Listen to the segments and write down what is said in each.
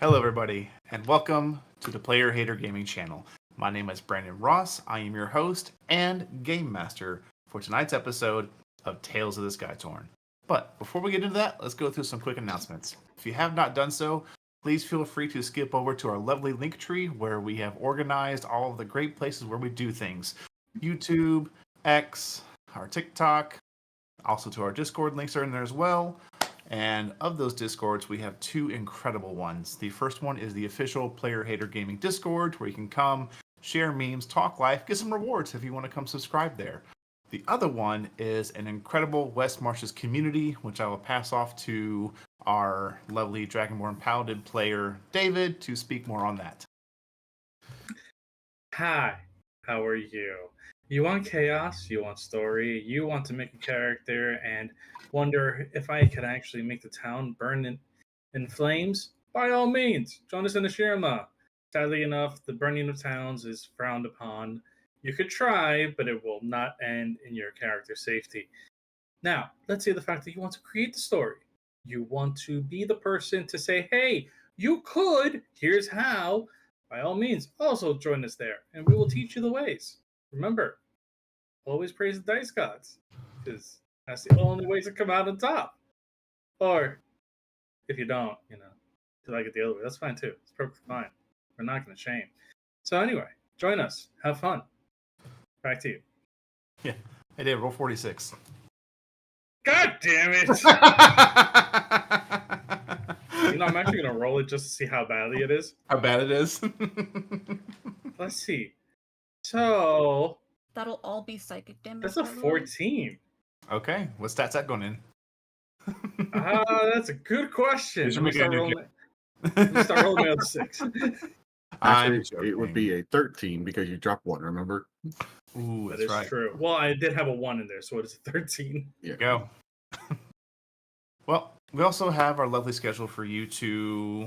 Hello, everybody, and welcome to the Player Hater Gaming channel. My name is Brandon Ross. I am your host and game master for tonight's episode of Tales of the Skytorn. But before we get into that, let's go through some quick announcements. If you have not done so, please feel free to skip over to our lovely link tree where we have organized all of the great places where we do things. YouTube, X, our TikTok, also to our Discord links are in there as well. And of those Discords, we have two incredible ones. The first one is the official Player Hater Gaming Discord, where you can come, share memes, talk live, get some rewards if you want to come subscribe there. The other one is an incredible West Marches community, which I will pass off to our lovely Dragonborn Paladin player, David, to speak more on that. Hi, how are you? You want chaos, you want story, you want to make a character and wonder if I could actually make the town burn in flames? By all means, join us in the Shirma. Sadly enough, the burning of towns is frowned upon. You could try, but it will not end in your character's safety. Now, let's say the fact that you want to create the story. You want to be the person to say, hey, you could, here's how. By all means, also join us there, and we will teach you the ways. Remember, always praise the dice gods, because that's the only way to come out on top. Or, if you don't, if you like it the other way, that's fine too. It's perfectly fine. We're not going to shame. So anyway, join us. Have fun. Back to you. Yeah, I did. Roll 46. God damn it! I'm actually going to roll it just to see how badly it is. How bad it is? Let's see. So... That'll all be psychic damage. That's a 14. Okay, what stats that going in? That's a good question. Let me start rolling out the 6. Actually, it would be a 13 because you dropped one, remember? Ooh, That that's is right. true. Well, I did have a 1 in there, so it is a 13. There you go. Well, we also have our lovely schedule for you to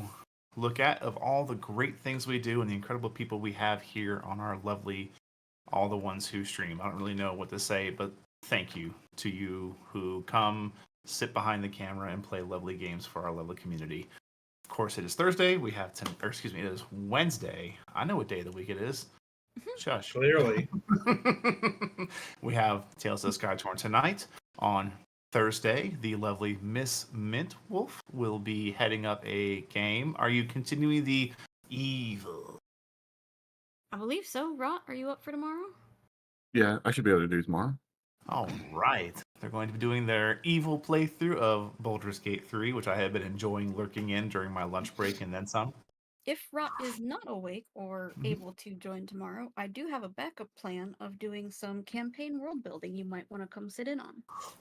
look at of all the great things we do and the incredible people we have here on our lovely, all the ones who stream. I don't really know what to say, but thank you to you who come, sit behind the camera, and play lovely games for our lovely community. Of course, it is Thursday. We have it is Wednesday. I know what day of the week it is. Shush. Clearly. We have Tales of Skytorn tonight. On Thursday, the lovely Miss Mint Wolf will be heading up a game. Are you continuing the evil? I believe so. Rot, are you up for tomorrow? Yeah, I should be able to do tomorrow. All right. They're going to be doing their evil playthrough of Baldur's Gate 3, which I have been enjoying lurking in during my lunch break and then some. If Rot is not awake or able to join tomorrow, I do have a backup plan of doing some campaign world building you might want to come sit in on.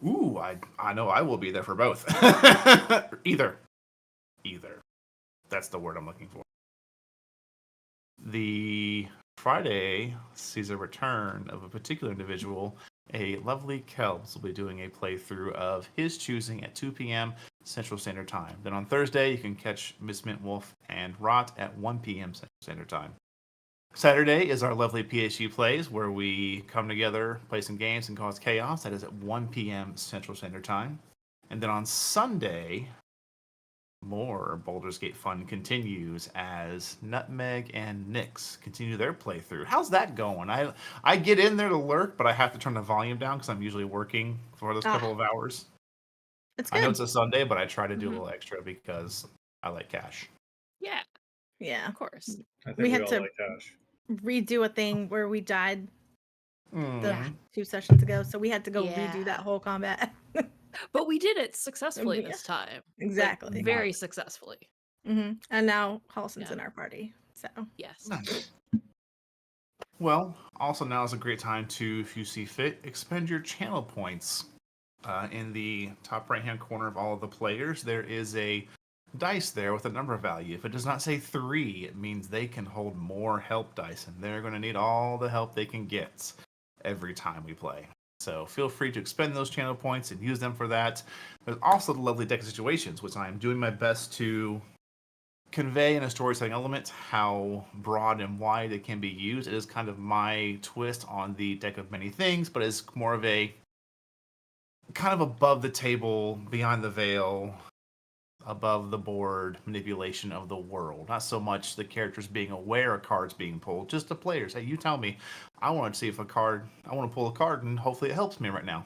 Ooh, I know I will be there for both. Either. That's the word I'm looking for. The Friday sees a return of a particular individual. A lovely Kelbs will be doing a playthrough of his choosing at 2 p.m. Central Standard Time. Then on Thursday, you can catch Miss Mint Wolf and Rot at 1 p.m. Central Standard Time. Saturday is our lovely PhD Plays, where we come together, play some games, and cause chaos. That is at 1 p.m. Central Standard Time. And then on Sunday, more Baldur's Gate fun continues as Nutmeg and Nyx continue their playthrough. How's that going? I get in there to lurk, but I have to turn the volume down because I'm usually working for those couple of hours. It's good. I know it's a Sunday, but I try to do a little extra because I like cash. Yeah, Of course. I think we had all to like Ash. redo a thing where we died Mm. 2 sessions ago, so we had to go Yeah. redo that whole combat. But we did it successfully Yeah. this time. Exactly. Like, very successfully. And now Halson's Yeah. in our party, so Yes. Nice. Well, also now is a great time to, if you see fit, expend your channel points. In the top right-hand corner of all of the players, there is a dice there with a number value. If it does not say 3, it means they can hold more help dice, and they're going to need all the help they can get every time we play. So feel free to expend those channel points and use them for that. There's also the lovely deck of situations, which I'm doing my best to convey in a storytelling element how broad and wide it can be used. It is kind of my twist on the deck of many things, but it's more of a kind of above the table, beyond the veil above the board manipulation of the world. Not so much the characters being aware a card's being pulled, just the players. Hey, you tell me, I want to see if I want to pull a card and hopefully it helps me right now.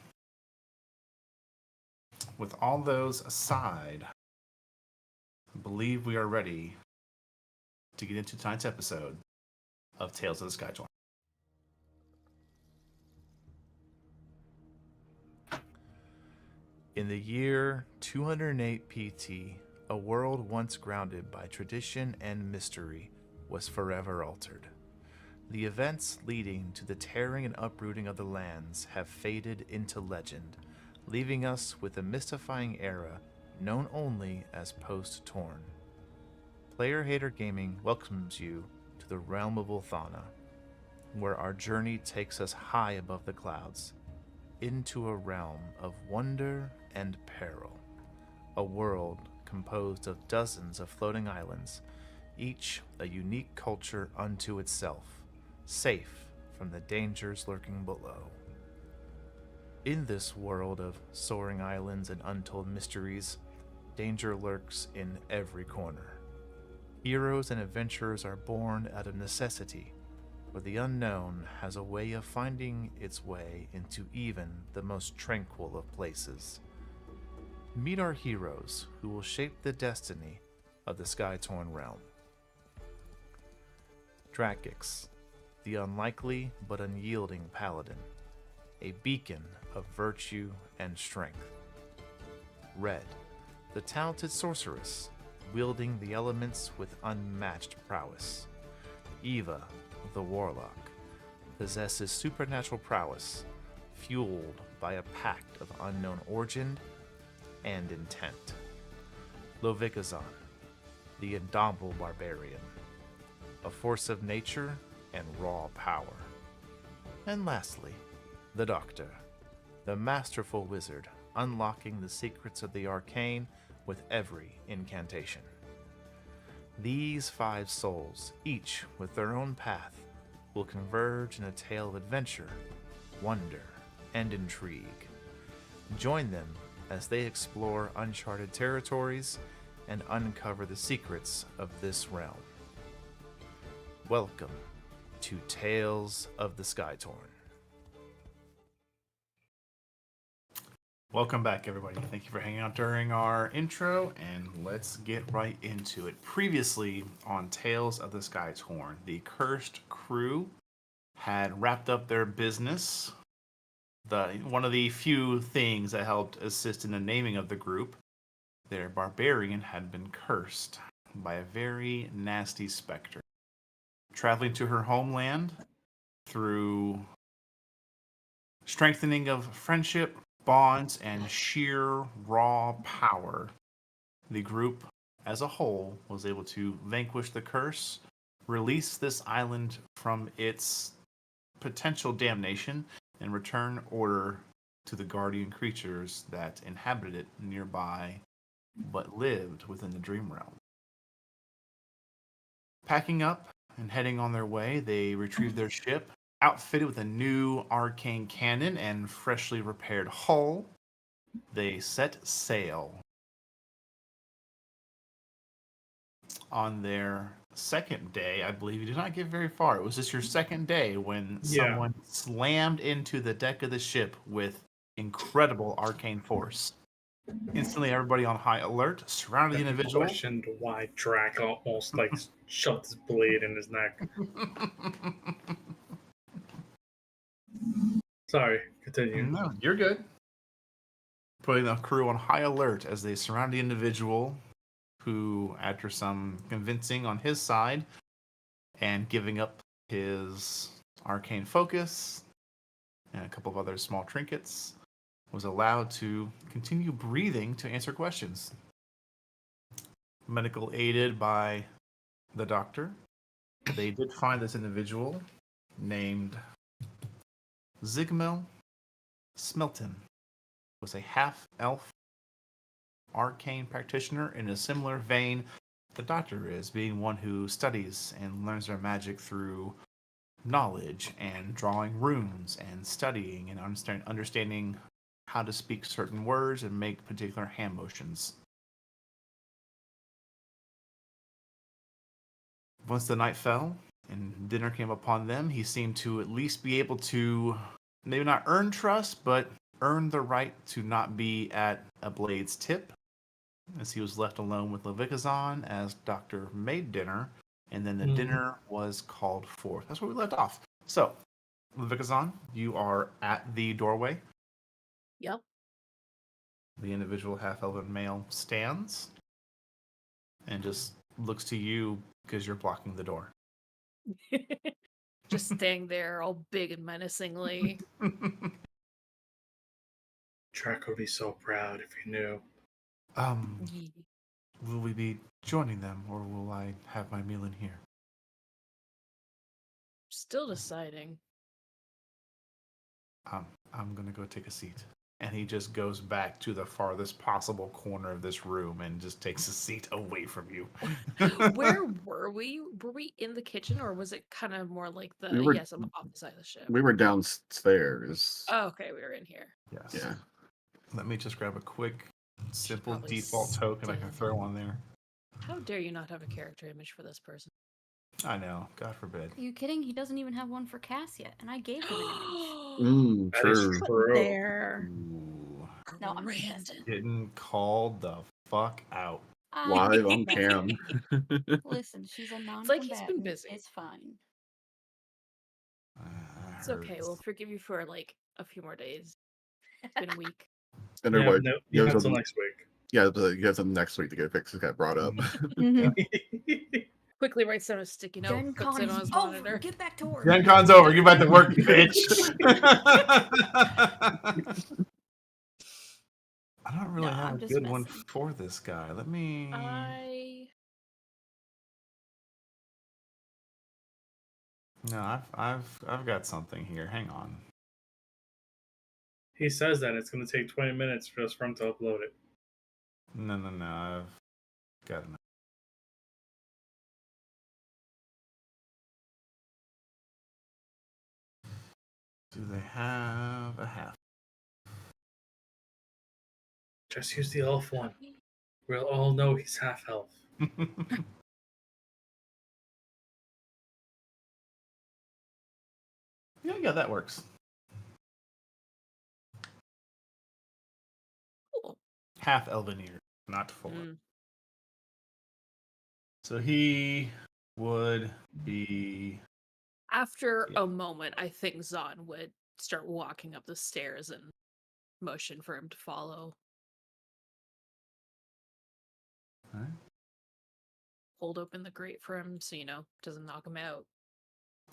With all those aside, I believe we are ready to get into tonight's episode of Tales of the Skytorn. In the year 208 PT, a world once grounded by tradition and mystery was forever altered. The events leading to the tearing and uprooting of the lands have faded into legend, leaving us with a mystifying era known only as Post-Torn. Player Hater Gaming welcomes you to the realm of Ulthana, where our journey takes us high above the clouds, into a realm of wonder and peril, a world composed of dozens of floating islands, each a unique culture unto itself, safe from the dangers lurking below. In this world of soaring islands and untold mysteries, danger lurks in every corner. Heroes and adventurers are born out of necessity, for the unknown has a way of finding its way into even the most tranquil of places. Meet our heroes who will shape the destiny of the Skytorn realm. Dracix, the unlikely but unyielding paladin, a beacon of virtue and strength. Red, the talented sorceress, wielding the elements with unmatched prowess. Eva, the warlock, possesses supernatural prowess, fueled by a pact of unknown origin and intent. Lovikazan, the indomitable barbarian, a force of nature and raw power. And lastly, the Doctor, the masterful wizard, unlocking the secrets of the arcane with every incantation. These 5 souls, each with their own path, will converge in a tale of adventure, wonder, and intrigue. Join them as they explore uncharted territories and uncover the secrets of this realm. Welcome to Tales of the Skytorn. Welcome back, everybody. Thank you for hanging out during our intro, and let's get right into it. Previously on Tales of the Skytorn, the Cursed Crew had wrapped up their business. One of the few things that helped assist in the naming of the group, their barbarian had been cursed by a very nasty specter. Traveling to her homeland through strengthening of friendship, bonds, and sheer raw power, the group as a whole was able to vanquish the curse, release this island from its potential damnation, and return order to the guardian creatures that inhabited it nearby but lived within the dream realm. Packing up and heading on their way, they retrieved their ship, outfitted with a new arcane cannon and freshly repaired hull. They set sail. On their second day, I believe you did not get very far. It was just your second day when someone slammed into the deck of the ship with incredible arcane force. Instantly, everybody on high alert, surrounded the individual. Questioned why Drac almost shoved his blade in his neck. Sorry, continue. No, you're good. Putting the crew on high alert as they surround the individual who, after some convincing on his side and giving up his arcane focus and a couple of other small trinkets, was allowed to continue breathing to answer questions. Medical aided by the doctor, they did find this individual named Zigmel Smelton. Was a half-elf arcane practitioner in a similar vein the doctor is, being one who studies and learns their magic through knowledge and drawing runes and studying and understanding how to speak certain words and make particular hand motions. once the night fell and dinner came upon them, he seemed to at least be able to maybe not earn trust, but earn the right to not be at a blade's tip, as he was left alone with Levikazon as Doctor made dinner, and then the dinner was called forth. That's where we left off. So, Levikazon, you are at the doorway. Yep. The individual half-elven male stands and just looks to you because you're blocking the door. Just staying there all big and menacingly. Drac would be so proud if he knew. Yee. Will we be joining them, or will I have my meal in here? Still deciding. I'm gonna go take a seat. And he just goes back to the farthest possible corner of this room and just takes a seat away from you. Where were we? Were we in the kitchen, or was it kind of more like the We were- yes, I'm off the side of the ship? We were downstairs. Oh, okay, we were in here. Yes. Yeah. Let me just grab a quick, simple probably default token I can stand throw on there. How dare you not have a character image for this person? I know. God forbid. Are you kidding? He doesn't even have one for Cass yet, and I gave him an image. That is True. true. There. Ooh. No, I'm just Brandon. messing. Getting called the fuck out. I Live know on that. cam. Listen, she's a non-combatant. like he's been busy. It's fine. It's okay. We'll forgive you for like a few more days. It's been a week. And Yeah, everybody, no, you you have have till some- next week. yeah, you have some next week to get fixed. It got brought up. Mhm. Quickly writes down a sticky note, Gen puts Con it on is his over. monitor. Get back to work. Gen Con's over. Get back to work, bitch. I don't really No, have I'm a just good one messing. for this guy. Let me. No, I've got something here. Hang on. He says that it's going to take 20 minutes just for him to upload it. No. I've got enough. Do they have a half? Just use the elf one. We'll all know he's half elf. Yeah, that works. Cool. Half elven ear, not full. Mm. So he would be. After Yeah. a moment, I think Zon would start walking up the stairs and motion for him to follow. Alright. Hold open the grate for him so, doesn't knock him out.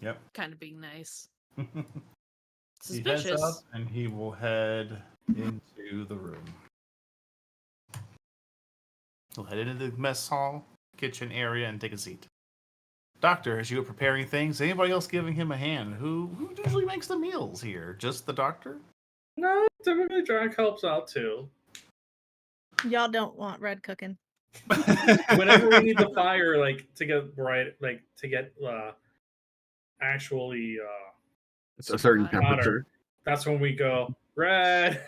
Yep. Kind of being nice. He heads Suspicious. up and he will head into the room. He'll head into the mess hall, kitchen area, and take a seat. Doctor, as you were preparing things, anybody else giving him a hand? Who usually makes the meals here? Just the doctor? No, typically Drac helps out too. Y'all don't want red cooking. Whenever we need the fire, like to get right, like to get actually It's a certain Hotter. temperature. that's when we go red.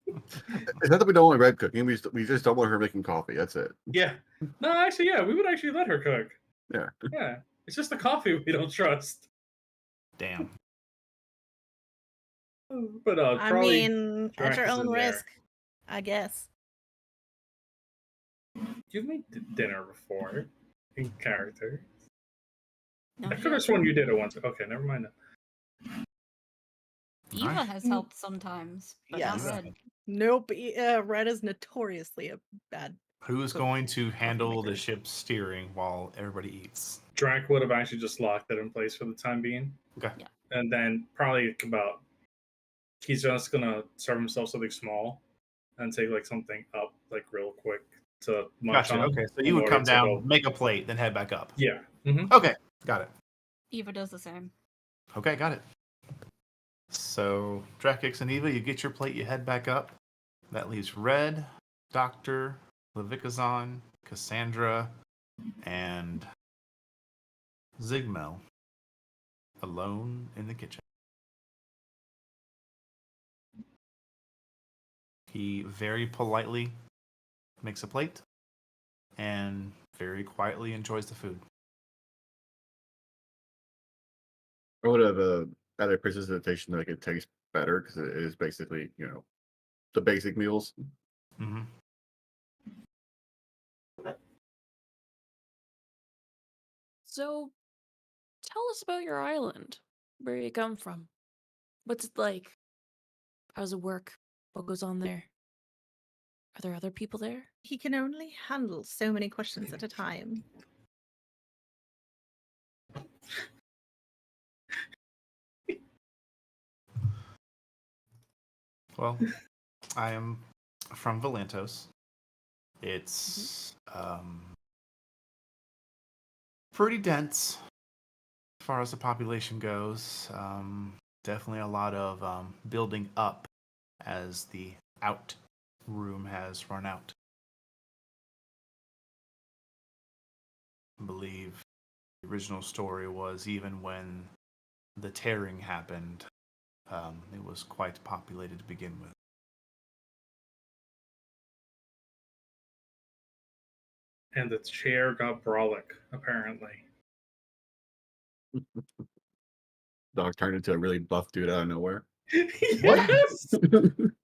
It's not that we don't want red cooking. We just don't want her making coffee. That's it. Yeah. No, actually, yeah, we would actually let her cook. Yeah. Yeah. It's just the coffee we don't trust. Damn. But I probably mean, Drax at your is own in there. risk, I guess. you've made dinner before in character. No, I she could have hasn't. sworn you did it once. Okay, never mind. Eva Nice. has helped sometimes, but Yes. not Red. Nope. Red is notoriously a bad. Who's going to handle the maker. ship's steering while everybody eats? Drac would have actually just locked it in place for the time being. Okay. Yeah. And then probably about he's just gonna serve himself something small and take like something up like real quick to munch Gotcha. on. Okay, so in you would order come to down, go- make a plate, then head back up. Yeah. hmm Okay, got it. Eva does the same. Okay, got it. So, Drakix and Eva, you get your plate, you head back up. That leaves Red, Doctor, Levikazon, Cassandra, and Zigmel alone in the kitchen. He very politely makes a plate and very quietly enjoys the food. I would have added precipitation to make it taste better because it is basically, the basic meals. Hmm. So, tell us about your island. Where you come from? What's it like? How does it work? What goes on there? Are there other people there? He can only handle so many questions at a time. Well, I am from Valantos. It's pretty dense as far as the population goes. Definitely a lot of building up as the out room has run out. I believe the original story was even when the tearing happened, it was quite populated to begin with. And the chair got brolic, apparently. Dog turned into a really buff dude out of nowhere. Yes!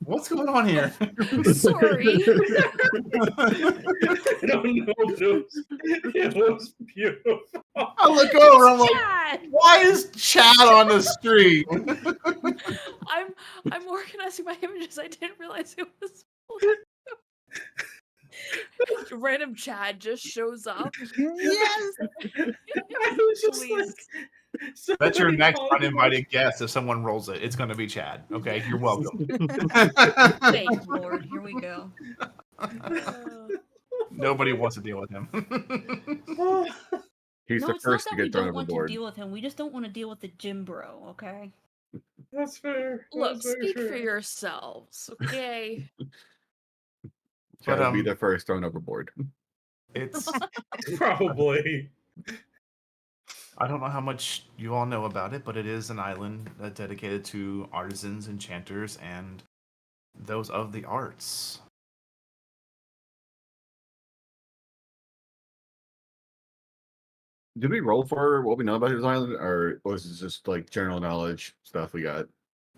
What's going on here? Sorry. I don't know, but it was beautiful. I look over, I'm like, Chad! why is Chad on the street? I'm organizing my images. I didn't realize it was random Chad just shows up. Yes. I was just Please. like, That's your somebody next called me. uninvited guest if someone rolls it. It's going to be Chad. Okay, you're welcome. Thank Lord. Here we go. Nobody wants to deal with him. He's No, the it's not first to that we get thrown don't want to overboard. deal with him. We just don't want to deal with the gym bro, okay? That's fair. Look, That's very speak for fair. yourselves, okay? Chad But, would be the first thrown overboard. it's Probably. I don't know how much you all know about it, but it is an island dedicated to artisans, enchanters, and those of the arts. Did we roll for what we know about his island, or was it just like general knowledge stuff we got?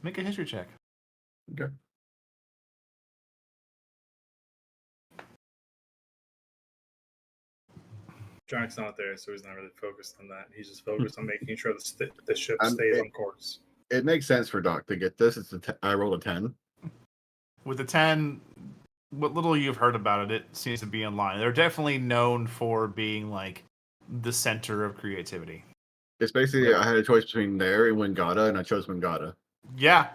Make a history check. Okay. Jack's not there, so he's not really focused on that. He's just focused on making sure the ship I'm- stays on course. It makes sense for Doc to get this. I rolled a 10. With the 10, what little you've heard about it, it seems to be in line. They're definitely known for being like the center of creativity. It's basically I had a choice between there and Wingata, and I chose Wingata. Yeah.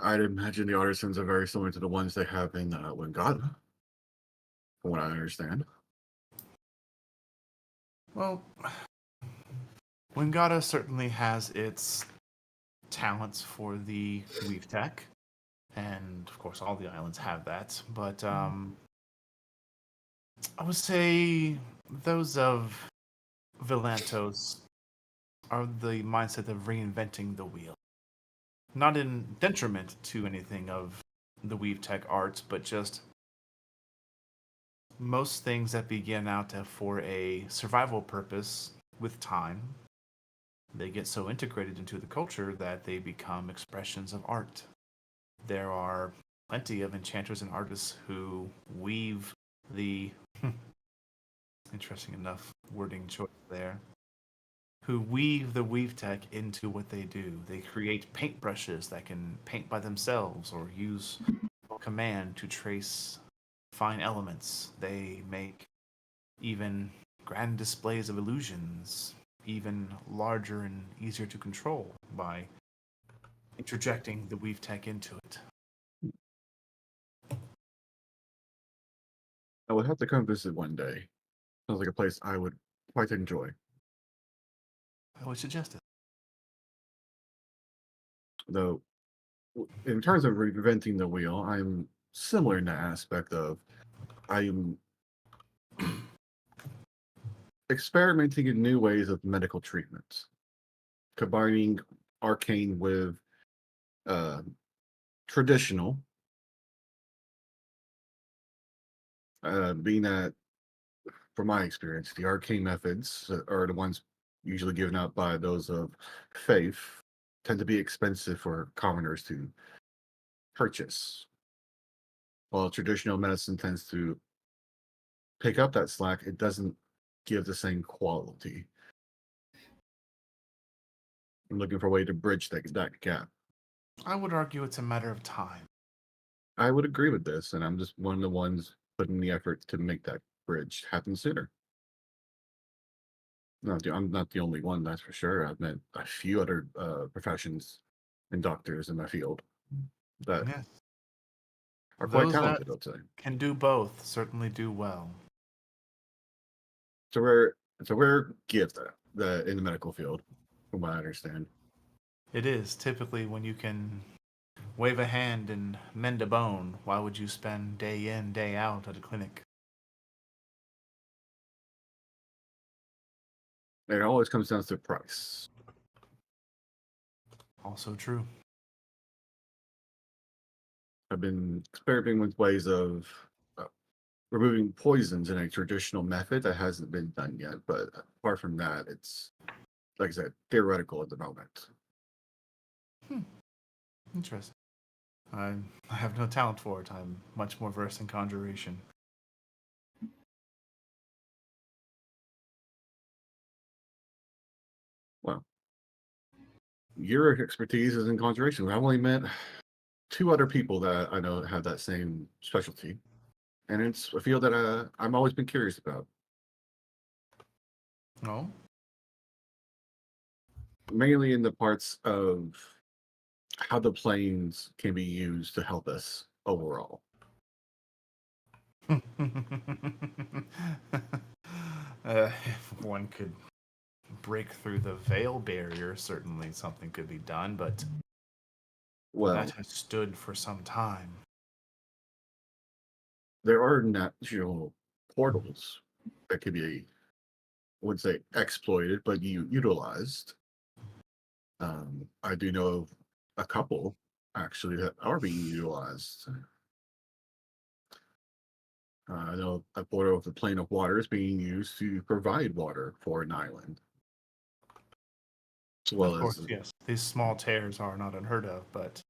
I'd imagine the artisans are very similar to the ones they have in Wingata, from what I understand. Well, Wingata certainly has its talents for the weave tech, and of course all the islands have that, but I would say those of Valantos are the mindset of reinventing the wheel. Not in detriment to anything of the weave tech arts, but just most things that begin out for a survival purpose with time, they get so integrated into the culture that they become expressions of art. There are plenty of enchanters and artists who weave the interesting enough wording choice there, who weave the weave tech into what they do. They create paintbrushes that can paint by themselves or use command to trace fine elements. They make even grand displays of illusions even larger and easier to control by interjecting the weave tech into it. I would have to come visit one day. Sounds like a place I would quite enjoy. I would suggest it. Though, in terms of reinventing the wheel, I'm similar in that aspect of I'm experimenting in new ways of medical treatments, combining arcane with traditional, being that, from my experience, the arcane methods are the ones usually given out by those of faith, tend to be expensive for commoners to purchase, while traditional medicine tends to pick up that slack. It doesn't give the same quality. I'm looking for a way to bridge that gap. I would argue it's a matter of time. I would agree with this, and I'm just one of the ones putting the effort to make that bridge happen sooner. I'm not the only one, that's for sure. I've met a few other professions and doctors in my field that Yes. are quite Those that talented, I'd say. can do both certainly do well. It's a rare gift that in the medical field, from what I understand. It is typically when you can wave a hand and mend a bone. Why would you spend day in, day out at a clinic? It always comes down to price. Also true. I've been experimenting with ways of removing poisons in a traditional method that hasn't been done yet. But apart from that, it's, like I said, theoretical at the moment. Interesting. I have no talent for it. I'm much more versed in conjuration. Well, your expertise is in conjuration. I've only met two other people that I know have that same specialty, and it's a field that I've always been curious about. No? Mainly in the parts of how the planes can be used to help us overall. If one could break through the veil barrier, certainly something could be done, but Well, that has stood for some time. there are natural portals that could be, I wouldn't say exploited, but utilized. I do know of a couple actually that are being utilized. I know a portal of the plane of water is being used to provide water for an island, as well Of course, as yes. These small tears are not unheard of, but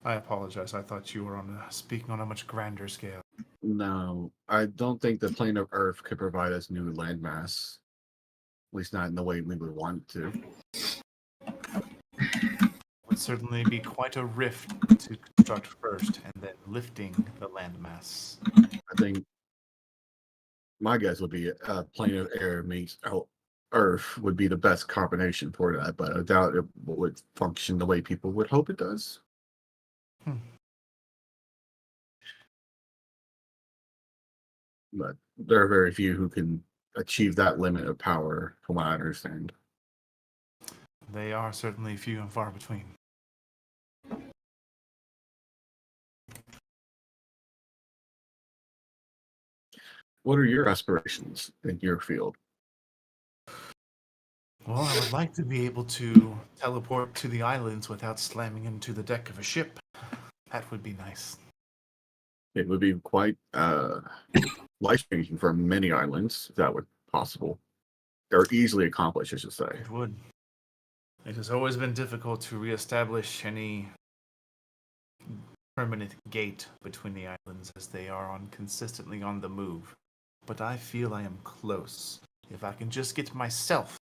I apologize. I thought you were speaking on a much grander scale. no, I don't think the plane of Earth could provide us new landmass, at least not in the way we would want to. Would certainly be quite a rift to construct first, and then lifting the landmass. I think my guess would be a plane of air meets Earth would be the best combination for that, but I doubt it would function the way people would hope it does. Hmm. But there are very few who can achieve that limit of power, from what I understand. They are certainly few and far between. What are your aspirations in your field? Well, I would like to be able to teleport to the islands without slamming into the deck of a ship. That would be nice. It would be quite life changing for many islands if that were possible, or easily accomplished, I should say. It would. It has always been difficult to reestablish any permanent gate between the islands as they are consistently on the move. But I feel I am close. If I can just get myself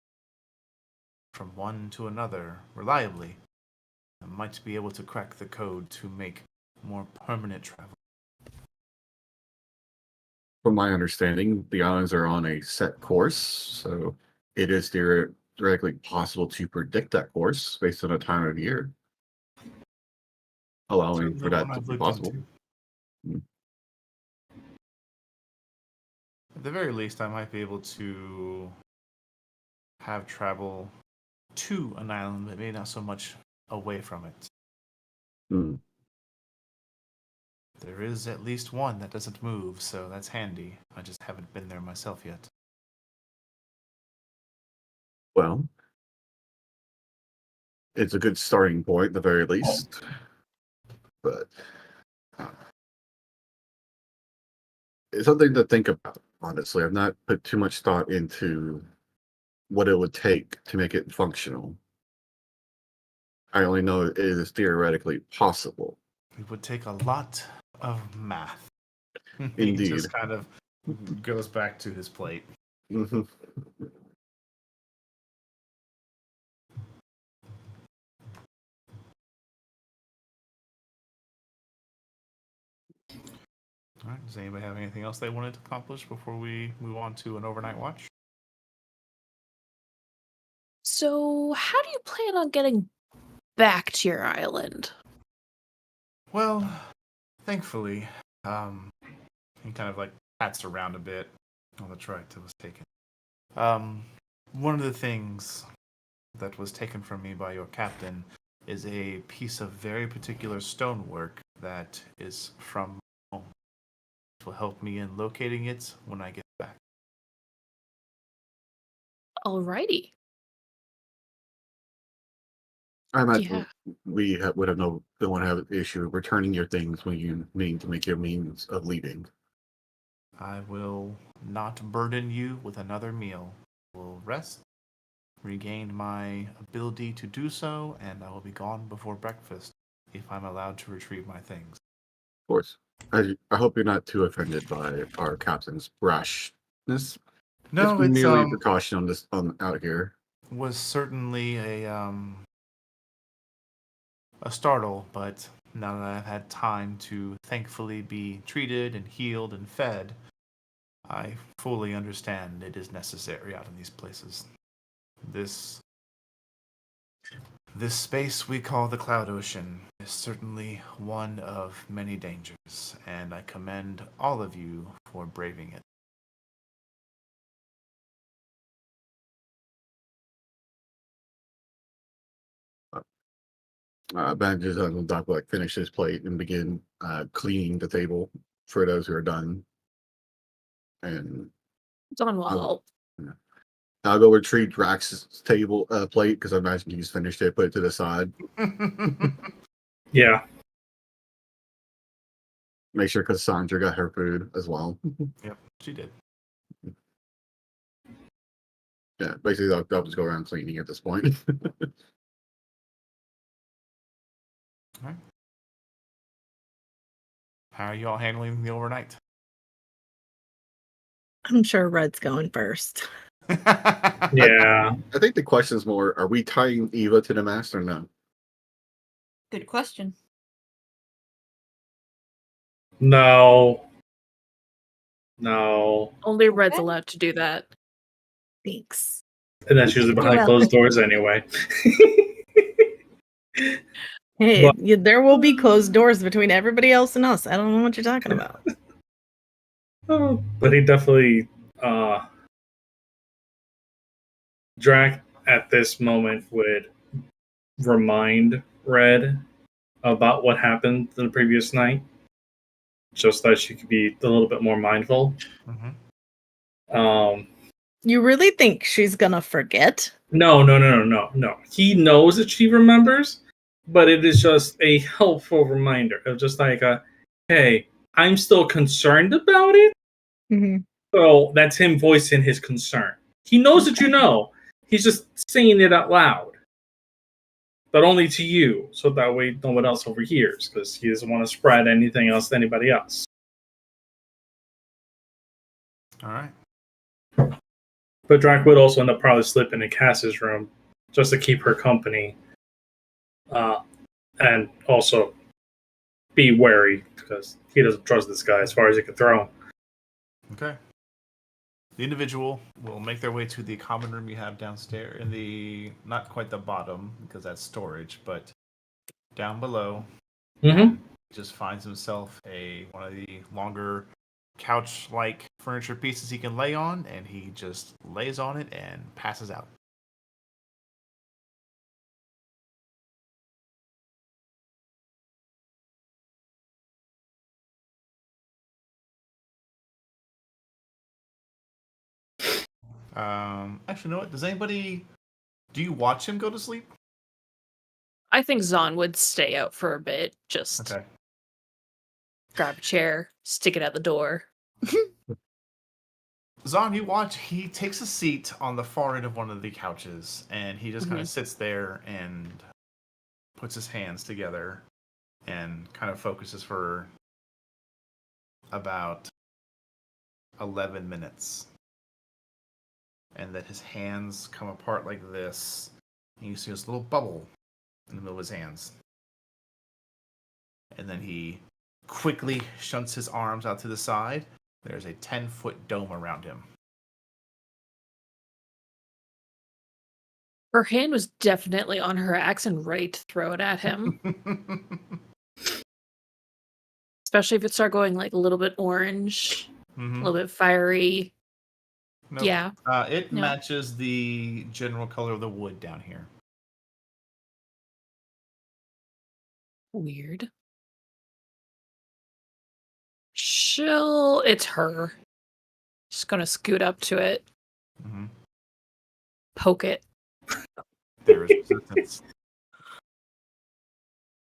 from one to another reliably, I might be able to crack the code to make more permanent travel. From my understanding, the islands are on a set course, so it is theoretically possible to predict that course based on the time of year, allowing for Certainly one that to I've be looked possible. into. At the very least, I might be able to have travel to an island, but maybe not so much away from it. Hmm. There is at least one that doesn't move, so that's handy. I just haven't been there myself yet. Well, it's a good starting point, at the very least. But it's something to think about, honestly. I've not put too much thought into what it would take to make it functional. I only know it is theoretically possible. It would take a lot of math. He Indeed. just kind of goes back to his plate. Mhm. All right. Does anybody have anything else they wanted to accomplish before we move on to an overnight watch? So, how do you plan on getting back to your island? Well, thankfully, he kind of like pats around a bit. Oh, that's right. It was taken. One of the things that was taken from me by your captain is a piece of very particular stonework that is from home. It will help me in locating it when I get back. Alrighty. I imagine Yeah. we would have don't want to have an issue returning your things when you need to make your means of leaving. I will not burden you with another meal. I will rest, regain my ability to do so, and I will be gone before breakfast if I'm allowed to retrieve my things. Of course. I hope you're not too offended by our captain's brashness. No, It's it's merely precaution out here. was certainly a startle, but now that I've had time to thankfully be treated and healed and fed, I fully understand it is necessary out in these places. This space we call the Cloud Ocean is certainly one of many dangers, and I commend all of you for braving it. Bandages on the dock will finish his plate and begin cleaning the table for those who are done. And Done well. I'll go retrieve Drax's table plate because I imagine he's finished it. Put it to the side. Yeah. Make sure Cassandra got her food as well. Yep, she did. Yeah, basically I'll just go around cleaning at this point. Alright. How are you all handling the overnight? I'm sure Red's going first. Yeah. I think the question is more: are we tying Eva to the mast or no? Good question. No. No. Only Red's Okay. allowed to do that. Thanks. And that's usually behind Well, closed doors anyway. Hey, But- there will be closed doors between everybody else and us. I don't know what you're talking about. But he definitely Drac at this moment would remind Red about what happened the previous night, just that she could be a little bit more mindful. Mm-hmm. You really think she's gonna forget? No. He knows that she remembers, but it is just a helpful reminder of just like hey, I'm still concerned about it. Mm-hmm. So that's him voicing his concern. He knows that you know. He's just saying it out loud. But only to you, so that way no one else overhears, because he doesn't want to spread anything else to anybody else. All right. But Drac would also end up probably slipping in Cass's room just to keep her company. And also be wary, because he doesn't trust this guy as far as he can throw him. Okay. The individual will make their way to the common room you have downstairs in the, not quite the bottom, because that's storage, but down below. Mm-hmm. He just finds himself one of the longer couch-like furniture pieces he can lay on, and he just lays on it and passes out. Actually, you know what? Do you watch him go to sleep? I think Zahn would stay out for a bit. Just Okay. grab a chair, stick it at the door. Zahn, you watch. He takes a seat on the far end of one of the couches, and he just kind of sits there and puts his hands together and kind of focuses for about 11 minutes. And then his hands come apart like this, and you see this little bubble in the middle of his hands. And then he quickly shunts his arms out to the side. There's a 10-foot dome around him. Her hand was definitely on her axe and ready to throw it at him. Especially if it started going like a little bit orange, a little bit fiery. Nope. Yeah. It No. matches the general color of the wood down here. Weird. It's her. Just gonna scoot up to it, Mm-hmm. poke it, There is resistance.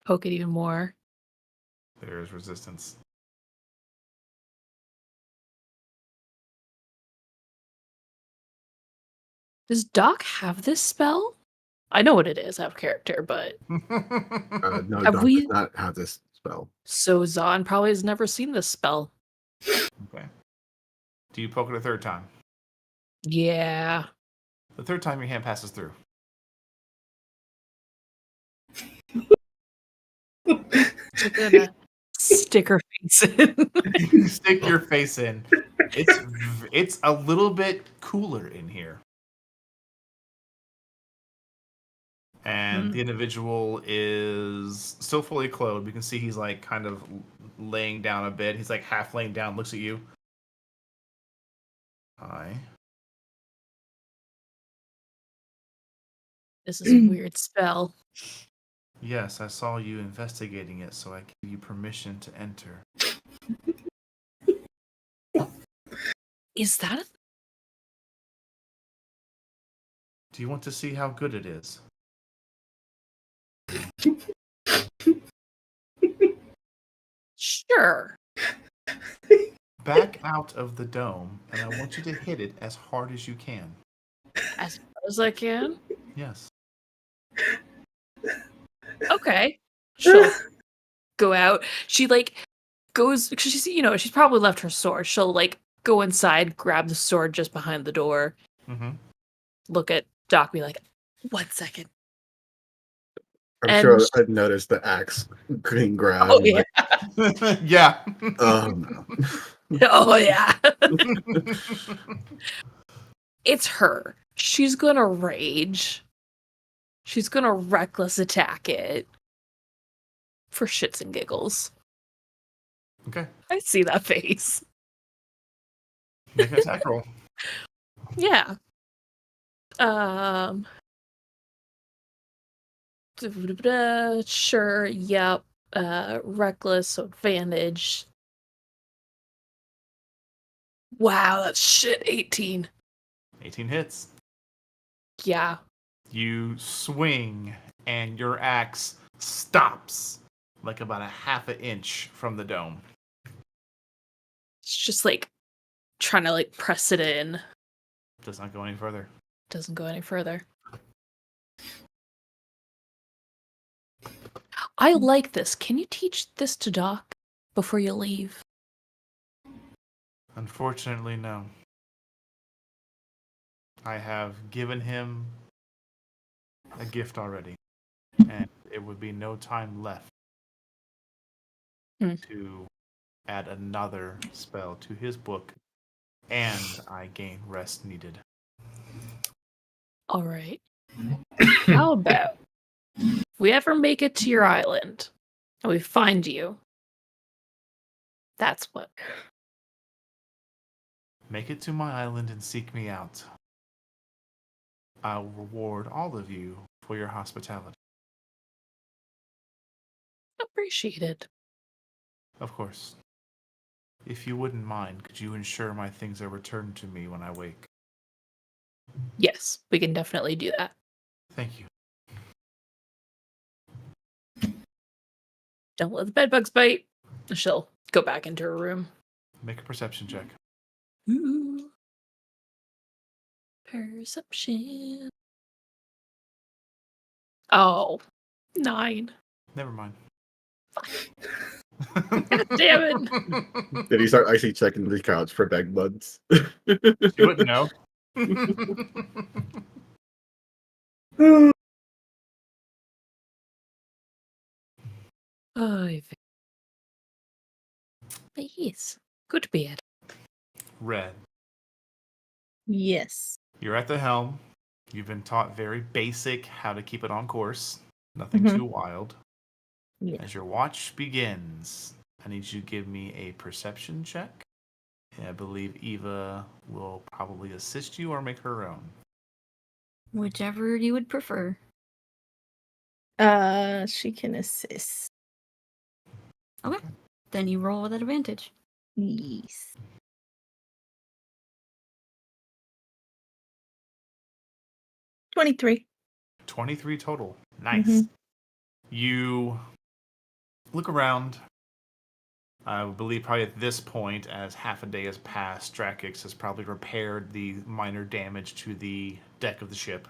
poke it even more. There is resistance. Does Doc have this spell? I know what it is out of character, but No, Have Doc we- does not have this spell. so Zahn probably has never seen this spell. Okay. Do you poke it a third time? Yeah. The third time your hand passes through. She's gonna stick her face in. You stick your face in. It's a little bit cooler in here. And the individual is still fully clothed. You can see he's like kind of laying down a bit. He's like half laying down, looks at you. Hi. This is a weird spell. Yes, I saw you investigating it, so I give you permission to enter. Is that Do you want to see how good it is? Sure. Back out of the dome, and I want you to hit it as hard as you can. As far as I can? Yes. Okay. She'll go out. She like goes because she's probably left her sword. She'll like go inside, grab the sword just behind the door, Mm-hmm. look at Doc, be like, 1 second. I'm And sure sh- I'd noticed the axe being grabbed. Oh yeah. Yeah. Oh no. Oh yeah. It's her. She's gonna rage. She's gonna reckless attack it. For shits and giggles. Okay. I see that face. Make an attack roll. Yeah. Sure, yep. Reckless, so advantage. Wow, that's shit. 18. 18 hits. Yeah. You swing, and your axe stops like about a half an inch from the dome. It's just like trying to like press it in. Does not go any further. Doesn't go any further. I like this. Can you teach this to Doc before you leave? Unfortunately, no. I have given him a gift already, and it would be no time left to add another spell to his book, and I gain rest needed. All right. How about if we ever make it to your island and we find you? That's what. Make it to my island and seek me out. I'll reward all of you for your hospitality. Appreciated. Of course. If you wouldn't mind, could you ensure my things are returned to me when I wake? Yes, we can definitely do that. Thank you. Don't let the bedbugs bite. She'll go back into her room. Make a perception check. Ooh. Perception. Oh, 9. Never mind. Damn it. Did he start actually checking the couch for bed bugs? You wouldn't know. Oh, yes. Good beard. Red, Yes. you're at the helm. You've been taught very basic how to keep it on course. Nothing Mhm. too wild. Yeah. As your watch begins, I need you to give me a perception check. And I believe Eva will probably assist you or make her own. Whichever you would prefer. She can assist. Okay. Then you roll with advantage. Yes. 23. 23 total. Nice. Mhm. You look around. I believe probably at this point, as half a day has passed, Drakix has probably repaired the minor damage to the deck of the ship.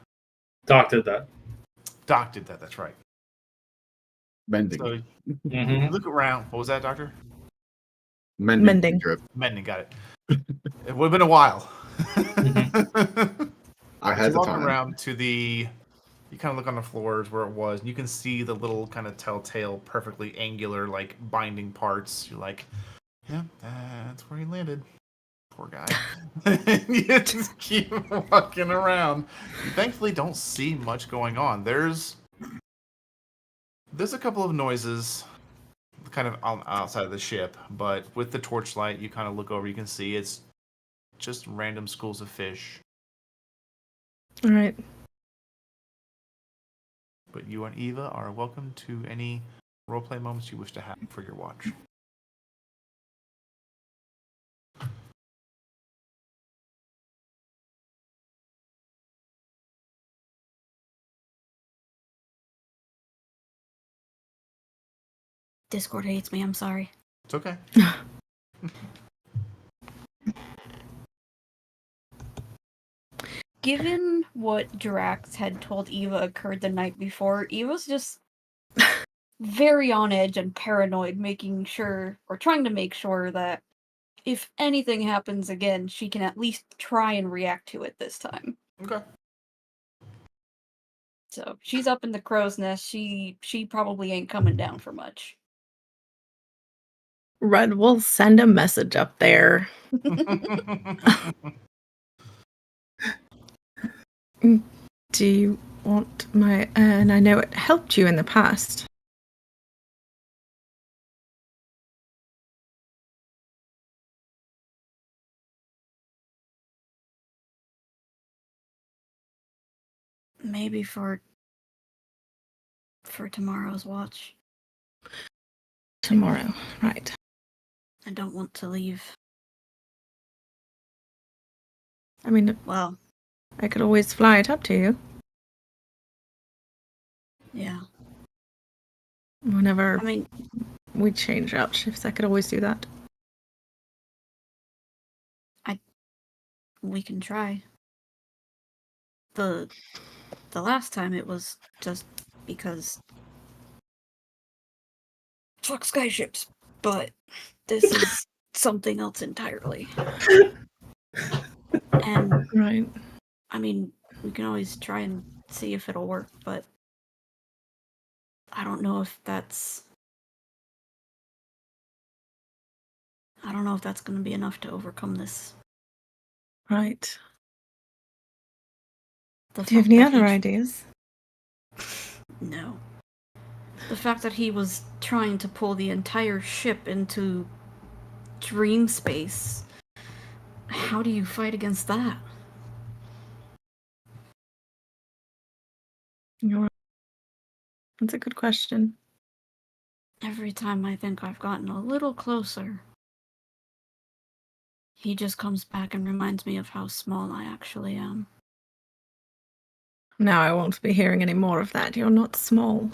Doc did that. Doc did that, that's right. Mending. So Mm-hmm. you look around. What was that, Doctor? Mending. Drip. Mending, got it. It would have been a while. I But had you the walk time. around to the. You kind of look on the floors where it was, and you can see the little kind of telltale, perfectly angular, like binding parts. You're like, yeah, that's where he landed. Poor guy. You just keep walking around. You thankfully don't see much going on. There's a couple of noises kind of outside of the ship, but with the torchlight, you kind of look over, you can see it's just random schools of fish. All right. But you and Eva are welcome to any roleplay moments you wish to have for your watch. Discord hates me, I'm sorry. It's okay. Given what Drax had told Eva occurred the night before, Eva's just very on edge and paranoid, making sure, or trying to make sure that if anything happens again, she can at least try and react to it this time. Okay. So she's up in the crow's nest. She probably ain't coming down for much. Red will send a message up there. Do you want my... and I know it helped you in the past. Maybe for tomorrow's watch. Tomorrow, right. I don't want to leave. I mean, Well, I could always fly it up to you. yeah. Whenever I mean, we change out shifts, I could always do that. we can try. The last time it was just because fuck skyships, but this is something else entirely. And Right. I mean, we can always try and see if it'll work, but I don't know if that's going to be enough to overcome this. Right. The Do you have fact any that other he- ideas? No. The fact that he was trying to pull the entire ship into dream space. How do you fight against that? That's a good question. Every time I think I've gotten a little closer, he just comes back and reminds me of how small I actually am. Now I won't be hearing any more of that. You're not small.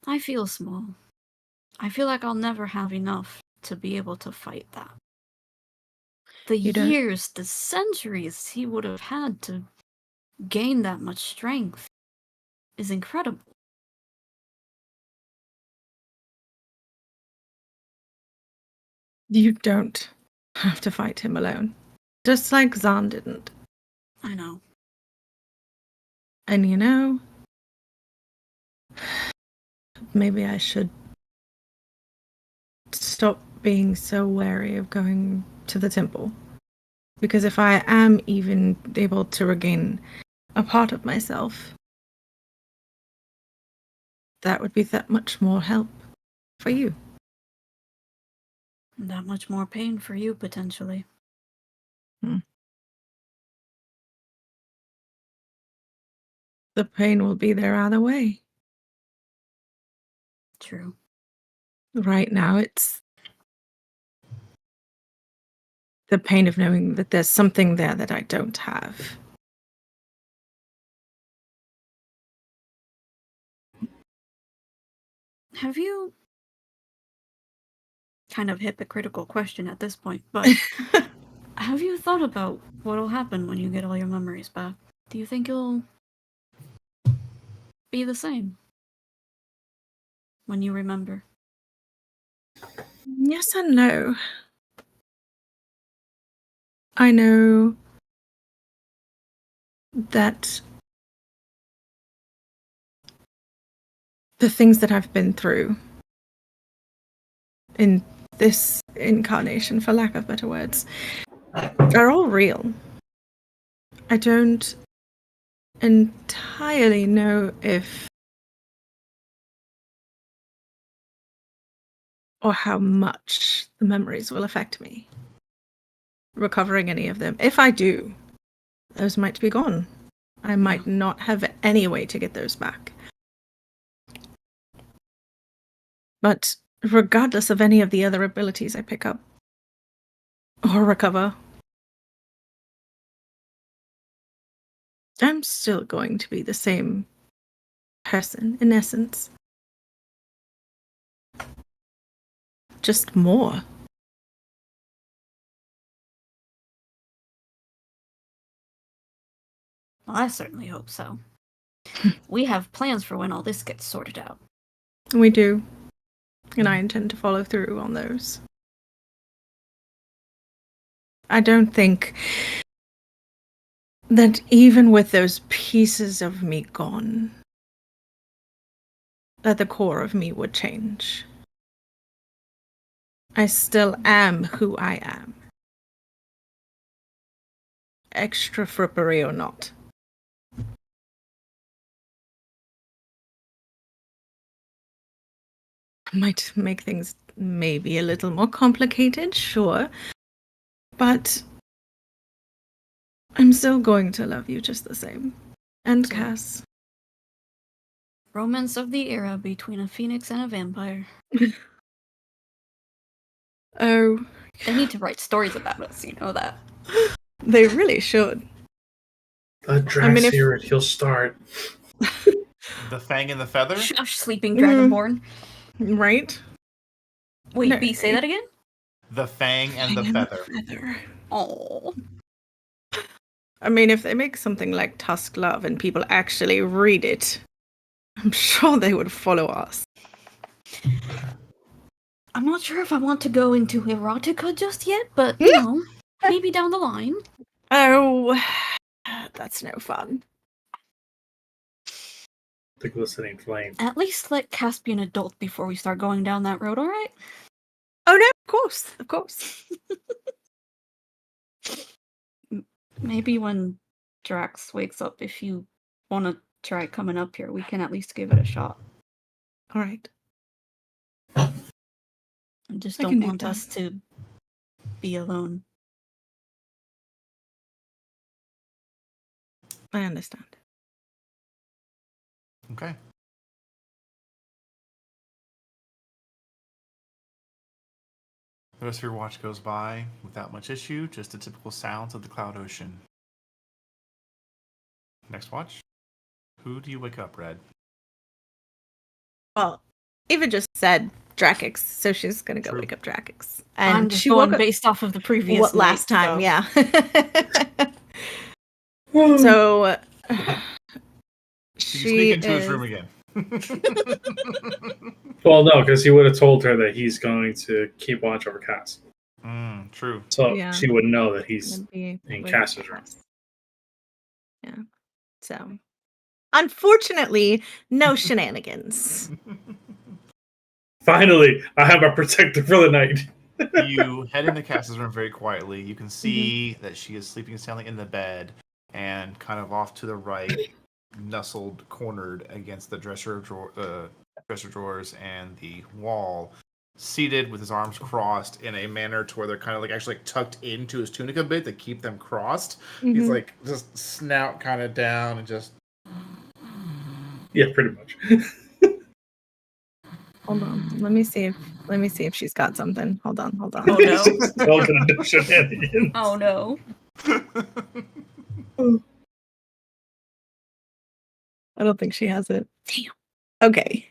I feel small. I feel like I'll never have enough to be able to fight that. The You don't- years, the centuries he would have had to gain that much strength is incredible. You don't have to fight him alone. Just like Zahn didn't. I know. And you know, maybe I should stop being so wary of going to the temple. Because if I am even able to regain a part of myself, that would be that much more help for you. That much more pain for you, potentially. The pain will be there either way. True. Right now, it's the pain of knowing that there's something there that I don't have. Have you... Kind of hypocritical question at this point, but have you thought about what'll happen when you get all your memories back? Do you think you'll be the same when you remember? Yes and no. I know that the things that I've been through in this incarnation, for lack of better words, are all real. I don't entirely know if or how much the memories will affect me. Recovering any of them. If I do, those might be gone. I might not have any way to get those back. But regardless of any of the other abilities I pick up or recover, I'm still going to be the same person, in essence. Just more. Well, I certainly hope so. We have plans for when all this gets sorted out. We do. And I intend to follow through on those. I don't think that even with those pieces of me gone, that the core of me would change. I still am who I am. Extra frippery or not. Might make things maybe a little more complicated, sure. But I'm still going to love you just the same. And So- Cass. Romance of the era between a phoenix and a vampire. Oh, They need to write stories about us, you know that. they really should. Let Drax I mean, if- hear it, he'll start. The Fang and the Feather? Shush, sleeping dragonborn. Right? Wait, No. B, say that again? The Fang and the Feather. Feather. Oh. I mean, if they make something like Tusk Love and people actually read it, I'm sure they would follow us. I'm not sure if I want to go into erotica just yet, but, you know, maybe down the line. Oh, that's no fun. The glistening flame. At least let Cass be an adult before we start going down that road, alright? Oh no, of course, of course. Maybe when Drax wakes up, if you want to try coming up here, we can at least give it a shot. All right. I just I don't can do want that. us to be alone. I understand. Okay. The rest of your watch goes by without much issue, just the typical sounds of the cloud ocean. Next watch. Who do you wake up, Red? Well, Eva just said Drakkix, so she's gonna go True. wake up Drakkix. I'm And just she going woke up based off of the previous last night, time, so- yeah. So She she sneak into his is room again. Well, no, because he would have told her that he's going to keep watch over Cass. True. So Yeah. she would know that he's gonna be in with Cass's room. Cass. Yeah. So unfortunately, no shenanigans. Finally, I have a protector for the night. You head into Cass's room very quietly. You can see that she is sleeping soundly in the bed, and kind of off to the right, nestled, cornered against the dresser drawers and the wall, seated with his arms crossed in a manner to where they're kind of like actually like tucked into his tunic a bit to keep them crossed. He's like just snout kind of down and just. Yeah, pretty much. Hold on. Let me see if she's got something. Hold on. Oh no. Still gonna do shenanigans. Oh no. I don't think she has it. Damn. Okay.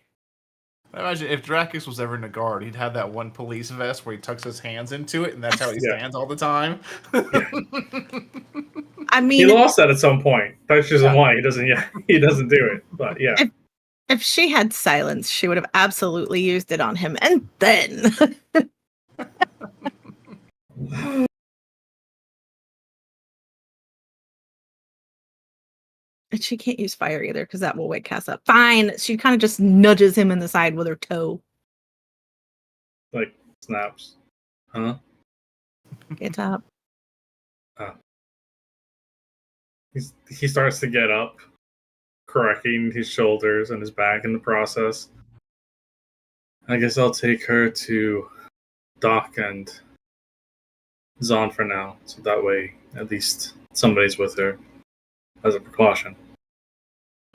I imagine if Drakkix was ever in a guard, he'd have that one police vest where he tucks his hands into it, and that's how he Yeah. stands all the time. I He mean, lost that at some point. That's just why he doesn't. Yeah, he doesn't do it. But yeah, if she had silence, she would have absolutely used it on him. And then and she can't use fire either because that will wake Cass up. Fine. She kind of just nudges him in the side with her toe. like snaps. Huh? Get up. He starts to get up, cracking his shoulders and his back in the process. I guess I'll take her to Doc and Zahn for now, so that way at least somebody's with her as a precaution.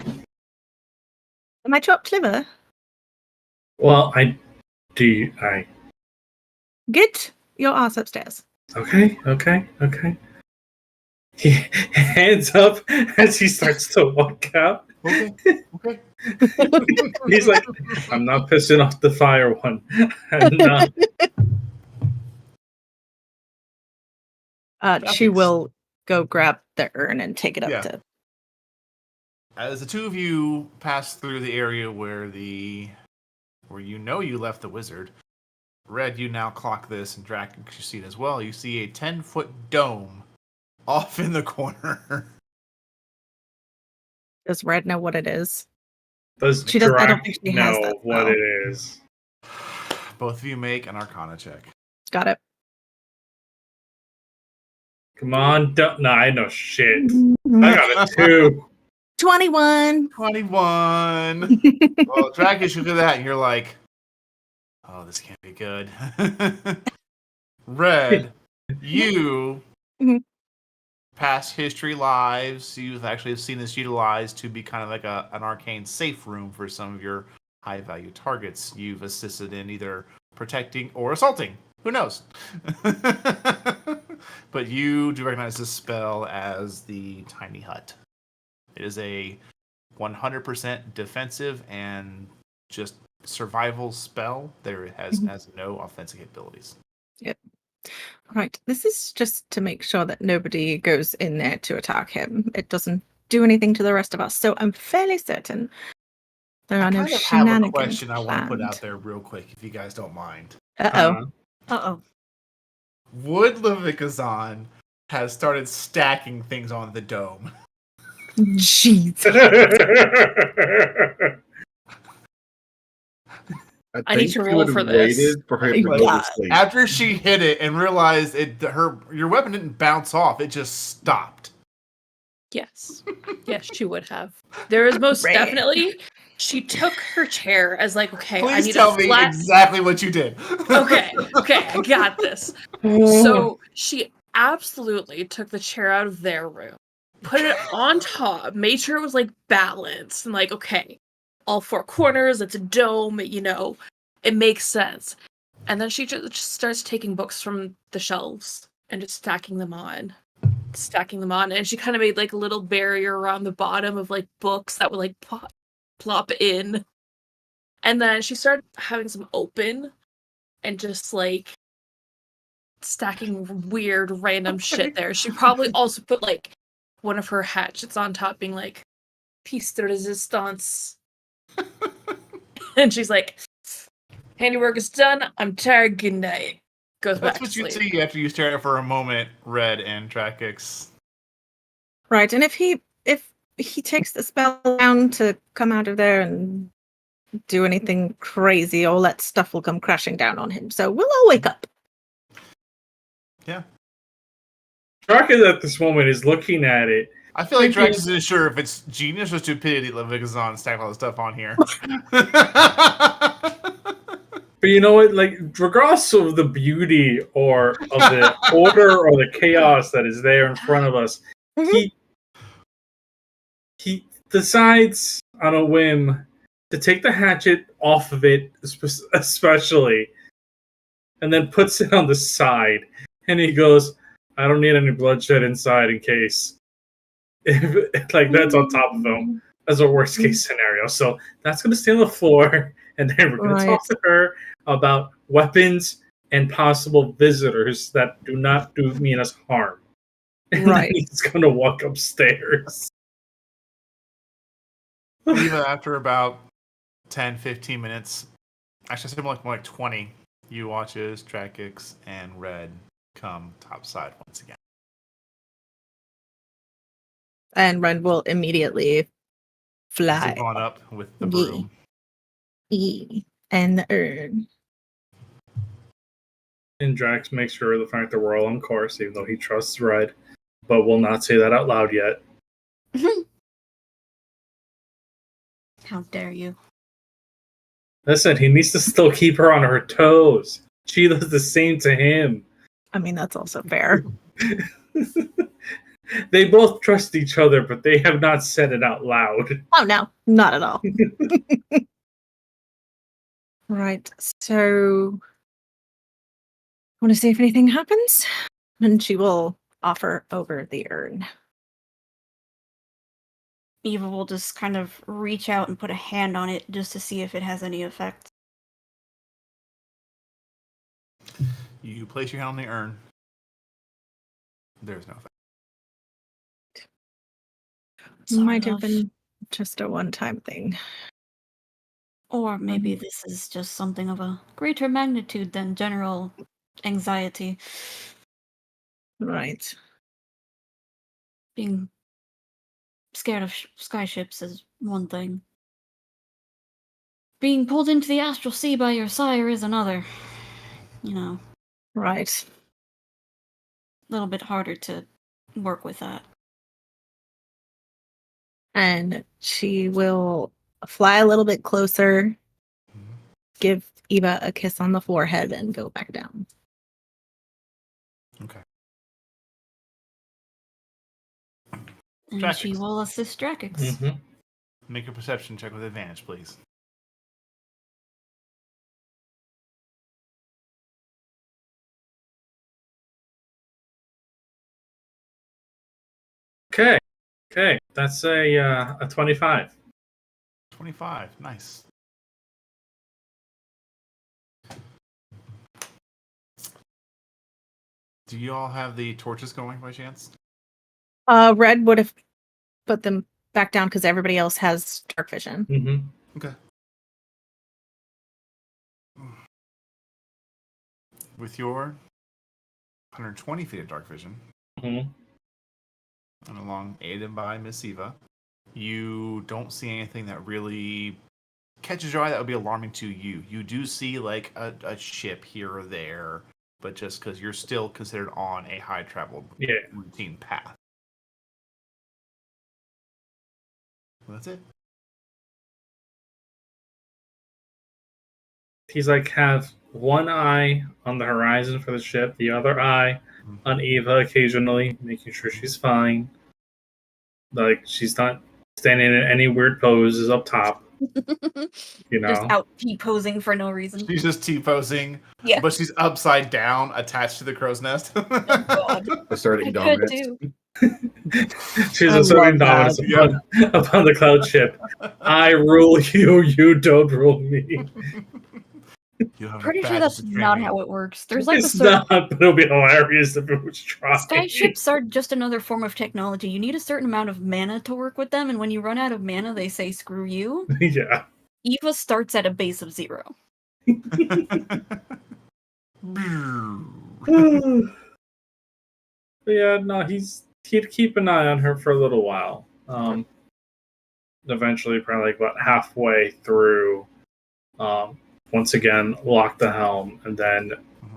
Am I chopped liver? Well, I Get your ass upstairs. okay. He hands up as he starts to walk out. Okay. He's like, I'm not pissing off the fire one. I'm not. She Drakkix. will go grab the urn and take it up Yeah. to. As the two of you pass through the area where you left the wizard, Red, you now clock this, and Drakkix, you see it as well. You see a 10-foot dome off in the corner. Does Red know what it is? Does She doesn't- I don't Drac think she has know that what spell. it is? Both of you make an Arcana check. Got it. Come on, no, I know shit. I got a 2. 21. 21. Well, Drakkix, you do that, and you're like, oh, this can't be good. Red, you Mhm. past history lives, you've actually seen this utilized to be kind of like an arcane safe room for some of your high value targets. You've assisted in either protecting or assaulting. Who knows? But you do recognize this spell as the Tiny Hut. It is a 100% defensive and just survival spell. It has no offensive capabilities. Right. This is just to make sure that nobody goes in there to attack him. It doesn't do anything to the rest of us. So I'm fairly certain there are I no kind of have a shenanigans question I want to put planned. out there real quick, if you guys don't mind. Uh-oh. Uh-oh. Would Levikazan has started stacking things on the dome? Jeez. I need think to she roll would've for this. waited for him to go Yeah. to sleep. After she hit it and realized your weapon didn't bounce off, it just stopped. Yes. Yes, she would have. There is most Right. definitely. She took her chair as like, okay, I Please need tell a me flat. exactly what you did. Okay, I got this. So she absolutely took the chair out of their room, put it on top, made sure it was like balanced, and like, okay, all four corners, it's a dome, it makes sense. And then she just starts taking books from the shelves and just stacking them on. And she kind of made like a little barrier around the bottom of like books that would like plop in. And then she started having some open and just like stacking weird random shit there. She probably also put like one of her hatchets on top, being like piece de resistance. And she's like, handiwork is done, I'm tired, good night. Goes That's back what to you sleep. see after you stare at it for a moment, Red and Trakix. Right, and if he takes the spell down to come out of there and do anything crazy, all that stuff will come crashing down on him. So we'll all wake up. Yeah. Draken at this moment is looking at it. I feel like Thinking- Drax isn't sure if it's genius or stupidity that Vigazon stacked all the stuff on here. But you know what? Like, regardless of the beauty or of the order or the chaos that is there in front of us, he decides on a whim to take the hatchet off of it, especially, and then puts it on the side. And he goes, "I don't need any bloodshed inside in case." Like that's on top of him as a worst case scenario. So that's going to stay on the floor, and then we're going to talk to her about weapons and possible visitors that do not do mean us harm. And then Right. he's going to walk upstairs. Eva, after about 10, 15 minutes, actually, something more like 20, you watch as Trakix and Red come topside once again. And Ren will immediately fly. Zip on up with the broom. And the urn. And Drax makes sure the fact that we're all on course, even though he trusts Red, but will not say that out loud yet. How dare you? Listen, he needs to still keep her on her toes. She does the same to him. I mean, that's also fair. They both trust each other, but they have not said it out loud. Oh, no, not at all. Right, so want to see if anything happens? And she will offer over the urn. Eva will just kind of reach out and put a hand on it just to see if it has any effect. You place your hand on the urn. There's no effect. Sorry, Might have love. been just a one-time thing. Or maybe this is just something of a greater magnitude than general anxiety. Right. Being scared of skyships is one thing. Being pulled into the astral sea by your sire is another. You know, Right. a little bit harder to work with that. And she will fly a little bit closer, give Eva a kiss on the forehead, and go back down. Okay. And Trakix. she will assist Trakix. Mm-hmm. Make a perception check with advantage, please. Okay. That's a 25. 25. Nice. Do you all have the torches going by chance? Red would have put them back down because everybody else has dark vision. Mm-hmm. Okay. With your 120 feet of dark vision, Mm-hmm. and along aided by Miss Eva, you don't see anything that really catches your eye that would be alarming to you. You do see like a ship here or there, but just because you're still considered on a high traveled routine path. Well, that's it. He's like have one eye on the horizon for the ship, the other eye on Eva occasionally, making sure she's fine. Like she's not standing in any weird poses up top. You know, Just out T-posing for no reason. She's just T-posing, Yeah. but she's upside down, attached to the crow's nest. Oh god. Asserting I could dominance. too. She's I asserting love dominance upon the cloud ship. I rule you, you don't rule me. You have Pretty a sure badge that's to not train me. how it works. There's like It's not, but it'll be hilarious if it was tried. skyships are just another form of technology. You need a certain amount of mana to work with them, and when you run out of mana, they say screw you. Yeah. Eva starts at a base of 0. But yeah, no, he'd keep an eye on her for a little while. Eventually, probably like about halfway through, once again lock the helm and then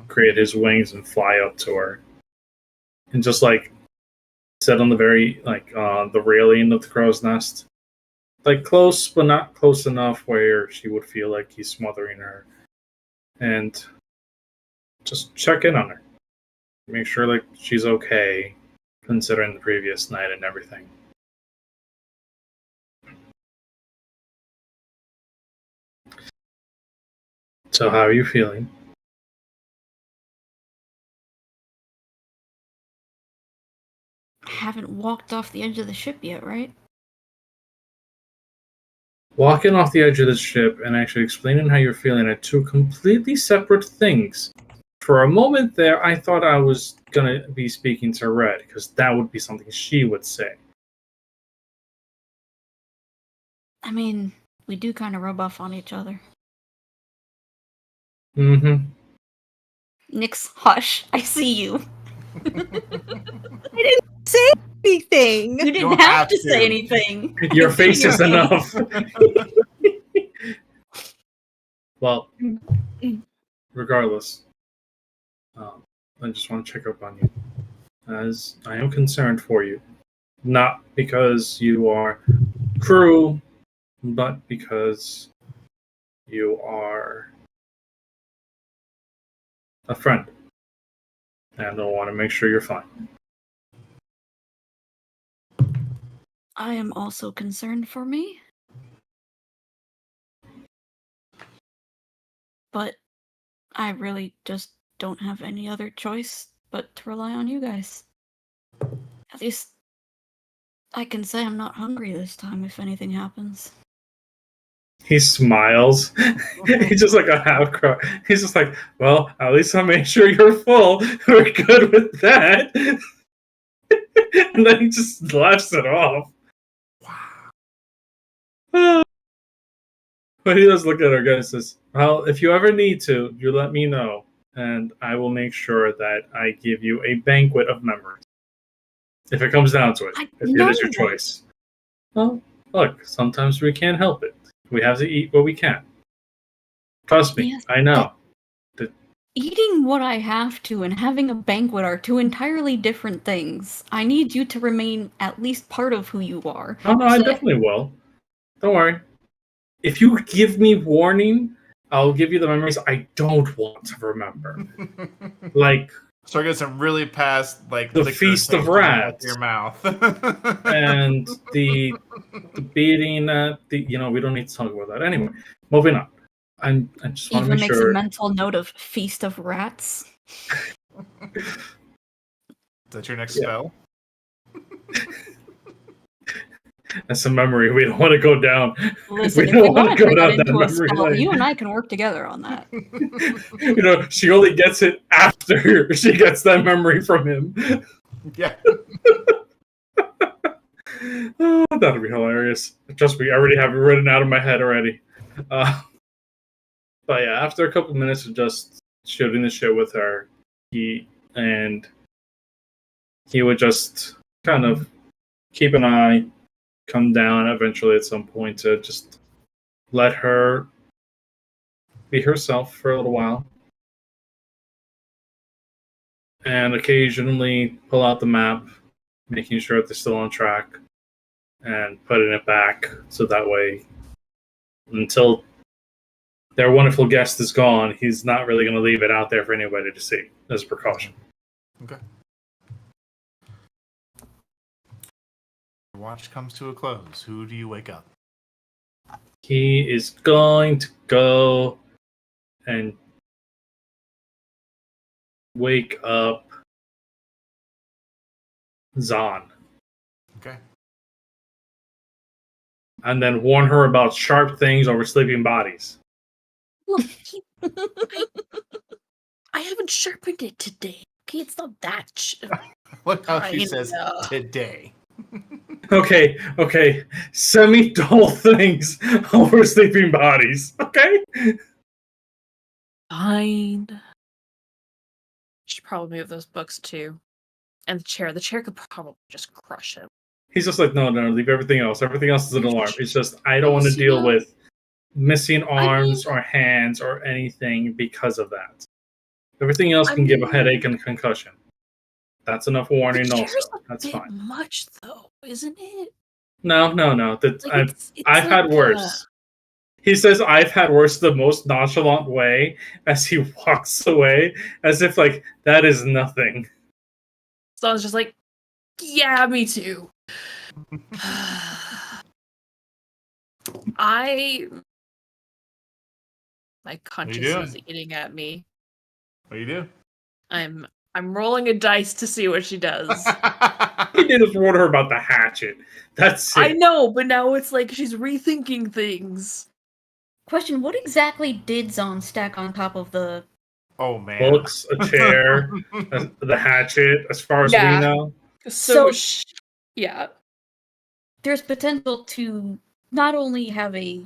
create his wings and fly up to her, and just like sit on the very the railing of the crow's nest, like close but not close enough where she would feel like he's smothering her, and just check in on her, make sure like she's okay, considering the previous night and everything. So how are you feeling? Haven't walked off the edge of the ship yet, right? Walking off the edge of the ship and actually explaining how you're feeling are two completely separate things. For a moment there, I thought I was going to be speaking to Red, because that would be something she would say. I mean, we do kind of rub off on each other. Mm-hmm. Nix, hush. I see you. Say anything. You didn't don't have have to say to. anything. Your I see face your is face. enough. Well, regardless, I just want to check up on you, as I am concerned for you. Not because you are crew, but because you are a friend. And I want to make sure you're fine. I am also concerned for me. But I really just don't have any other choice but to rely on you guys. At least I can say I'm not hungry this time if anything happens. He smiles. He's just like a half cry. He's just like, well, at least I made sure you're full. We're good with that. And then he just laughs it off. Wow. But he does look at her again and says, well, if you ever need to, you let me know. And I will make sure that I give you a banquet of memories. If it comes down to it. If it is your choice. Well, look, sometimes we can't help it. We have to eat what we can. Trust me, Yes, I know. Eating what I have to and having a banquet are two entirely different things. I need you to remain at least part of who you are. Oh, no, I So- definitely will. Don't worry. If you give me warning, I'll give you the memories I don't want to remember. Like Start getting some really past like The liquor Feast of tasting in the back Rats. your mouth. and the beating we don't need to talk about that. Anyway, moving on. I just want to Eva make makes sure. a mental note of Feast of Rats. Is that your next Yeah. spell? That's a memory we don't want to go down. Listen, We if we don't wanna want to go turn that down that into a memory spell, lane. you and I can work together on that. She only gets it after she gets that memory from him. Yeah. Oh, that'd be hilarious. Trust me, I already have it written out of my head already. But yeah, after a couple minutes of just shooting the shit with her, he would just kind of keep an eye, come down eventually at some point to just let her be herself for a little while. And occasionally pull out the map, making sure that they're still on track, and putting it back so that way, until their wonderful guest is gone, he's not really going to leave it out there for anybody to see as a precaution. Okay. Your watch comes to a close. Who do you wake up? He is going to go and wake up Zahn. Okay. And then warn her about sharp things over sleeping bodies. Look, I haven't sharpened it today. Okay, it's not that. Look how she Kinda. says today. Okay. Semi-dull things over sleeping bodies. Okay? Fine. Should probably move those books too. And the chair. The chair could probably just crush him. He's just like, no, leave everything else. Everything else is an alarm. It's just, I don't want to You deal know, with missing arms mean- or hands or anything because of that. Everything else I can give a mean- headache and concussion. That's enough warning The also. chair's a That's bit fine. much though, isn't it? No. That's, Like I've had like, worse. He says, I've had worse the most nonchalant way as he walks away, as if, like, that is nothing. So I was just like, yeah, me too. My conscience is eating at me. What do you do? I'm rolling a dice to see what she does. He did just warn her about the hatchet. That's it. I know, but now it's like she's rethinking things. Question: what exactly did Zon stack on top of the? Oh man. Books, a chair, the hatchet, as far as we Yeah. know. So So- yeah. There's potential to not only have a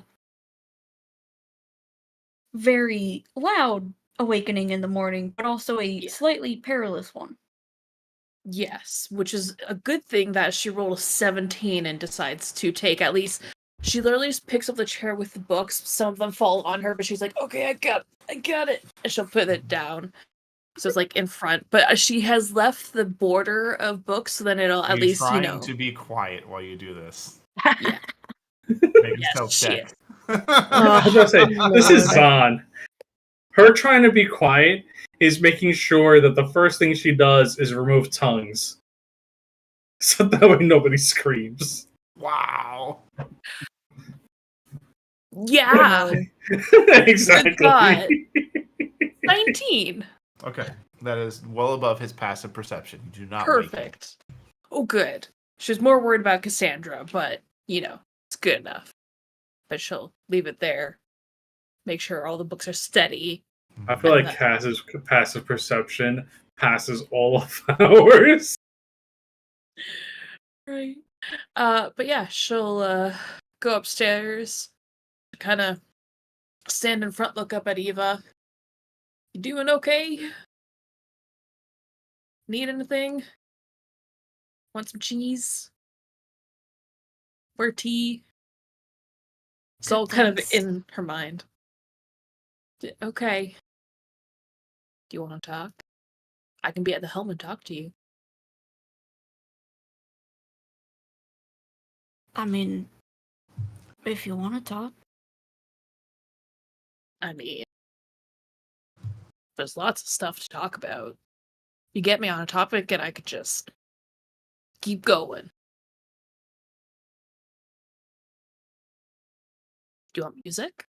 very loud awakening in the morning, but also a Yeah. slightly perilous one. Yes, which is a good thing that she rolled a 17 and decides to take at least. She literally just picks up the chair with the books. Some of them fall on her, but she's like, "Okay, I got it," and she'll put it down. So it's like in front, but she has left the border of books, so then it'll at least trying to be quiet while you do this. Yeah. Make Yes, yourself she check. is. I was gonna say, this is Zon. Her trying to be quiet is making sure that the first thing she does is remove tongues. So that way nobody screams. Wow. Yeah, Exactly. 19. Okay. That is well above his passive perception. You do not wake him. Perfect. Oh, good. She was more worried about Cassandra, but it's good enough. But she'll leave it there. Make sure all the books are steady. I feel like Cass's passive perception passes all of ours. Right. But yeah, she'll go upstairs, kind of stand in front, look up at Eva. You doing okay? Need anything? Want some cheese? More tea? It's all kind of Thanks. in her mind. Okay. Do you want to talk? I can be at the helm and talk to you. I mean, if you want to talk. I mean, there's lots of stuff to talk about. You get me on a topic and I could just keep going. Do you want music?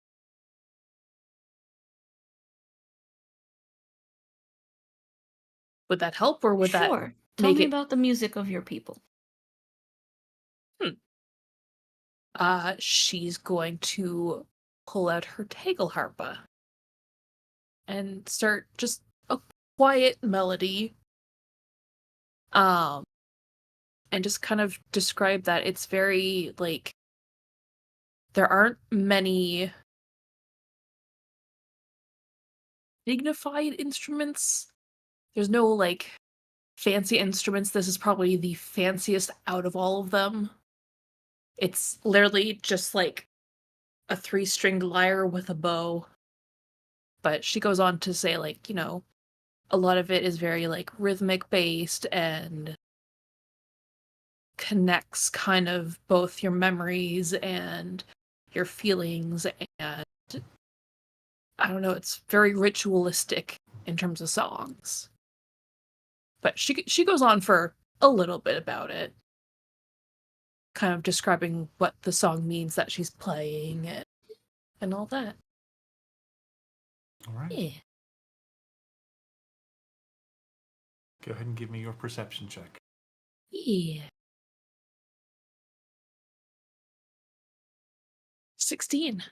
Would that help or would Sure. that Tell make me it... about the music of your people. She's going to pull out her Tagelharpa and start just a quiet melody. And just kind of describe that it's very, like, there aren't many dignified instruments. There's no, like, fancy instruments. This is probably the fanciest out of all of them. It's literally just, like, a 3-stringed lyre with a bow. But she goes on to say, like, a lot of it is very, like, rhythmic based and connects kind of both your memories and your feelings, and I don't know, it's very ritualistic in terms of songs. But she goes on for a little bit about it, kind of describing what the song means that she's playing and all that. All right. Yeah. Go ahead and give me your perception check. Yeah. 16.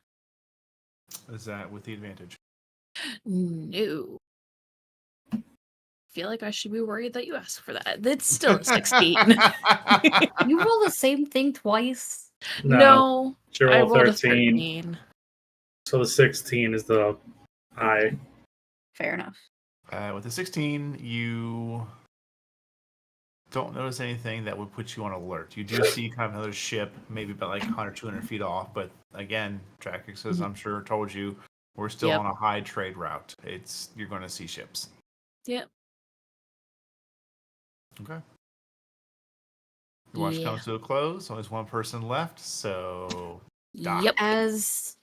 Is that with the advantage? No. Feel like I should be worried that you asked for that. That's still a 16. You roll the same thing twice. No, She I rolled rolled a 13. 13. So the 16 is the high. Fair enough. With the 16, you don't notice anything that would put you on alert. You do see kind of another ship, maybe about like 100, 200 feet off. But again, Drakex, as I'm sure told you, we're still Yep. on a high trade route. You're going to see ships. Yep. Okay. Your watch Yeah. comes to a close. Only one person left, so Doc. Yep. As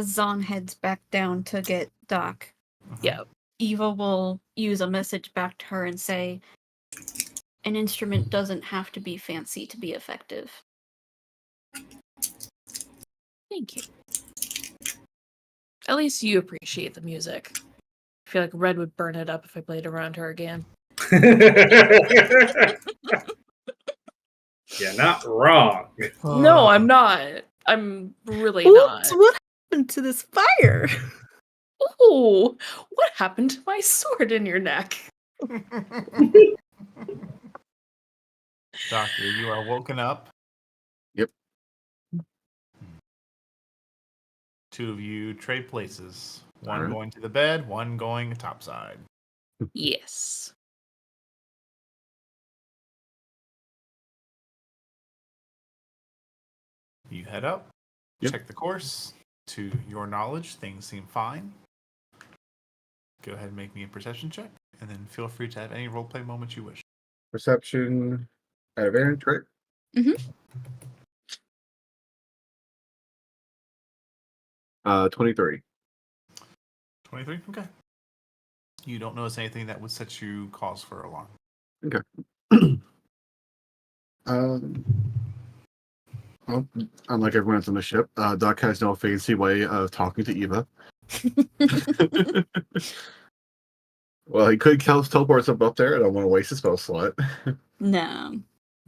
Zahn heads back down to get Doc, Yep. Eva will use a message back to her and say, an instrument doesn't have to be fancy to be effective. Thank you. At least you appreciate the music. I feel like Red would burn it up if I played around her again. You're not wrong. No, I'm not. I'm really Oops, not. what happened to this fire? Oh, what happened to my sword in your neck? Doctor, you are woken up. Yep. Two of you trade places. One Alright. going to the bed, one going topside. Yes. You head up, Yep. check the course. To your knowledge, things seem fine. Go ahead and make me a perception check, and then feel free to have any roleplay moments you wish. Perception at advantage, right? Mhm. 23. 23? Okay. You don't notice anything that would set you cause for alarm. Well, unlike everyone else on the ship, Doc has no fancy way of talking to Eva. Well, he could teleport something up there. I don't want to waste a spell slot. No.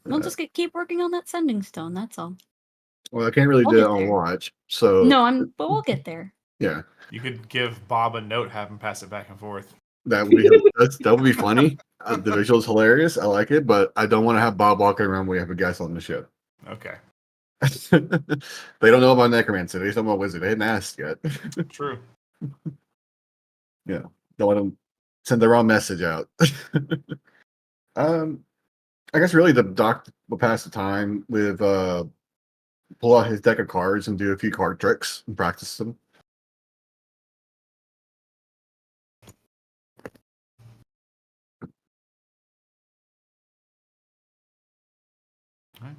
We'll just keep working on that sending stone, that's all. Well, I can't really We'll do it get on there. watch, so No, but we'll get there. yeah, You could give Bob a note, have him pass it back and forth. that would be that would be funny. The visual's hilarious. I like it, but I don't want to have Bob walking around when we have a guest on the ship. Okay. They don't know about necromancy. They just know about wizard. They hadn't asked yet. True. Don't want to send the wrong message out. I guess really the Doc will pass the time with pull out his deck of cards and do a few card tricks and practice them. Alright.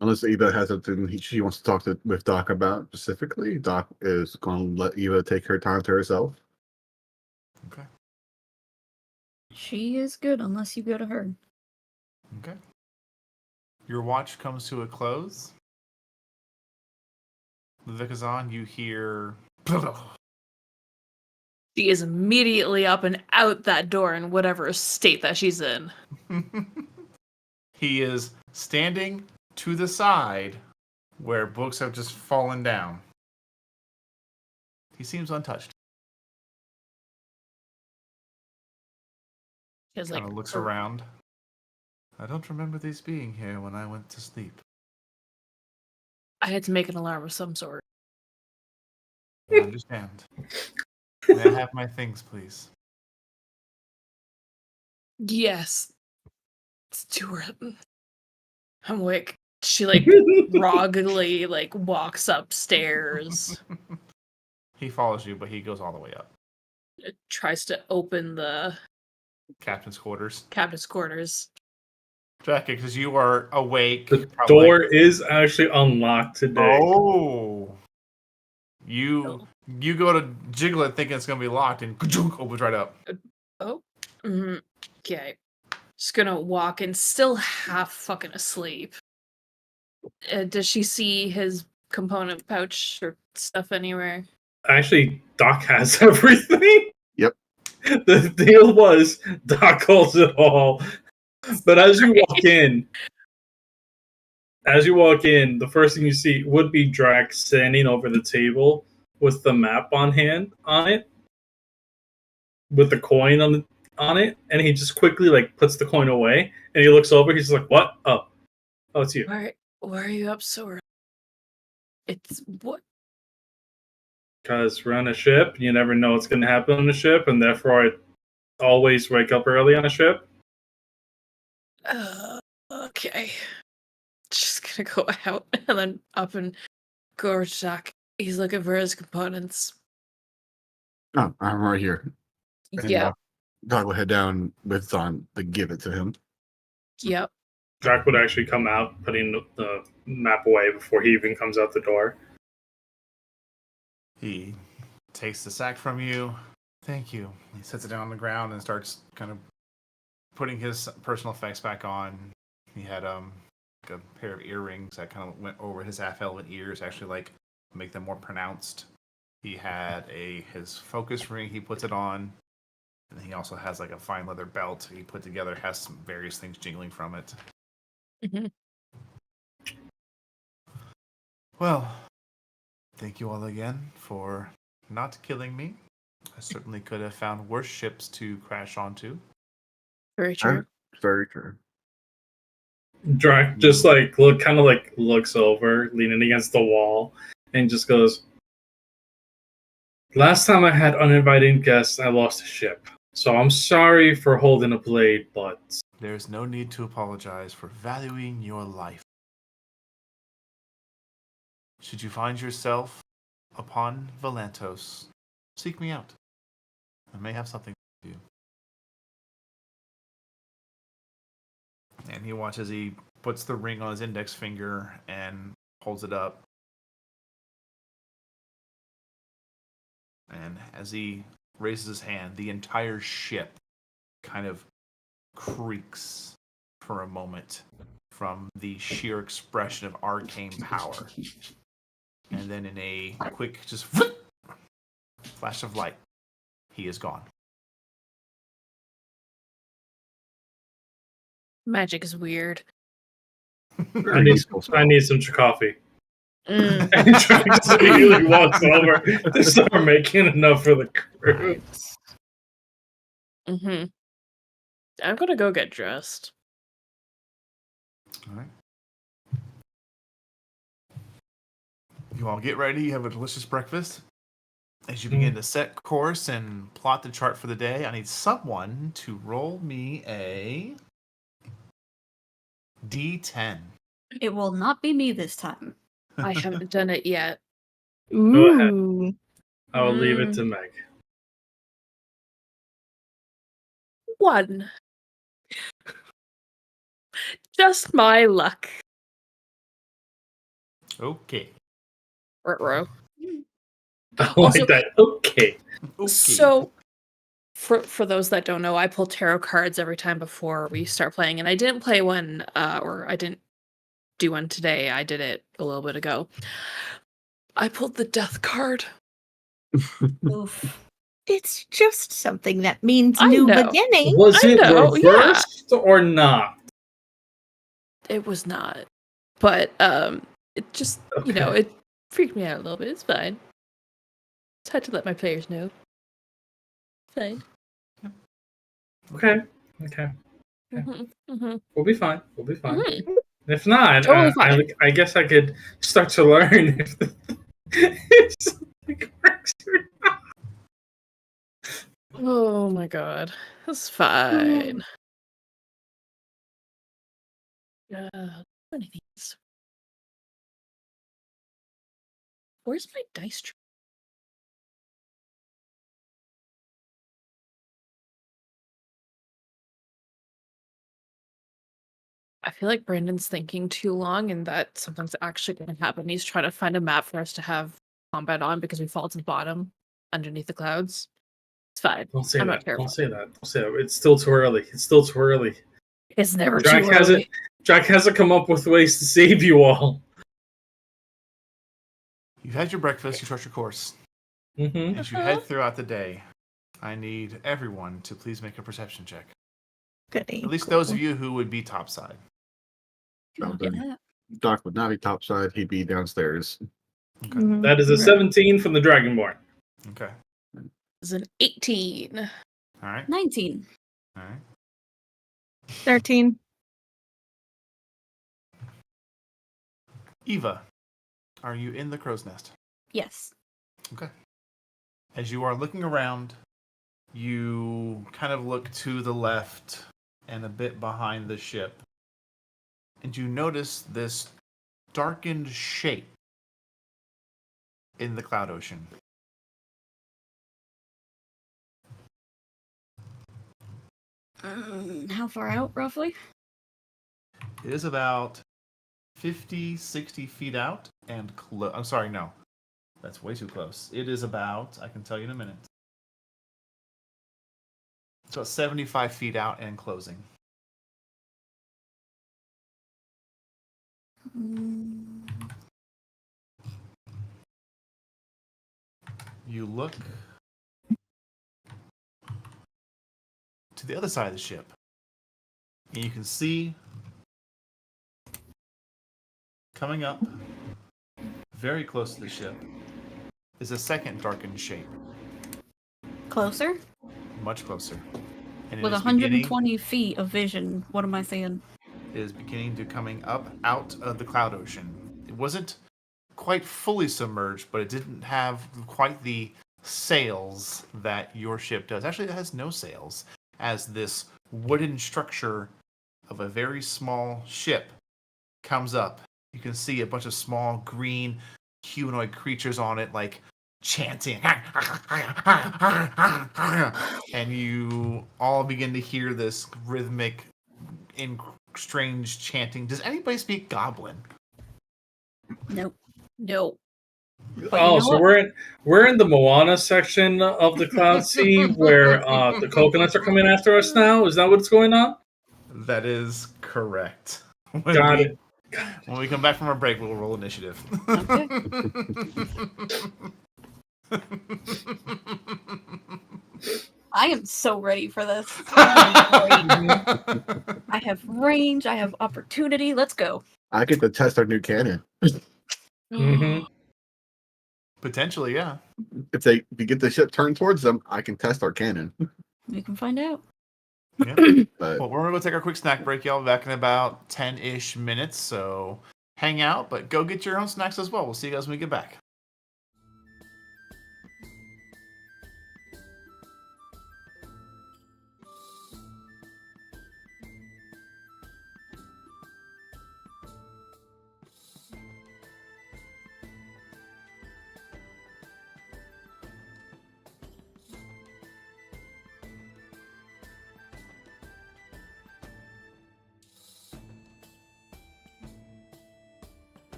Unless Eva has something she wants to talk with Doc about specifically, Doc is going to let Eva take her time to herself. Okay. She is good unless you go to her. Okay. Your watch comes to a close. Vikazan, you hear. She is immediately up and out that door in whatever state that she's in. He is standing to the side where books have just fallen down. He seems untouched. Because Kind of looks around. I don't remember these being here when I went to sleep. I had to make an alarm of some sort. I understand. May I have my things, please? Yes. It's too early. I'm awake. She groggily walks upstairs. He follows you, but he goes all the way up. Tries to open the Captain's quarters. captain's quarters. Jackie, because you are awake. The probably door is actually unlocked today. Oh. You go to jiggle it thinking it's going to be locked and opens right up. Oh. Okay. Just gonna walk in, still half fucking asleep. Does she see his component pouch or stuff anywhere? Actually, Doc has everything. Yep. The deal was Doc holds it all. But as you walk in, as you walk in, the first thing you see would be Drax standing over the table with the map on it, with the coin on it, and he just quickly like puts the coin away, and he looks over. He's like, "What? Oh, it's you." Why are you up so early? It's what? Because we're on a ship. You never know what's going to happen on the ship, and therefore I always wake up early on a ship. Okay. Just gonna go out and then up and go over to Jack. He's looking for his components. Oh, I'm right here. And, Yep. Doc will head down with Zon to give it to him. Yep. Drac would actually come out, putting the map away before he even comes out the door. He takes the sack from you. Thank you. He sets it down on the ground and starts kind of putting his personal effects back on. He had like a pair of earrings that kind of went over his half-elven ears, actually like make them more pronounced. He had his focus ring. He puts it on, and he also has like a fine leather belt he put together. Has some various things jingling from it. Mm-hmm. Well, thank you all again for not killing me. I certainly could have found worse ships to crash onto. Very true. Very true. Drac just looks over, leaning against the wall, and just goes, "Last time I had uninvited guests, I lost a ship. So I'm sorry for holding a blade, but There's no need to apologize for valuing your life. Should you find yourself upon Valantos, seek me out. I may have something for you." And he watches, he puts the ring on his index finger and holds it up. And as he raises his hand, the entire ship kind of creaks for a moment from the sheer expression of arcane power. And then in a quick, just flash of light, he is gone. Magic is weird. I need some coffee." Mm. And Drac just immediately walks over to start making enough for the crew. Mm-hmm. I'm gonna go get dressed. All right. You all get ready. You have a delicious breakfast. As you begin to set course and plot the chart for the day, I need someone to roll me a D10. It will not be me this time. I haven't done it yet. Go ahead. Ooh. I'll leave it to Meg. 1. Just my luck. Okay. Ruh-roh. I Also- like that. Okay. So, for those that don't know, I pull tarot cards every time before we start playing, and I didn't play one, or I didn't do one today. I did it a little bit ago. I pulled the death card. Oof. It's just something that means I new know. beginning. Was I it know, reversed or not? It was not, but it just it freaked me out a little bit. It's fine. Just had to let my players know. Fine. Okay. Mm-hmm. We'll be fine. Mm-hmm. If not, Totally fine. I guess I could start to learn if something works or not. Oh my god, that's fine. Many things. Where's my dice tray? I feel like Brandon's thinking too long, and that something's actually going to happen. He's trying to find a map for us to have combat on because we fall to the bottom underneath the clouds. It's fine. Don't say I'm that. not terrified. Don't say that. Don't say that. It's still too early. It's never Drac too early. hasn't come up with ways to save you all. You've had your breakfast, you chart your course. Mm-hmm. As you head throughout the day, I need everyone to please make a perception check. Goody. At least those of you who would be topside. I'll get it. Doc would not be topside. He'd be downstairs. Okay. Mhm. That is a Right. 17 from the Dragonborn. Okay. It's an 18. All right. 19. All right. 13. Eva, are you in the crow's nest? Yes. Okay. As you are looking around, you kind of look to the left and a bit behind the ship, and you notice this darkened shape in the cloud ocean. How far out, roughly? It is about 50, 60 feet out and I'm sorry, no. That's way too close. It is about, I can tell you in a minute. It's about 75 feet out and closing. You look to the other side of the ship, and you can see coming up very close to the ship is a second darkened shape, Closer? much closer. And With it is beginning 120 feet of vision. What am I saying? to coming up out of the cloud ocean. It wasn't quite fully submerged, but it didn't have quite the sails that your ship does. Actually, it has no sails, as this wooden structure of a very small ship comes up. You can see a bunch of small green humanoid creatures on it, like chanting. And you all begin to hear this rhythmic and strange chanting. Does anybody speak Goblin? Nope. Nope. But Oh, you know so what? we're in the Moana section of the Cloud Sea where the coconuts are coming after us now. Is that what's going on? That is correct. Got it. When we come back from our break, we'll roll initiative. Okay. I am so ready for this. I have range. I have opportunity. Let's go. I get to test our new cannon. Mhm. Potentially, yeah. If you get the ship turned towards them, I can test our cannon. We can find out. Yeah. But Well, we're gonna go take our quick snack break, y'all. Back in about 10-ish minutes. So hang out, but go get your own snacks as well. We'll see you guys when we get back.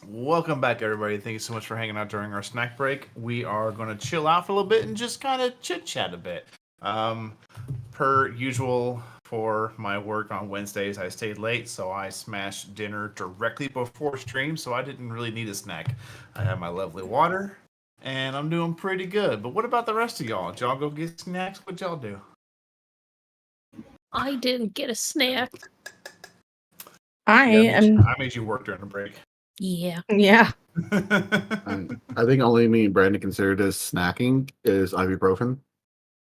Welcome back, everybody. Thank you so much for hanging out during our snack break. We are going to chill out for a little bit and just kind of chit-chat a bit. Per usual, for my work on Wednesdays, I stayed late, so I smashed dinner directly before stream, so I didn't really need a snack. I have my lovely water, and I'm doing pretty good. But what about the rest of y'all? Did y'all go get snacks? What'd y'all do? I didn't get a snack. I am. I made you work during the break. Yeah. Yeah. I think only me and Brandon consider this snacking is ibuprofen.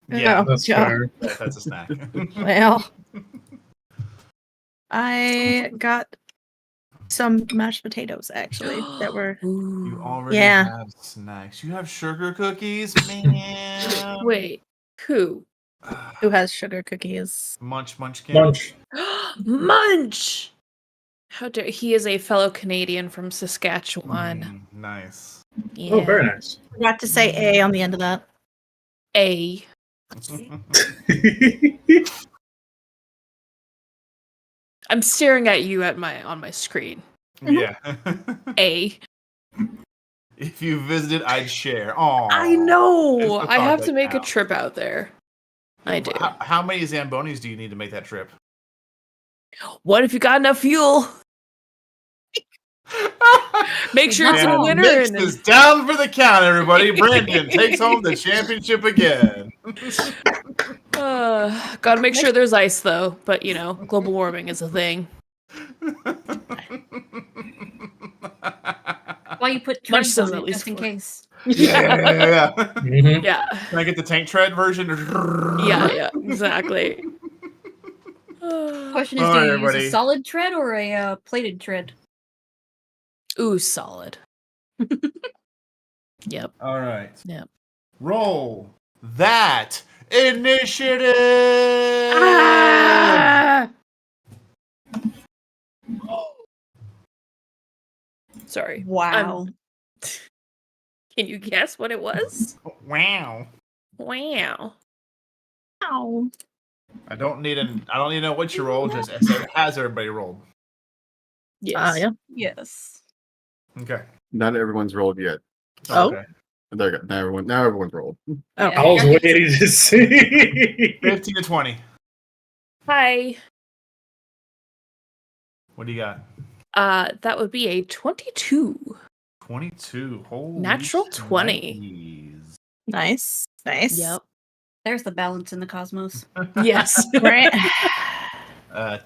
Yeah, Oh, That's yeah. fair. that's a snack. Well, I got some mashed potatoes actually that were. You already Yeah. have snacks. You have sugar cookies, man. Wait, who? Who has sugar cookies? Munchkin. Munch. Munch! How dare he is a fellow Canadian from Saskatchewan. Nice. Yeah. Oh, very nice. Forgot to say A on the end of that. A. I'm staring at you on my screen. Yeah. A. If you visited, I'd share. Oh, I know. It's the I have thought to that make a counts. trip out there. I do. How many Zambonis do you need to make that trip? What if you got enough fuel? Make sure it's in Wow. winter. Mix And is down for the count, everybody. Brandon takes home the championship again. Gotta make sure there's ice though. But you know, global warming is a thing. Why you put Munch treads does on at it, least just in four. case. Yeah. Mhm. Yeah. Can I get the tank tread version? Yeah, exactly. Question is, All do right, you use everybody. a solid tread or a plated tread? Ooh, solid. Yep. All right. Yep. Roll that initiative. Ah! Sorry. Wow. Can you guess what it was? Wow. Wow. Ow. I don't need to know what you rolled. Just has everybody rolled. Yes. Yeah. Yes. Okay. Not everyone's rolled yet. Oh. Okay. There you go. Now everyone's rolled. Oh. Yeah. I was waiting to see. 15 to 20. Hi. What do you got? That would be a 22. 22. Holy Natural 20. shnikes. Nice. Nice. Yep. There's the balance in the cosmos. Yes. Right.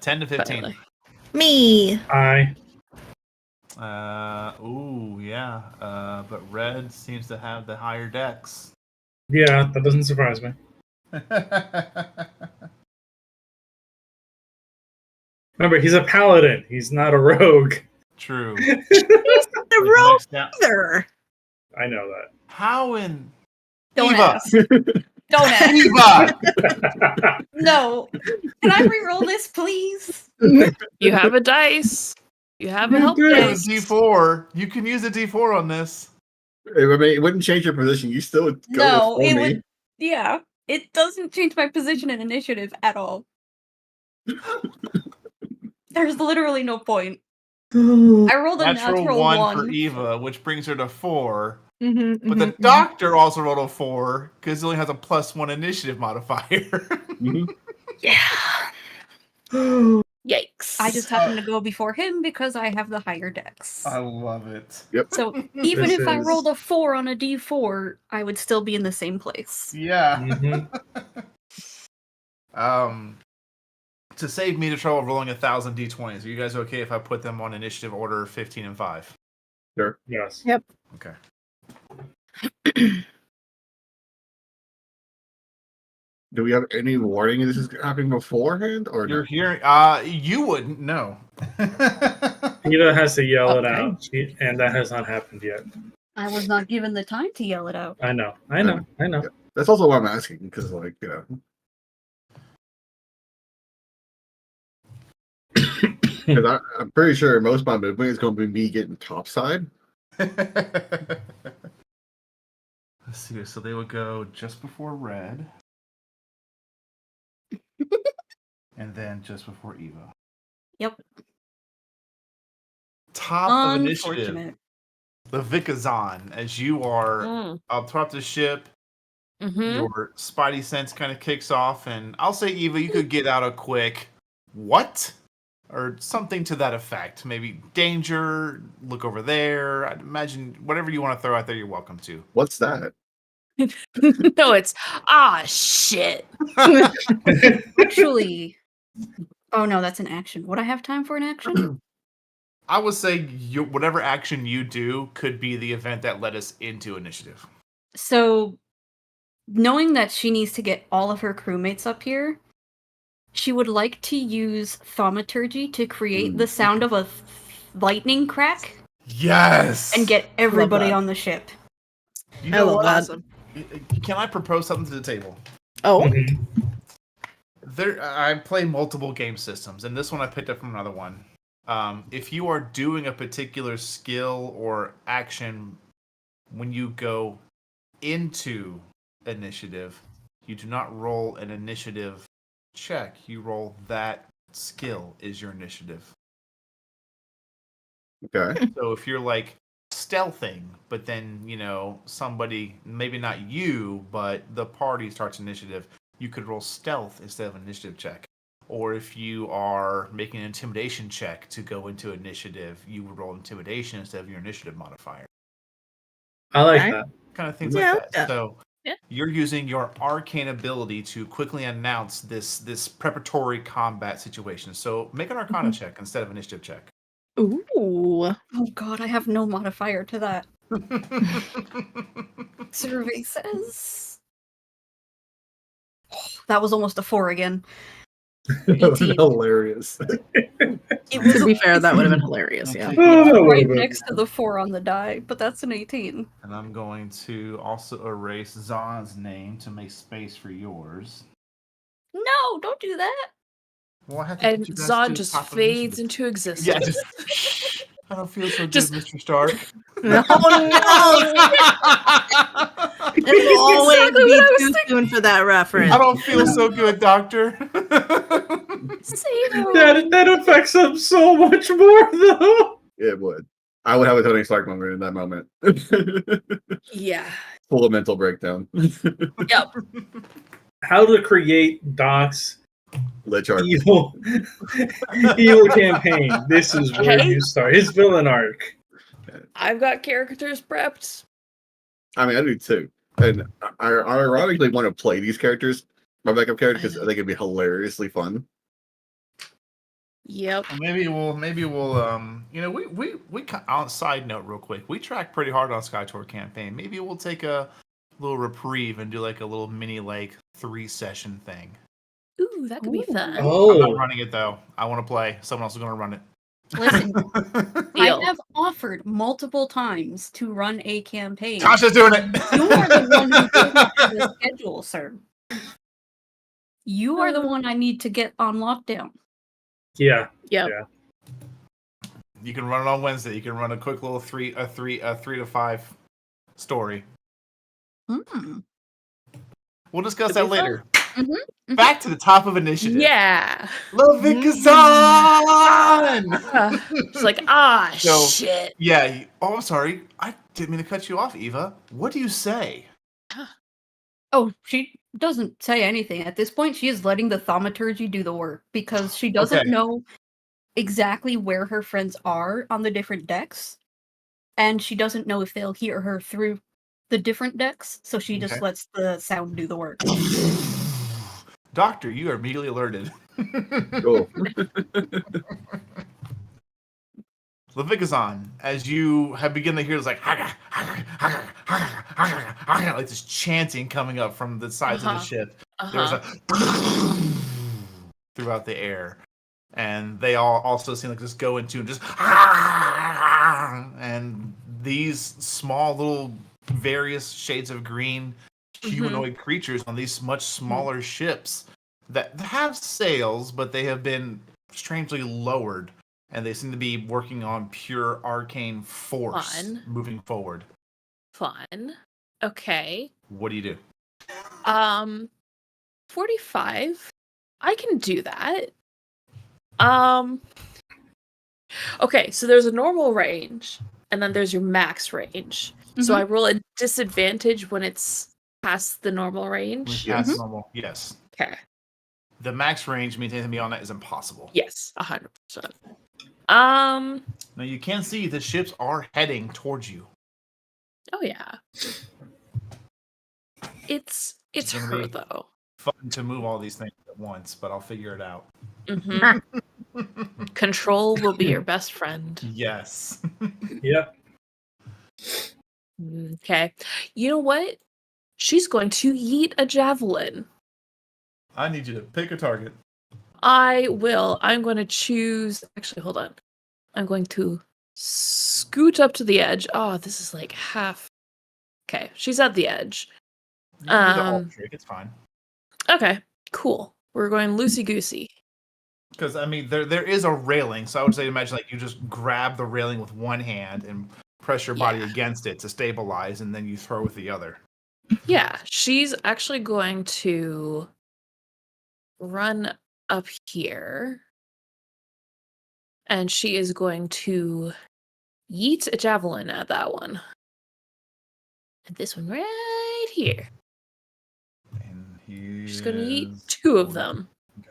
10 to 15. Finally. Me. Hi. Ooh, yeah. But red seems to have the higher dex. Yeah, that doesn't surprise me. Remember, he's a paladin. He's not a rogue. True. The rogue Next down. either. I know that. How in Don't Eva. ask. Don't ask. Eva! No. Can I re-roll this, please? You have a dice. You have a help You have a dice. D4. You can use a D4 on this. I mean, it wouldn't change your position. You still would go No, before it me. would. Yeah, it doesn't change my position in initiative at all. There's literally no point. I rolled a natural one for one. Eva, which brings her to 4. Mm-hmm, But the doctor also rolled a 4 because he only has a +1 initiative modifier. Mhm. Yeah. Yikes. I just happen to go before him because I have the higher dex. I love it. Yep. So even This if I is- rolled a 4 on a d4, I would still be in the same place. Yeah. Mhm. To save me the trouble of rolling 1,000 d20s, are you guys okay if I put them on initiative order 15 and 5? Sure. Yes. Okay. Do we have any warning this is happening beforehand, or You're no? hearing. You wouldn't know. Ida has to yell it Okay. out, and that has not happened yet. I was not given the time to yell it out. I know. I know. I know. That's also why I'm asking, because, like, you know. 'Cause I'm pretty sure most of my movement is going to be me getting topside. Let's see. So they would go just before red, and then just before Eva. Yep. Top of initiative. Unfortunate. the Vikazan, as you are up top the ship, your spidey sense kind of kicks off, and I'll say, Eva, you could get out a quick what? Or something to that effect. Maybe danger, look over there. I'd imagine whatever you want to throw out there, you're welcome to. What's that? No, it's shit. Actually, oh no, that's an action. Would I have time for an action? I would say whatever action you do could be the event that led us into initiative. So, knowing that she needs to get all of her crewmates up here, she would like to use thaumaturgy to create the sound of a lightning crack Yes! and get everybody that. on the ship. You know what? Awesome. Can I propose something to the table? Oh, I play multiple game systems, and this one I picked up from another one. If you are doing a particular skill or action when you go into initiative, you do not roll an initiative check. You roll that skill is your initiative. Okay. So if you're like stealthing, but then, somebody, maybe not you, but the party starts initiative, you could roll stealth instead of an initiative check. Or if you are making an intimidation check to go into initiative, you would roll intimidation instead of your initiative modifier. I like Okay. that. Kind of things Yeah, like that. yeah. So you're using your arcane ability to quickly announce this preparatory combat situation. So make an arcana check instead of initiative check. ooh. Oh god, I have no modifier to that. Survey says. That was almost a 4 again. That was 18. hilarious. It was To be fair, that would have been hilarious. Yeah. right next to the 4 on the die, but that's an 18. And I'm going to also erase Zahn's name to make space for yours. No, don't do that. Well, I have to And put you guys Zod to just top of fades initiative. into existence. Yeah, just. I don't feel so good, Just- Mr. Stark. It'll always exactly be what I was too thinking. soon for that reference. I don't feel so good, Doctor. That affects him so much more, though. It would. I would have a Tony Stark moment in that moment. Yeah. Full mental breakdown. Yep. How to create Doc's Lich Arc. evil campaign. This is where you start. His villain arc. I've got characters prepped. I mean, I do too. And I ironically want to play these characters, my backup characters, because I think it'd be hilariously fun. Yep. Maybe we'll we on side note real quick. We tracked pretty hard on Skytorn campaign. Maybe we'll take a little reprieve and do like a little mini 3-session thing. Ooh, that could be fun. I'm Oh, not running it though. I want to play. Someone else is going to run it. Listen, Deal. I have offered multiple times to run a campaign. Tasha's doing it. You are the one who came up with the schedule, sir. You are the one I need to get on lockdown. yeah. Yep. Yeah. You can run it on Wednesday. You can run a quick little 3 to 5 story. Hmm. We'll discuss Could that be fun. later. Mhm. Back to the top of initiative. Yeah. Levikazan! It's like, So- shit. Yeah. Oh, I'm sorry. I didn't mean to cut you off, Eva. What do you say? Oh, she doesn't say anything. At this point, she is letting the thaumaturgy do the work because she doesn't Okay. know exactly where her friends are on the different decks. And she doesn't know if they'll hear her through the different decks, so she just Okay. lets the sound do the work. Doctor, you are immediately alerted. Cool. Levikazan, as you have begun to hear this like this chanting coming up from the sides of the ship. There's a throughout the air. And they all also seem like just go into just and these small little various shades of green humanoid creatures on these much smaller ships that have sails, but they have been strangely lowered, and they seem to be working on pure arcane force moving forward. Fun. Okay. What do you do? 45. I can do that. Okay, so there's a normal range, and then there's your max range. So Mhm. I roll a disadvantage when it's past the normal range. Which Yes. that's normal. Yes. Okay. The max range means anything beyond that is impossible. Yes, 100%. Now you can see the ships are heading towards you. Oh yeah. It's gonna her be- though. Fun to move all these things at once, but I'll figure it out. Hmm. Control will be your best friend. Yes. Yep. Okay. You know what? She's going to yeet a javelin. I need you to pick a target. I will. I'm going to choose. Actually, hold on. I'm going to scoot up to the edge. Oh, this is like half. Okay, she's at the edge. You can do the alt Um, trick. It's fine. Okay, cool. We're going loosey goosey. Because I mean, there is a railing, so I would say imagine like you just grab the railing with one hand and press your body Yeah. against it to stabilize, and then you throw with the other. Yeah, she's actually going to run up here. And she is going to yeet a javelin at that one. And this one right here. And he's She's going to yeet 2 of them. Okay.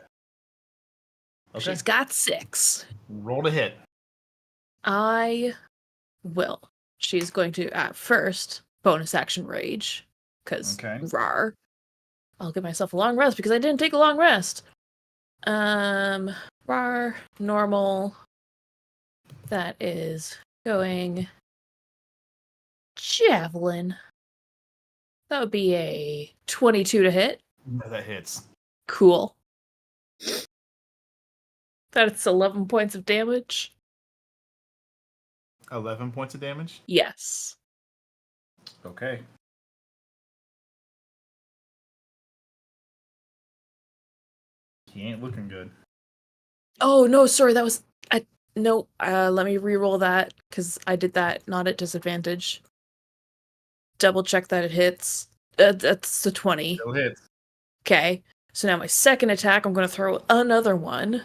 She's got 6. Roll to hit. I will. She's going to, at first, bonus action rage. Because, Okay. rar. I'll give myself a long rest because I didn't take a long rest. Rar, normal. That is going javelin. That would be a 22 to hit. No, that hits. Cool. That's 11 points of damage. 11 points of damage. Yes. Okay. He ain't looking good. Oh, no, sorry, that was... No, let me re-roll that, because I did that not at disadvantage. Double check that it hits. That's a 20. Still hits. Okay, so now my second attack, I'm going to throw another one.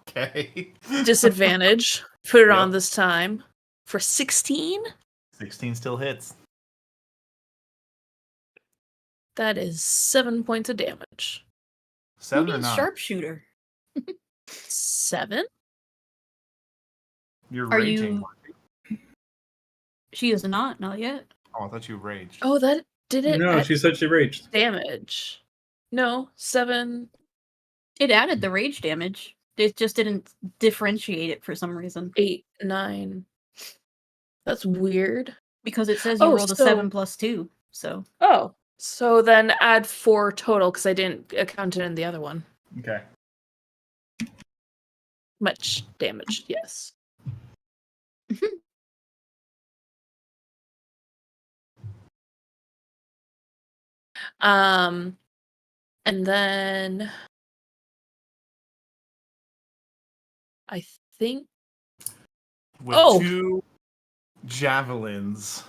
Okay. Disadvantage. Put it on Yep. this time. For 16? 16 still hits. That is 7 points of damage. Who 7 or needs 9? sharpshooter? 7? You're Are raging. She is not yet. Oh, I thought you raged. Oh, that did it No, at she said she raged. damage. No, 7. It added the rage damage. It just didn't differentiate it for some reason. 8, 9. That's weird. Because it says you Oh, rolled a so- 7 plus 2. So Oh, so then add 4 total because I didn't account it in the other one. Okay. Much damage, yes. And then I think With Oh. 2 javelins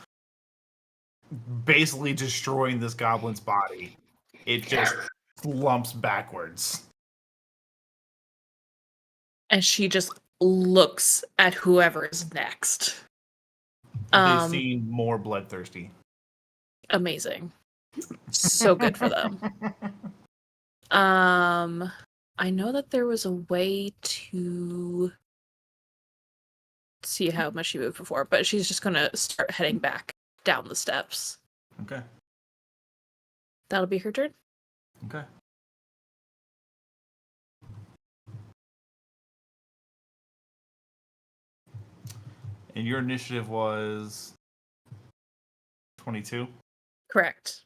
basically destroying this goblin's body, it just slumps backwards. and she just looks at whoever is next. They seem more bloodthirsty. Amazing. So good for them. I know that there was a way to see how much she moved before, but she's just gonna start heading back down the steps. Okay. That'll be her turn. Okay. And your initiative was 22? Correct.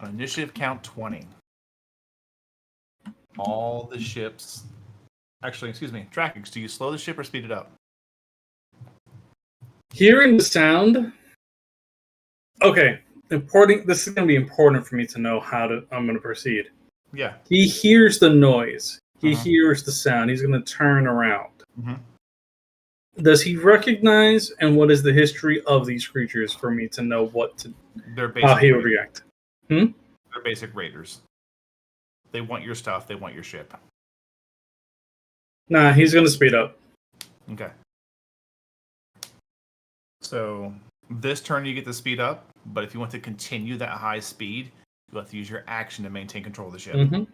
On initiative count 20. All the ships. Actually, excuse me. Drakkix, do you slow the ship or speed it up? Hearing the sound. Okay, important. This is going to be important for me to know how I'm going to proceed. Yeah. He hears the noise. He Uh-huh. hears the sound. He's going to turn around. Mhm. Does he recognize and what is the history of these creatures for me to know what to They're how he would basically react? they're They're basic raiders. They want your stuff. They want your ship. Nah, he's gonna speed up. Okay. So this turn you get to speed up, but if you want to continue that high speed, you have to use your action to maintain control of the ship. Mm-hmm.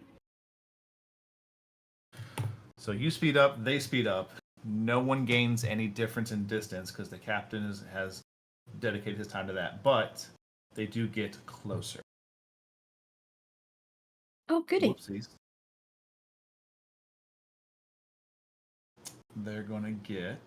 So you speed up, they speed up. No one gains any difference in distance because the captain has dedicated his time to that, but they do get closer. Oh, goody. Whoopsies. They're going to get...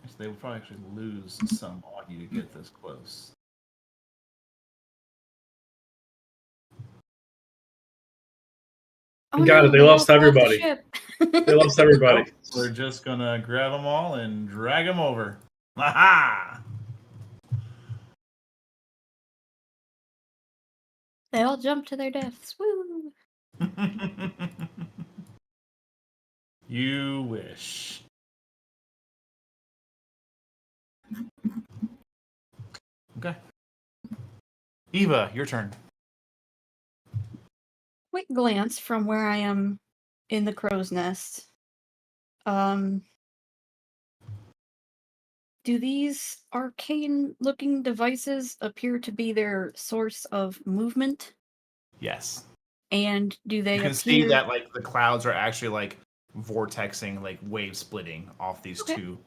So they would probably actually lose some on you to get this close. Oh, Got no, it. They lost the everybody. ship. They lost everybody. Nope. We're just gonna grab them all and drag them over. Aha! They all jumped to their deaths. Woo! You wish. Okay. Eva, your turn. Quick glance from where I am in the crow's nest. Do these arcane-looking devices appear to be their source of movement? Yes. And do they You can appear... see that like the clouds are actually like vortexing, like wave splitting off these two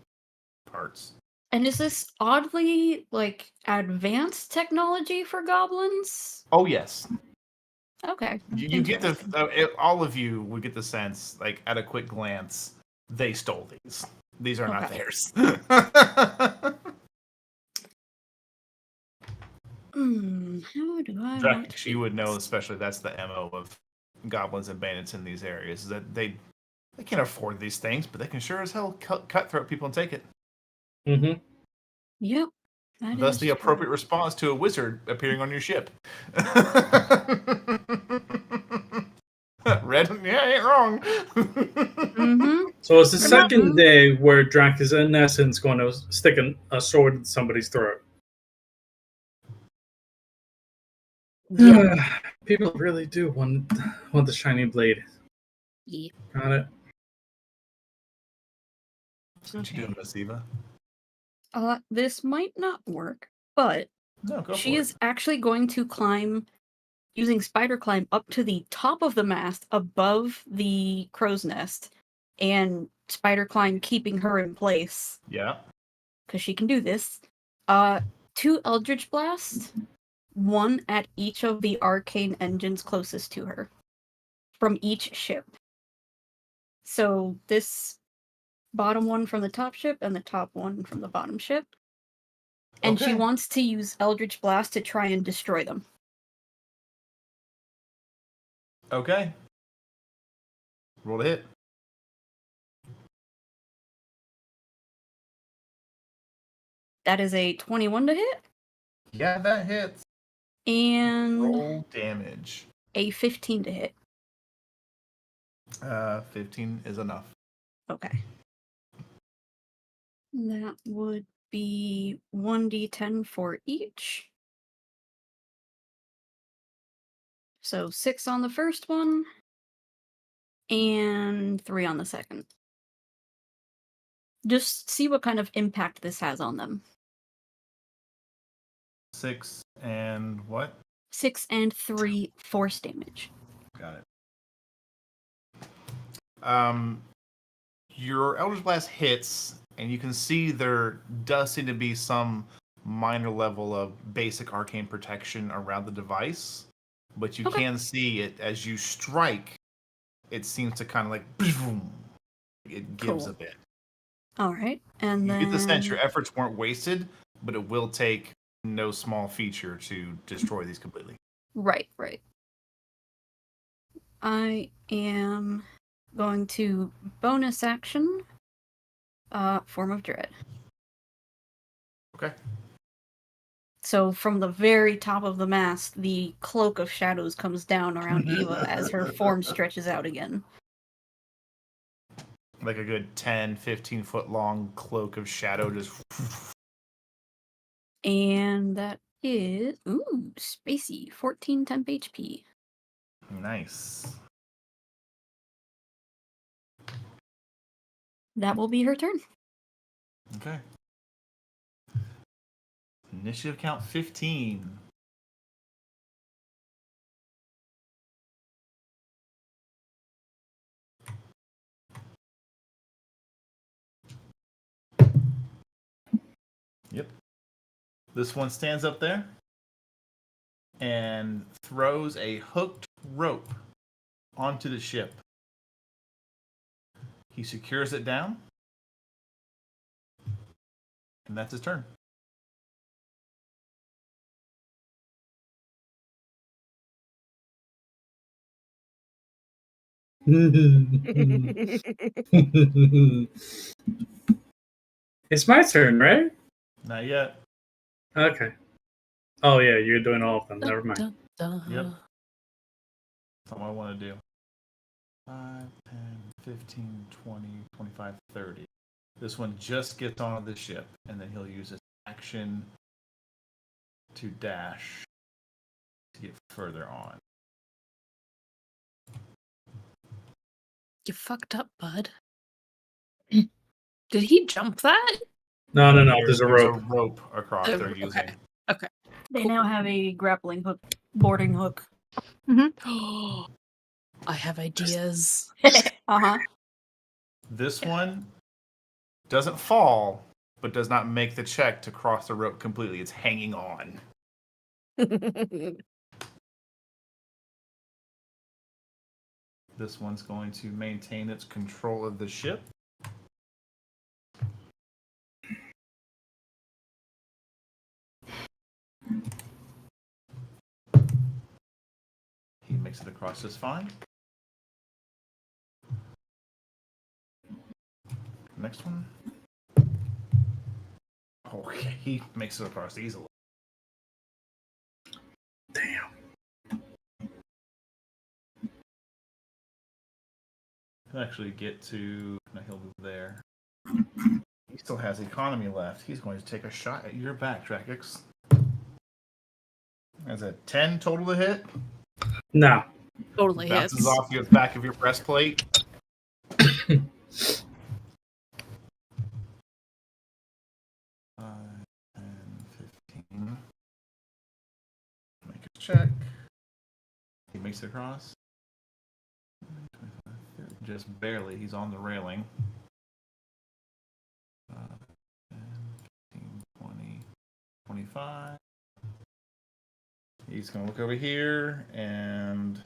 parts. And is this oddly, like, advanced technology for goblins? Oh yes. Okay. You get the interesting. all of you would get the sense, like at a quick glance, they stole these. These are not Okay. theirs. How do I want Drax, to you do would know, this? especially that's the MO of goblins and bandits in these areas, is that they can't afford these things, but they can sure as hell cutthroat people and take it. Mm-hmm. Yep. that Thus is the true. appropriate response to a wizard appearing on your ship. Red, yeah, ain't wrong. Mm-hmm. So it's the Mhm. second day where Drac is in essence going to stick a sword in somebody's throat. Yeah. People really do want the shiny blade. Yeah. Got it. What you doing, Miss Eva? This might not work, but No, go she for is it. actually going to climb, using spider climb, up to the top of the mast above the crow's nest, and spider climb keeping her in place, Yeah. because she can do this. 2 Eldritch Blast, 1 at each of the arcane engines closest to her, from each ship. So this bottom one from the top ship and the top one from the bottom ship. And she Okay. wants to use Eldritch Blast to try and destroy them. Okay. Roll to hit. That is a 21 to hit. Yeah, that hits. And Roll damage. a 15 to hit. 15 is enough. Okay. That would be 1d10 for each. So 6 on the first one, and 3 on the second. Just see what kind of impact this has on them. 6 and what? 6 and 3 force damage. Got it. Your Eldritch Blast hits, and you can see there does seem to be some minor level of basic arcane protection around the device, but you can see it as you strike. It seems to kind of like boom, it gives Cool. a bit. All right, and You then get the sense your efforts weren't wasted, but it will take no small feature to destroy these completely. Right. I am going to bonus action Form of Dread. Okay. So from the very top of the mast, the cloak of shadows comes down around Eva as her form stretches out again. Like a good 10, 15 foot long cloak of shadow just. And that is, spacey, 14 temp HP. Nice. That will be her turn. Okay. Initiative count 15. Yep. This one stands up there and throws a hooked rope onto the ship. He secures it down, and that's his turn. It's my turn, right? Not yet. Okay. Oh yeah, you're doing all of them. Never mind. Dun, dun, Yep. dun. That's all I want to do. 5, 10, 15, 20, 25, 30. This one just gets onto the ship, and then he'll use his action to dash to get further on. You fucked up, bud. Did he jump that? No. There's a rope. There's a rope across Oh, they're okay. using. Okay. They Cool. now have a grappling hook, boarding hook. I have ideas. Uh-huh. This one doesn't fall, but does not make the check to cross the rope completely. It's hanging on. This one's going to maintain its control of the ship. He makes it across just fine. Next one. Okay, he makes it across easily. Damn. He'll actually get to. No, he'll move there. He still has economy left. He's going to take a shot at your back, Drakex. That's a 10 total to hit. No. Totally Bounces hits. off the back of your breastplate. 5, 10, 15. Make a check. He makes it across. 25, 30. Just barely. He's on the railing. 10, 15, 20, 25. He's going to look over here and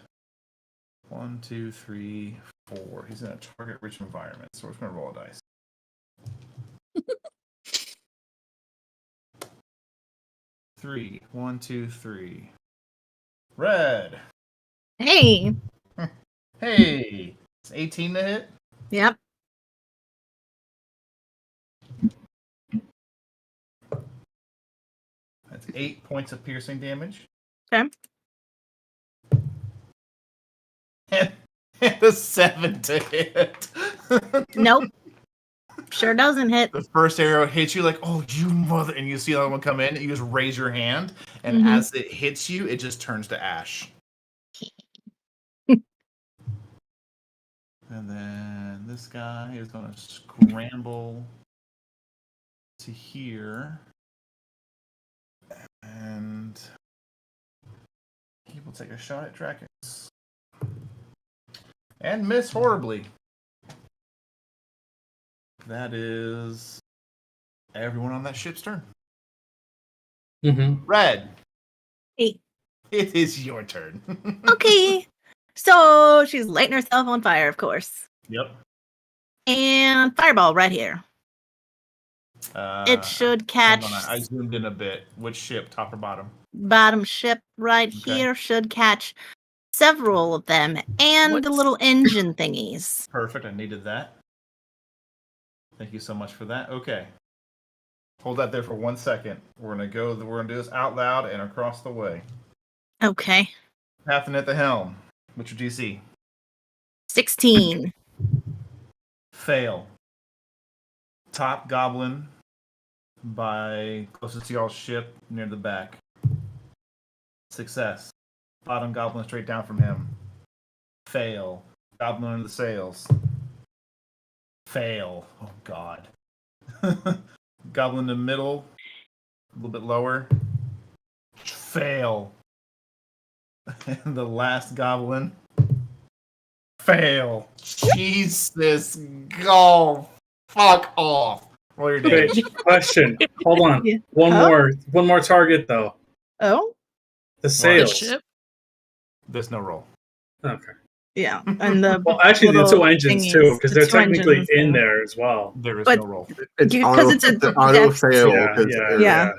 1, 2, 3, 4. He's in a target-rich environment, so we're just going to roll a dice. 3. 1, 2, 3. Red. Hey. Hey. It's 18 to hit. Yep. That's 8 points of piercing damage. Okay. And a 7 to hit. Nope. Sure doesn't hit. The first arrow hits you like, oh, you mother, and you see the other one come in, and you just raise your hand, and Mhm. as it hits you, it just turns to ash. And then this guy is going to scramble to here. And he will take a shot at Drakus. And miss horribly. That is everyone on that ship's turn. Mm-hmm. Red. Hey. It is your turn. Okay. So she's lighting herself on fire, of course. Yep. And fireball right here. It should catch Hang on, I zoomed in a bit. Which ship, top or bottom? bottom ship right Okay. here. Should catch several of them and the What's- little engine thingies. Perfect. I needed that. Thank you so much for that. Okay. Hold that there for 1 second. We're gonna do this out loud and across the way. Okay. Captain at the helm. What's your DC? 16. Fail. Top goblin by closest to y'all's ship near the back. Success. Bottom goblin straight down from him. Fail. Goblin under the sails. Fail. Oh god. Goblin in the middle. A little bit lower. Fail. And the last goblin. Fail. Jesus. Go. Fuck off. Roll your Okay, damage. question. Hold on. Yeah. One Huh? more target though. Oh? The The sails. ship. There's no roll. Okay. Yeah. And the Well, actually, the little two engines thingies, too, because the they're two technically engines, in yeah. there as well. There is But- no roll. It's Yeah, auto, 'cause it's a the auto dex- fail. Yeah, 'cause Yeah.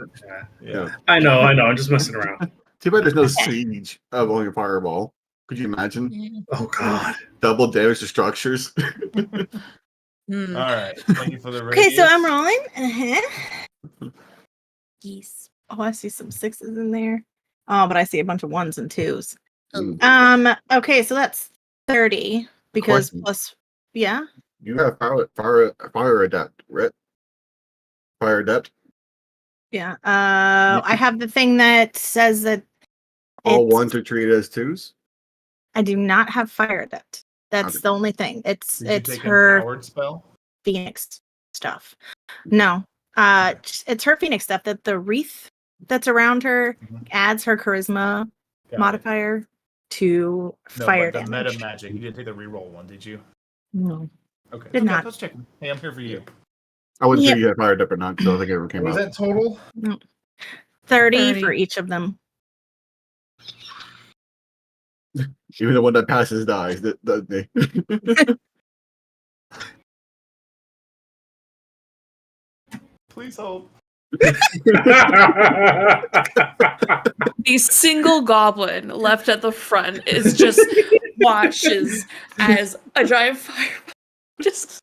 Yeah. I know. I'm just messing around. Too bad there's no siege of only a fireball. Could you imagine? Oh God. Double damage to structures. Hmm. All right. Thank you for the Okay, so radius. I'm rolling. Uh-huh. Yes. Oh, I see some 6s in there. Oh, but I see a bunch of 1s and 2s. Mm. Okay, so that's 30 because Question. plus yeah. You have fire adept, right? Fire adept. Yeah. I have the thing that says that All it's- ones are treated as twos. I do not have fire adept. That's Okay. the only thing. It's Did you take her empowered spell? Phoenix stuff. No. It's her Phoenix stuff that the wreath that's around her Mhm. adds her charisma Got it. modifier to No, fire but the damage. meta magic. You didn't take the reroll one, did you? No. Okay. Did Okay, not. Let's check. Hey, I'm here for you. I wasn't Yep. sure you had fire adept or not, so I think it ever came What was up. that total? 30 for 30. each of them. Even the one that passes dies, doesn't they? Please hold. A single goblin left at the front is just watches as a giant fireball just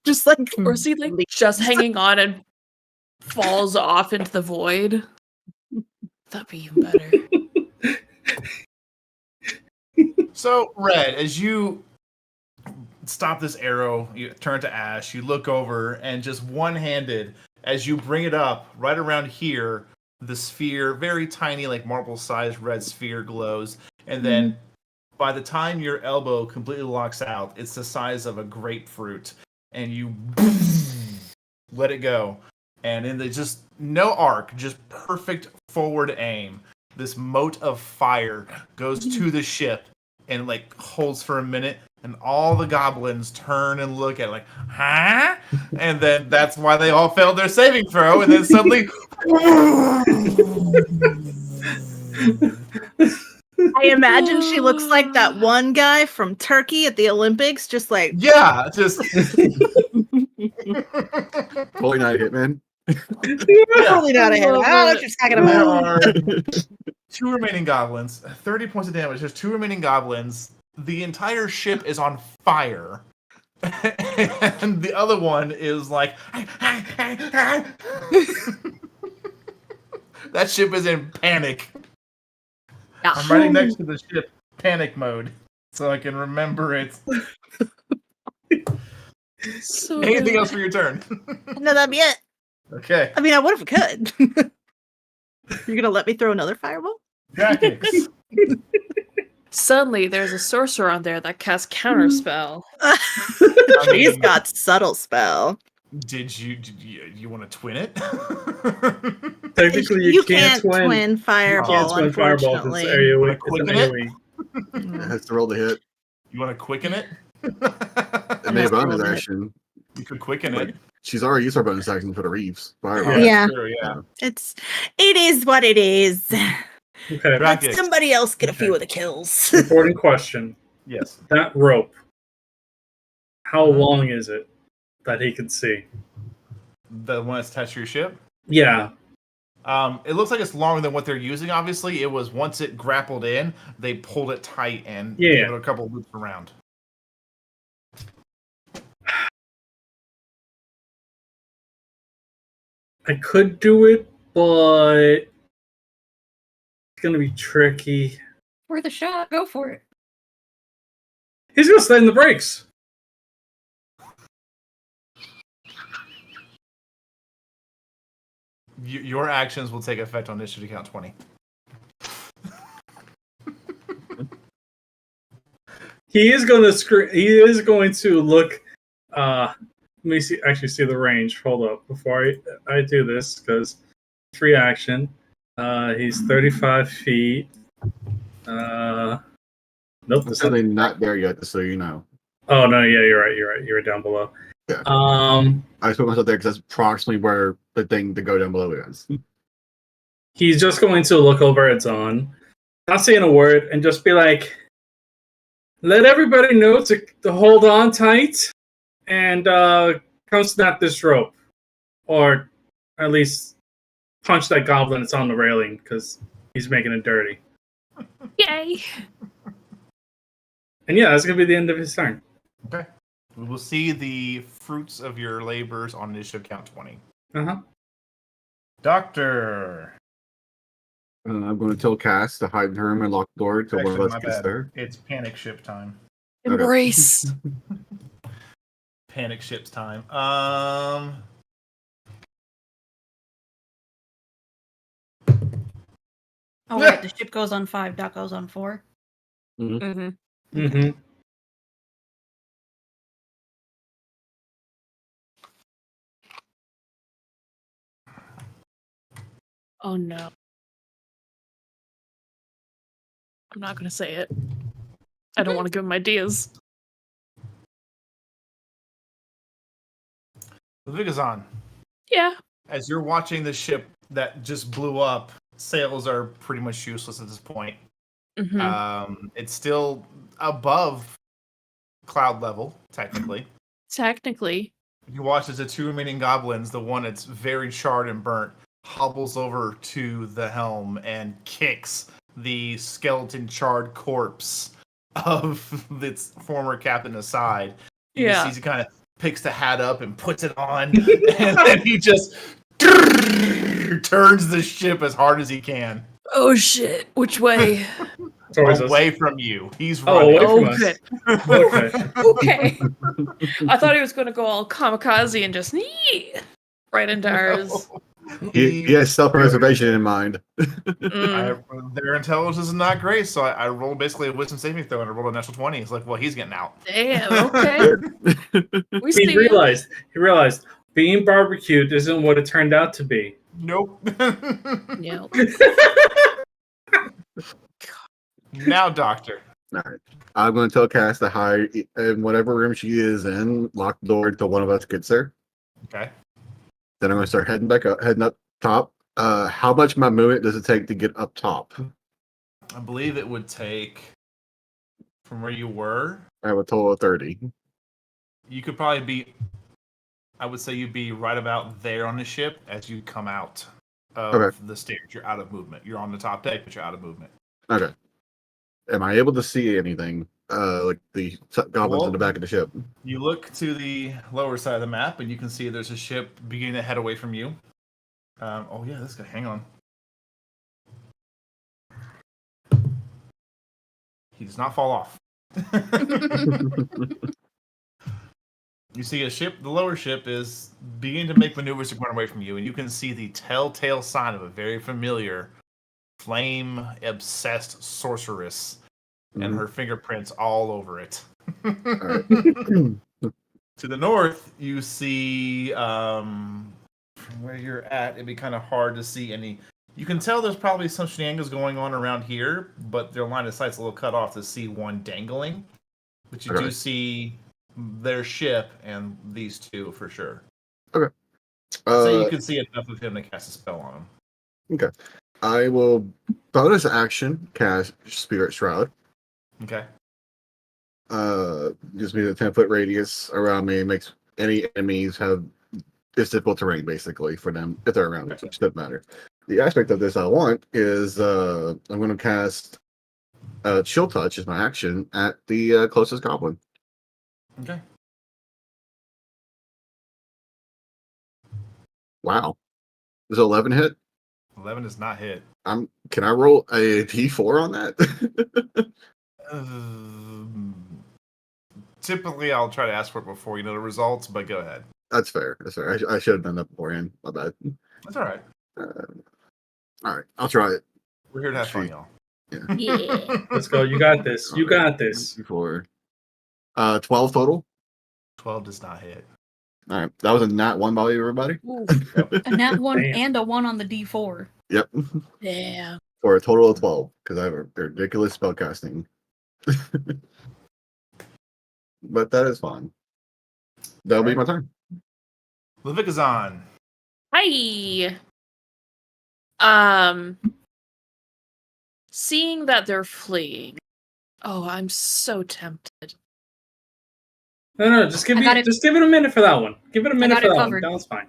Just like or is he like just hanging on and falls off into the void? That'd be even better. So, Red, as you stop this arrow, you turn to ash, you look over, and just one-handed, as you bring it up, right around here, the sphere, very tiny, like marble-sized red sphere glows, and then by the time your elbow completely locks out, it's the size of a grapefruit, and you let it go. And in the just no arc, just perfect forward aim, this mote of fire goes to the ship and like holds for a minute, and all the goblins turn and look at it like, huh? And then that's why they all failed their saving throw, and then suddenly I imagine she looks like that one guy from Turkey at the Olympics, just like yeah, just Holy Night Hitman. totally not a hit. I don't know what you're talking there about. are 2 remaining goblins, 30 points of damage. There's 2 remaining goblins. The entire ship is on fire. And the other one is like that ship is in panic. I'm writing next to the ship panic mode so I can remember it. So Anything good. else for your turn? No, that'd be it. Okay. I mean, I would if I could. You're gonna let me throw another fireball? Jackix. Suddenly, there's a sorcerer on there that casts counterspell. She's got subtle spell. Did you want to twin it? Technically, you can't twin fireball, fireball because unfortunately. it's AoE. Wanna It's an quicken it? AoE. It has to roll the hit. You want to quicken it? It I may have have to roll bonus the hit. action. You could quicken it. She's already used her bonus action for the Reeves. Fireball. that's Yeah. true, yeah. It is what it is. Okay. Right. Let somebody else get a Okay. few of the kills. Important question. Yes. That rope. How long is it that he can see? The one that's attached to your ship? Yeah. It looks like it's longer than what they're using, obviously. It was once it grappled in, they pulled it tight and Yeah. gave it a couple loops around. I could do it, but it's gonna be tricky. Worth a shot. Go for it. He's gonna slam the brakes. Your actions will take effect on initiative count 20. He is going to He is going to look. Let me see. Actually, see the range. Hold up before I do this because free action. He's 35 feet. Nope. I'm That's certainly not there yet, just so you know. Oh no! Yeah, you're right. You're right. You're down below. Yeah. I just put myself there because that's approximately where the thing to go down below is. He's just going to look over at Zon, not saying a word, and just be like, "Let everybody know to hold on tight and come snap this rope, or at least punch that goblin that's on the railing because he's making it dirty." Yay! And yeah, that's gonna be the end of his turn. Okay. We will see the fruits of your labors on initiative count 20. Doctor. I'm going to tell Cass to hide in her room and lock the door until one of Actually, us my gets bad. there. It's panic ship time. Embrace. Panic ship's time. Oh, wait. The ship goes on 5. Doc goes on 4. Mm-hmm. Mm-hmm. Oh no. I'm not gonna say it. I don't want to give him ideas. Vigazon, Yeah. as you're watching the ship that just blew up, sails are pretty much useless at this point. Mm-hmm. It's still above cloud level, technically. Technically. You watch as the 2 remaining goblins, the one that's very charred and burnt, hobbles over to the helm and kicks the skeleton charred corpse of its former captain aside. You Yeah. see he kind of picks the hat up and puts it on, and then he just turns the ship as hard as he can. Oh shit. Which way? Towards Away us. from you. He's Oh, running. away from Oh, us. good. Okay. Okay. I thought he was gonna go all kamikaze and just right into ours. He has self-preservation in mind. Mm. Their intelligence is not great, so I rolled basically a wisdom saving throw and I rolled a natural 20. It's like, well, he's getting out. Damn. Okay. We see He you. realized being barbecued isn't what it turned out to be. Nope. Yeah. Now, Doctor. All right. I'm going to tell Cass to hide in whatever room she is in, lock the door until one of us gets there. Okay. Then I'm going to start heading up top. How much of my movement does it take to get up top? I believe it would take, from where you were, I have a total of 30. you could probably be, I would say you'd be right about there on the ship as you come out of the stairs. You're out of movement. You're on the top deck, but you're out of movement. Okay. Am I able to see anything? Like the goblins in the back of the ship? You look to the lower side of the map, and you can see there's a ship beginning to head away from you. Oh yeah, this guy. Hang on. He does not fall off. You see a ship. The lower ship is beginning to make maneuvers to run away from you, and you can see the telltale sign of a very familiar flame-obsessed sorceress, and her fingerprints all over it. To the north, you see from where you're at, it'd be kind of hard to see any. You can tell there's probably some shenanigans going on around here, but their line of sight's a little cut off to see one dangling. But you do see their ship and these two for sure. Okay. So you can see enough of him to cast a spell on him. Okay. I will bonus action cast Spirit Shroud. Okay. Gives me the 10-foot radius around me. Makes any enemies have it's difficult terrain basically for them if they're around, which doesn't matter. The aspect of this I want is I'm going to cast Chill Touch as my action at the closest goblin. Okay. Wow. Does 11 hit? 11 is not hit. Can I roll a d4 on that? Typically, I'll try to ask for it before you know the results, but go ahead. That's fair. I should have done that beforehand. My bad. That's all right. All right, I'll try it. We're here to have fun, y'all. Yeah. Let's go. You got this. You got this. Before 12 total. 12 does not hit. All right, that was a nat 1 by everybody. Ooh, a nat 1 Damn. and a 1 on the D4. Yep, Yeah. for a total of 12 because I have a ridiculous spellcasting. But that is fine. That'll be my turn. Levick is on. Hi. Seeing that they're fleeing. Oh, I'm so tempted. No, just give I got just give it a minute for that one. Give it a minute got for it that covered. one. That was fine.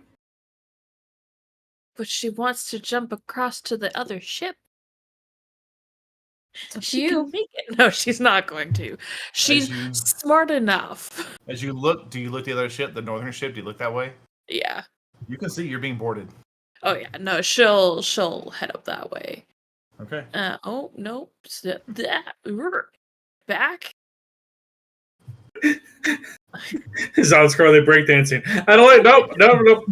But she wants to jump across to the other ship. It's up to She you. can make it. No, she's not going to. She's you- smart enough. As you look, do you look the other ship, the northern ship? Do you look that way? Yeah. You can see you're being boarded. Oh yeah. No, she'll head up that way. Okay. Oh no. Back. Zod Scarlet breakdancing. I don't like. Nope.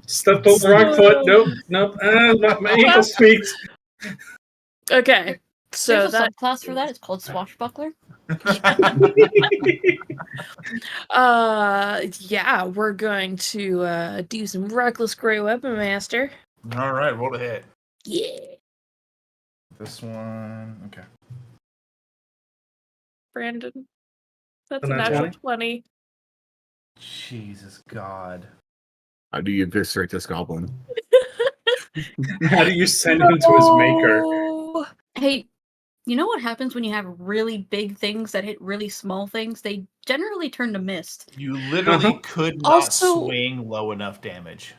Stepped over the wrong foot. Nope. My ankle squeaked. Okay. So There's a that subclass for that. It's called Swashbuckler. yeah, we're going to do some reckless gray weapon master. All right, roll to hit. Yeah. This one. Okay. Brandon. That's A a nat natural 20. Jesus God. How do you eviscerate this goblin? How do you send him to his maker? Oh. Hey, you know what happens when you have really big things that hit really small things? They generally turn to mist. You literally Uh-huh. could not Also- swing low enough damage.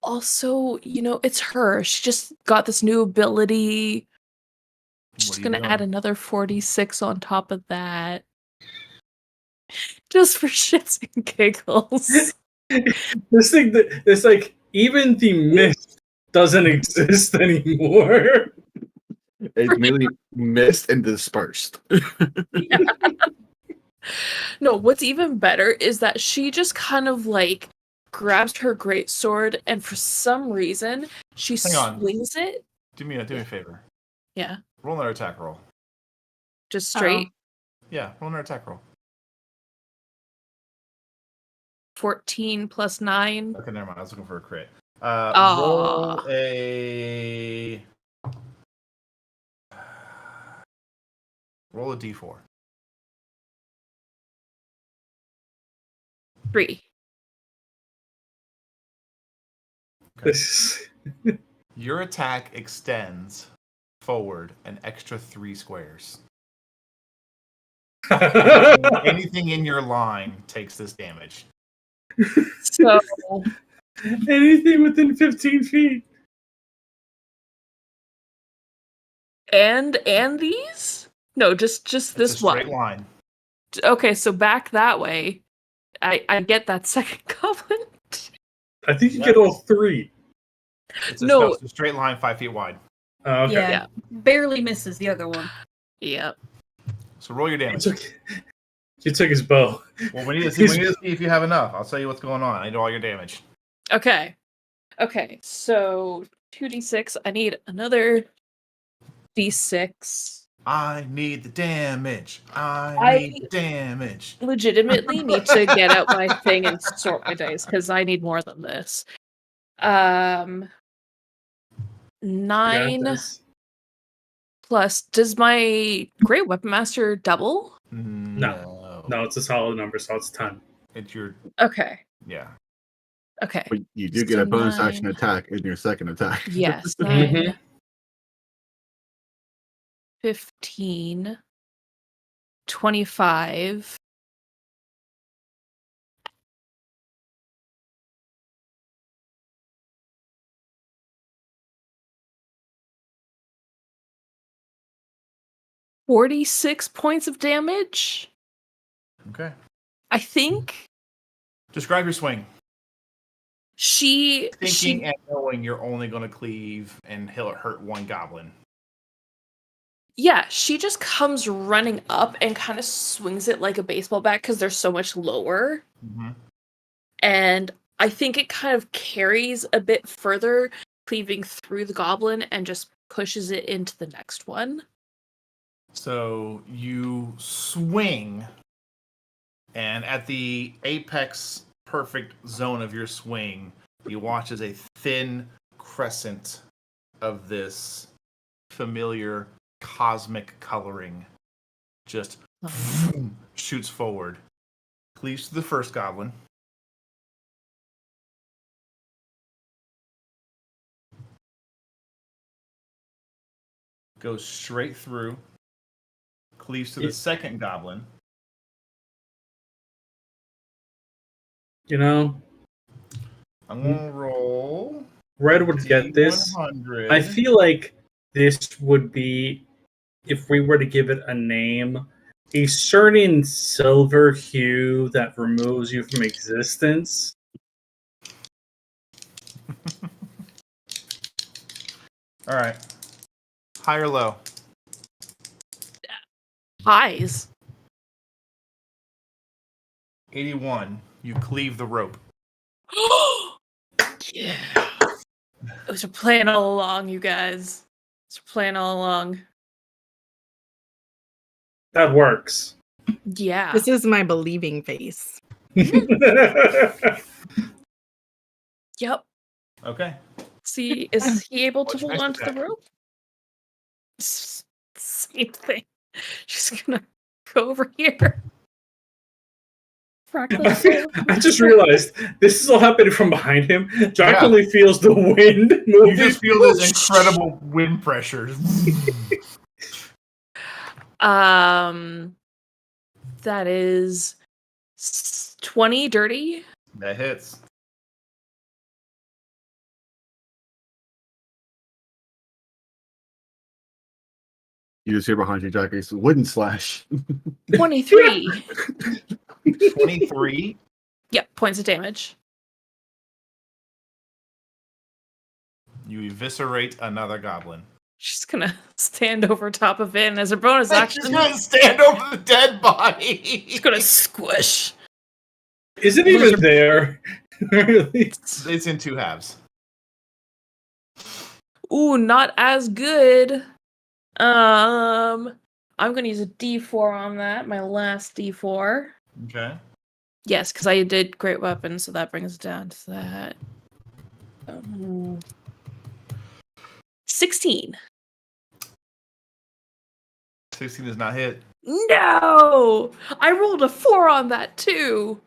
Also, it's her. She just got this new ability. She's What are you gonna add doing? another 46 on top of that. Just for shits and giggles. This thing, it's like even the mist doesn't exist anymore. It's merely missed and dispersed. No, what's even better is that she just kind of like grabs her greatsword and for some reason she Hang on. swings it. Do me a favor. Yeah. Roll another attack roll. Just straight. Yeah, roll another attack roll. 14 plus 9. Okay, never mind. I was looking for a crit. Aw. Roll a d4. 3. Okay. This Your attack extends forward an extra 3 squares. Anything in your line takes this damage. So anything within 15 feet. and these? No, just It's this a straight one. line. Okay, so back that way. I get that second goblin. I think you get all three. It's No. it's a straight line 5 feet wide. Oh, okay. Yeah, Yeah. barely misses the other one. Yep. So roll your You damage. took his bow. Well, we need to see if you have enough. I'll tell you what's going on. I know all your damage. Okay. Okay, so 2d6. I need another d6. I need the damage. I need the damage. Legitimately need to get out my thing and sort my dice because I need more than this. You got 9 this. plus. Does my Great Weapon Master double? No. No, it's a solid number, so it's 10. It's your Okay. yeah. Okay. But you do Just get a do bonus 9. action attack in your second attack. Yes. Mhm. 9. 15. 25. $46 points of damage. Okay. I think. Describe your swing. Thinking and knowing you're only going to cleave and hurt one goblin. Yeah, she just comes running up and kind of swings it like a baseball bat because they're so much lower. Mm-hmm. And I think it kind of carries a bit further, cleaving through the goblin and just pushes it into the next one. So you swing, and at the apex perfect zone of your swing, you watch as a thin crescent of this familiar cosmic coloring just shoots forward, cleaves to the first goblin. Goes straight through, cleaves to the second goblin. You know, I'm gonna roll. Red would get this. D100. I feel like this would be, if we were to give it a name, a certain silver hue that removes you from existence. All right. High or low? Highs. 81. You cleave the rope. Yeah. It was a plan all along, you guys. It's a plan all along. That works. Yeah. This is my believing face. Yep. Okay. See, is he able to What's your hold next onto the attack? rope? Same thing. She's gonna go over here. I just realized this is all happening from behind him. Jack Yeah. only feels the wind moving. You just feel this incredible wind pressure. That is 20 dirty. That hits. You just hear behind you, Jack. It's wooden slash. 23. 23. Yep, points of damage. You eviscerate another goblin. She's gonna stand over top of it, and as a bonus She's action, gonna stand over the dead body. she's gonna squish. Is it even there? Really? It's in two halves. Ooh, not as good. I'm gonna use a D4 on that. My last D4. Okay. Yes, because I did great weapon, so that brings it down to that. 16. 16 does not hit. No! I rolled a 4 on that too.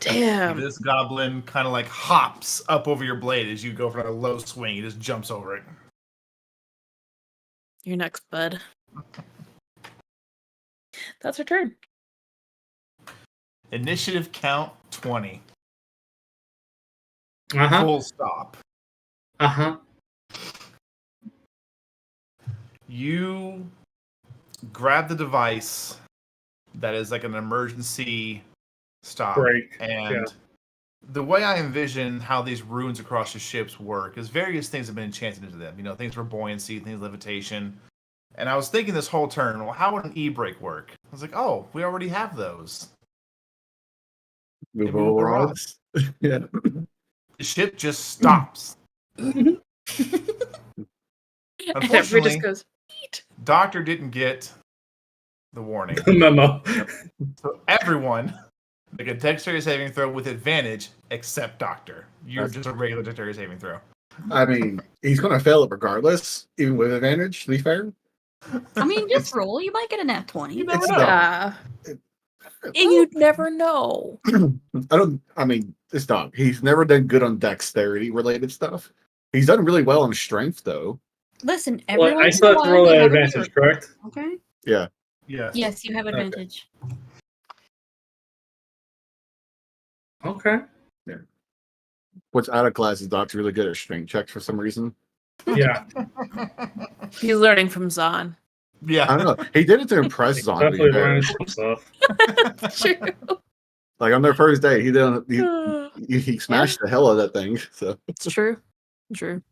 Damn. This goblin kind of like hops up over your blade as you go for a low swing. He just jumps over it. You're next, bud. That's her turn. Initiative count 20. Uh-huh. Full stop. Uh-huh. You grab the device that is like an emergency stop. Break. And the way I envision how these runes across the ships work is various things have been enchanted into them. You know, things for buoyancy, things levitation. And I was thinking this whole turn, well, how would an e-brake work? I was like, oh, we already have those. Move Maybe we'll over go us. Yeah. The ship just stops. And everybody Unfortunately, just goes, eat. Doctor didn't get the warning. Memo. So everyone make a dexterity saving throw with advantage except Doctor. You're just a regular dexterity saving throw. I mean, he's going to fail it regardless, even with advantage, to be fair. I mean, just roll. You might get a nat 20. You never It's know. Yeah. And you'd never know. I mean, this dog, he's never done good on dexterity related stuff. He's done really well on strength, though. Listen, Well, everyone. I still have to roll that advantage, correct? Okay. Yeah. Yes. Yes, you have advantage. Okay. What's out of class is Doc's really good at strength checks for some reason. Yeah. He's learning from Zahn. Yeah. I don't know. He did it to impress Zon. Definitely learning some stuff. True. Like on their first day, he did. He smashed the hell out of that thing. So It's true. True.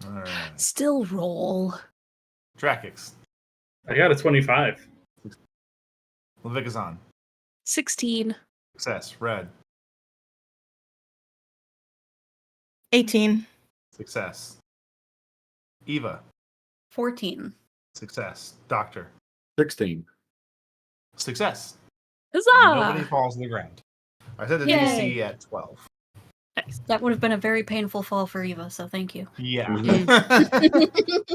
All right. Still roll. Drakix. I got a 25. Levikazan. 16. Success. Red. 18. Success. Eva. 14. Success. Doctor. 16. Success. Huzzah! Nobody falls to the ground. I said the Yay. DC at 12. Nice. That would have been a very painful fall for Eva, so thank you. Yeah. Mm.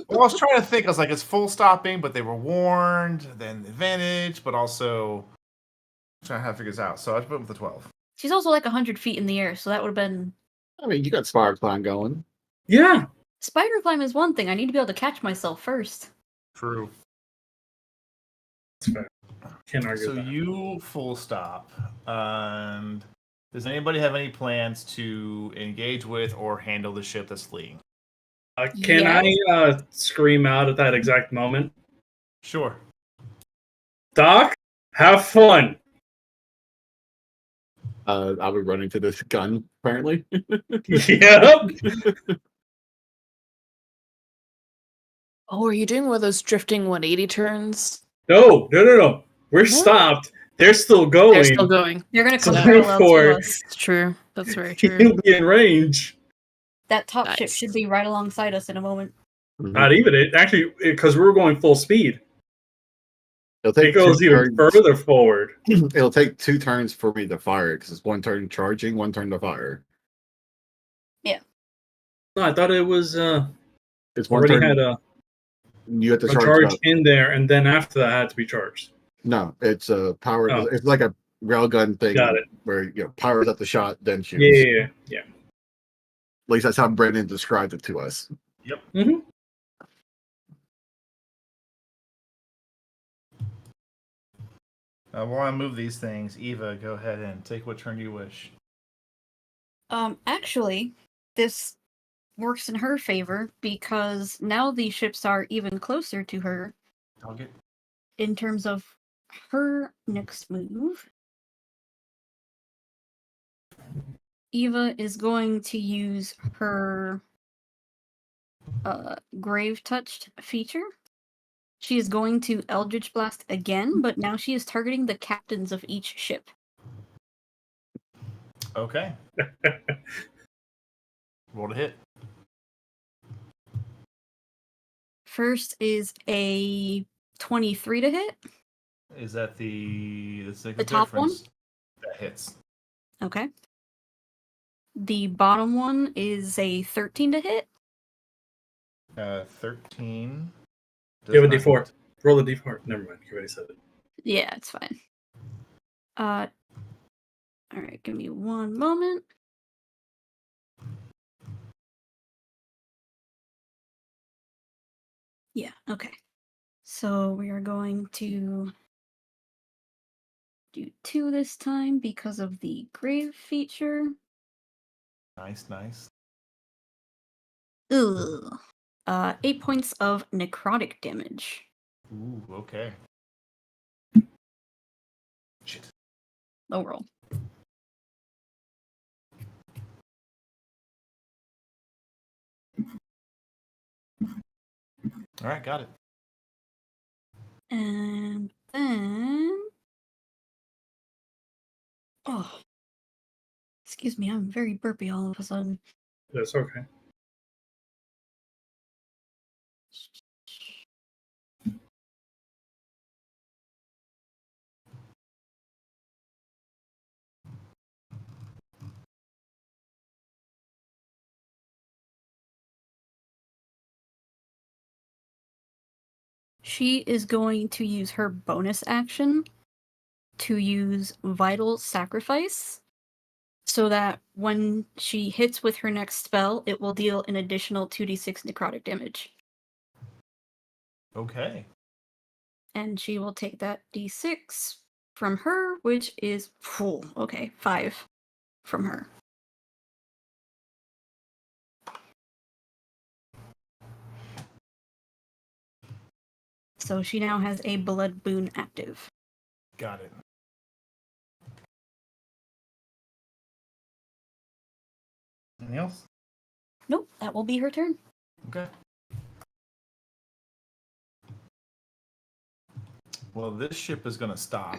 Well, I was trying to think. I was like, it's full stopping, but they were warned, then advantage, but also trying to figure this out. So I just put with the 12. She's also like 100 feet in the air, so that would have been. I mean, you got Spire Climb going. Yeah. Spider climb is one thing. I need to be able to catch myself first. True. That's fair. Can't argue So with that. you full stop. And does anybody have any plans to engage with or handle the ship that's fleeing? Can Yes. I scream out at that exact moment? Sure. Doc, have fun. I'll be running to this gun, apparently. Yep. Oh, are you doing one of those drifting 180 turns? No. We're stopped. They're still going. They're still going. You're gonna come So parallel therefore- to us. It's true. That's very true. He'll be in range. That top ship Nice. should be right alongside us in a moment. Not even. It actually, because we're going full speed. It'll It take goes two even turns. further forward. It'll take 2 turns for me to fire because it's 1 turn charging, 1 turn to fire. No, I thought it was It's 1 already turn. had a You have to charge. charge up. in there, and then after that had to be charged. No, it's a power. Oh. It's like a railgun thing. Got it. Where powers up the shot, then shoots. Yeah. At least that's how Brendan described it to us. Mm-hmm. While I move these things, Eva, go ahead and take what turn you wish. Actually, this works in her favor because now the ships are even closer to her I'll get. in terms of her next move. Eva is going to use her Grave Touched feature. She is going to Eldritch Blast again, but now she is targeting the captains of each ship. Okay. Roll to hit. First is a 23 to hit. Is that the top one? difference? That hits. Okay. The bottom one is a 13 to hit. 13. Give a does not D4. hit. Roll a D4. Never mind. You already said it. Yeah, it's fine. Alright, give me one moment. Yeah, okay. So we are going to do 2 this time because of the grave feature. Nice. Ugh. 8 points of necrotic damage. Ooh, okay. Shit. Low roll. All right, got it. And then... Oh. Excuse me, I'm very burpy all of a sudden. That's okay. She is going to use her bonus action to use Vital Sacrifice so that when she hits with her next spell, it will deal an additional 2d6 necrotic damage. Okay. And she will take that d6 from her, which is 5 from her. So she now has a blood boon active. Got it. Anything else? Nope, that will be her turn. Okay. Well, this ship is going to stop.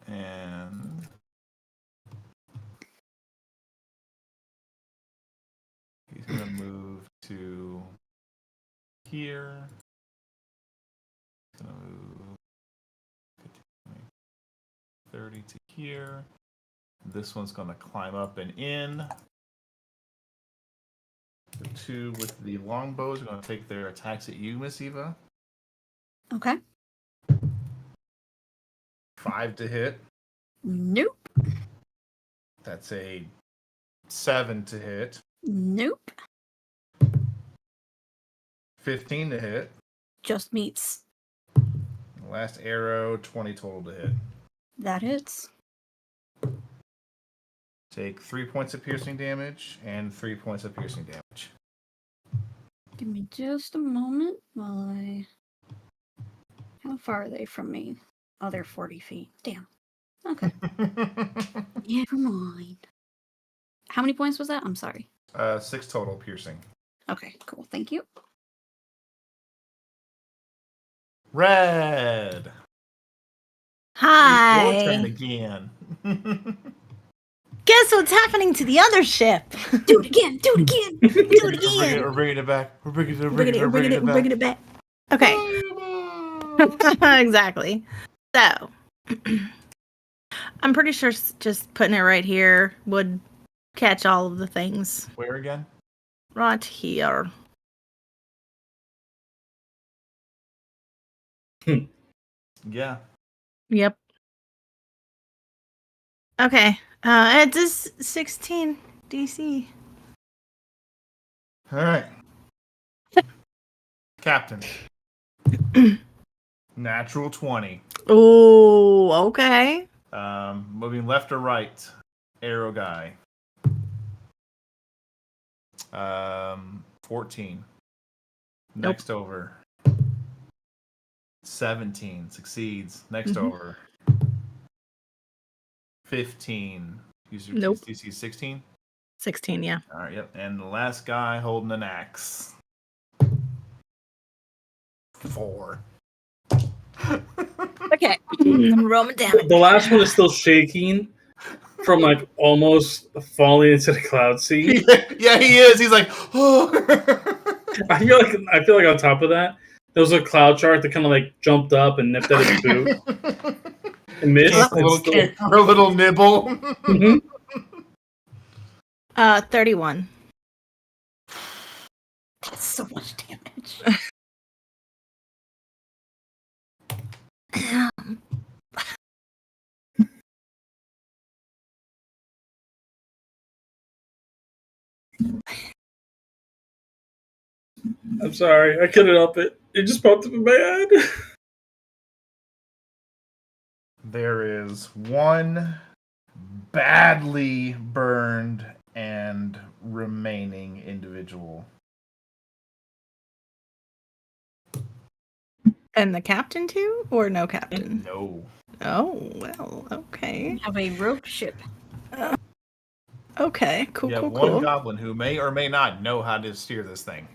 And he's going to move to here. He's going to move 30 to here. This one's going to climb up and in. The two with the longbows are going to take their attacks at you, Miss Eva. Okay. 5 to hit. Nope. That's a 7 to hit. Nope. 15 to hit. Just meets. Last arrow, 20 total to hit. That hits. Take 3 points of piercing damage and 3 points of piercing damage. Give me just a moment while I... How far are they from me? Oh, they're 40 feet. Damn. Okay. Never mind. How many points was that? I'm sorry. 6 total piercing. Okay, cool. Thank you. Red! Hi. It's your turn again. Guess what's happening to the other ship? Do it again! Do it again! Do it again! We're bringing it back. We're bringing We're bringing it back. Okay. Exactly. So, I'm pretty sure just putting it right here would catch all of the things. Where again? Right here. Yeah. Yep. Okay. It's just 16 DC. All right. Captain. Natural 20. Oh, okay. Moving left or right. Arrow guy. 14. Nope. Next over. 17. Succeeds. Next Mhm. over. 15. Use your Nope. DC 16. 16, yeah. All right, yep. And the last guy holding an axe. 4. Okay. I'm rolling damage. The last one is still shaking from like almost falling into the cloud sea. Yeah, he is. He's like, oh. I feel like on top of that, there was a cloud shark that kind of like jumped up and nipped at his boot and missed. Just a and little, still- for a little nibble. Mhm. 31. That's so much damage. I'm sorry, I couldn't help it. It just popped up in my head. There is one badly burned and remaining individual. And the captain too? Or no captain? No. Oh, well, okay. We have a rogue ship. Okay, cool, You have cool, one cool. goblin who may or may not know how to steer this thing.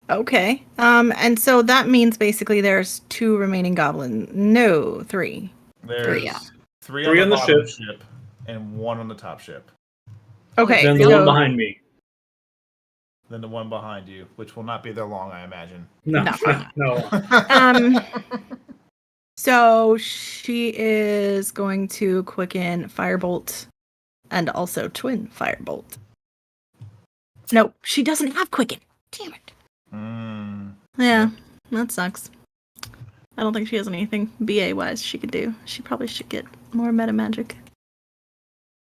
Okay. And so that means basically there's 2 remaining goblins. No, 3. There's yeah. three Three on the on the bottom ship. ship and 1 on the top ship. Okay, Then the so one behind me. Then the one behind you, which will not be there long, I imagine. No, No. no. Um, so she is going to quicken Firebolt and also Twin Firebolt. No, she doesn't have quicken. Damn it. Yeah, that sucks. I don't think she has anything BA wise she could do. She probably should get more meta magic.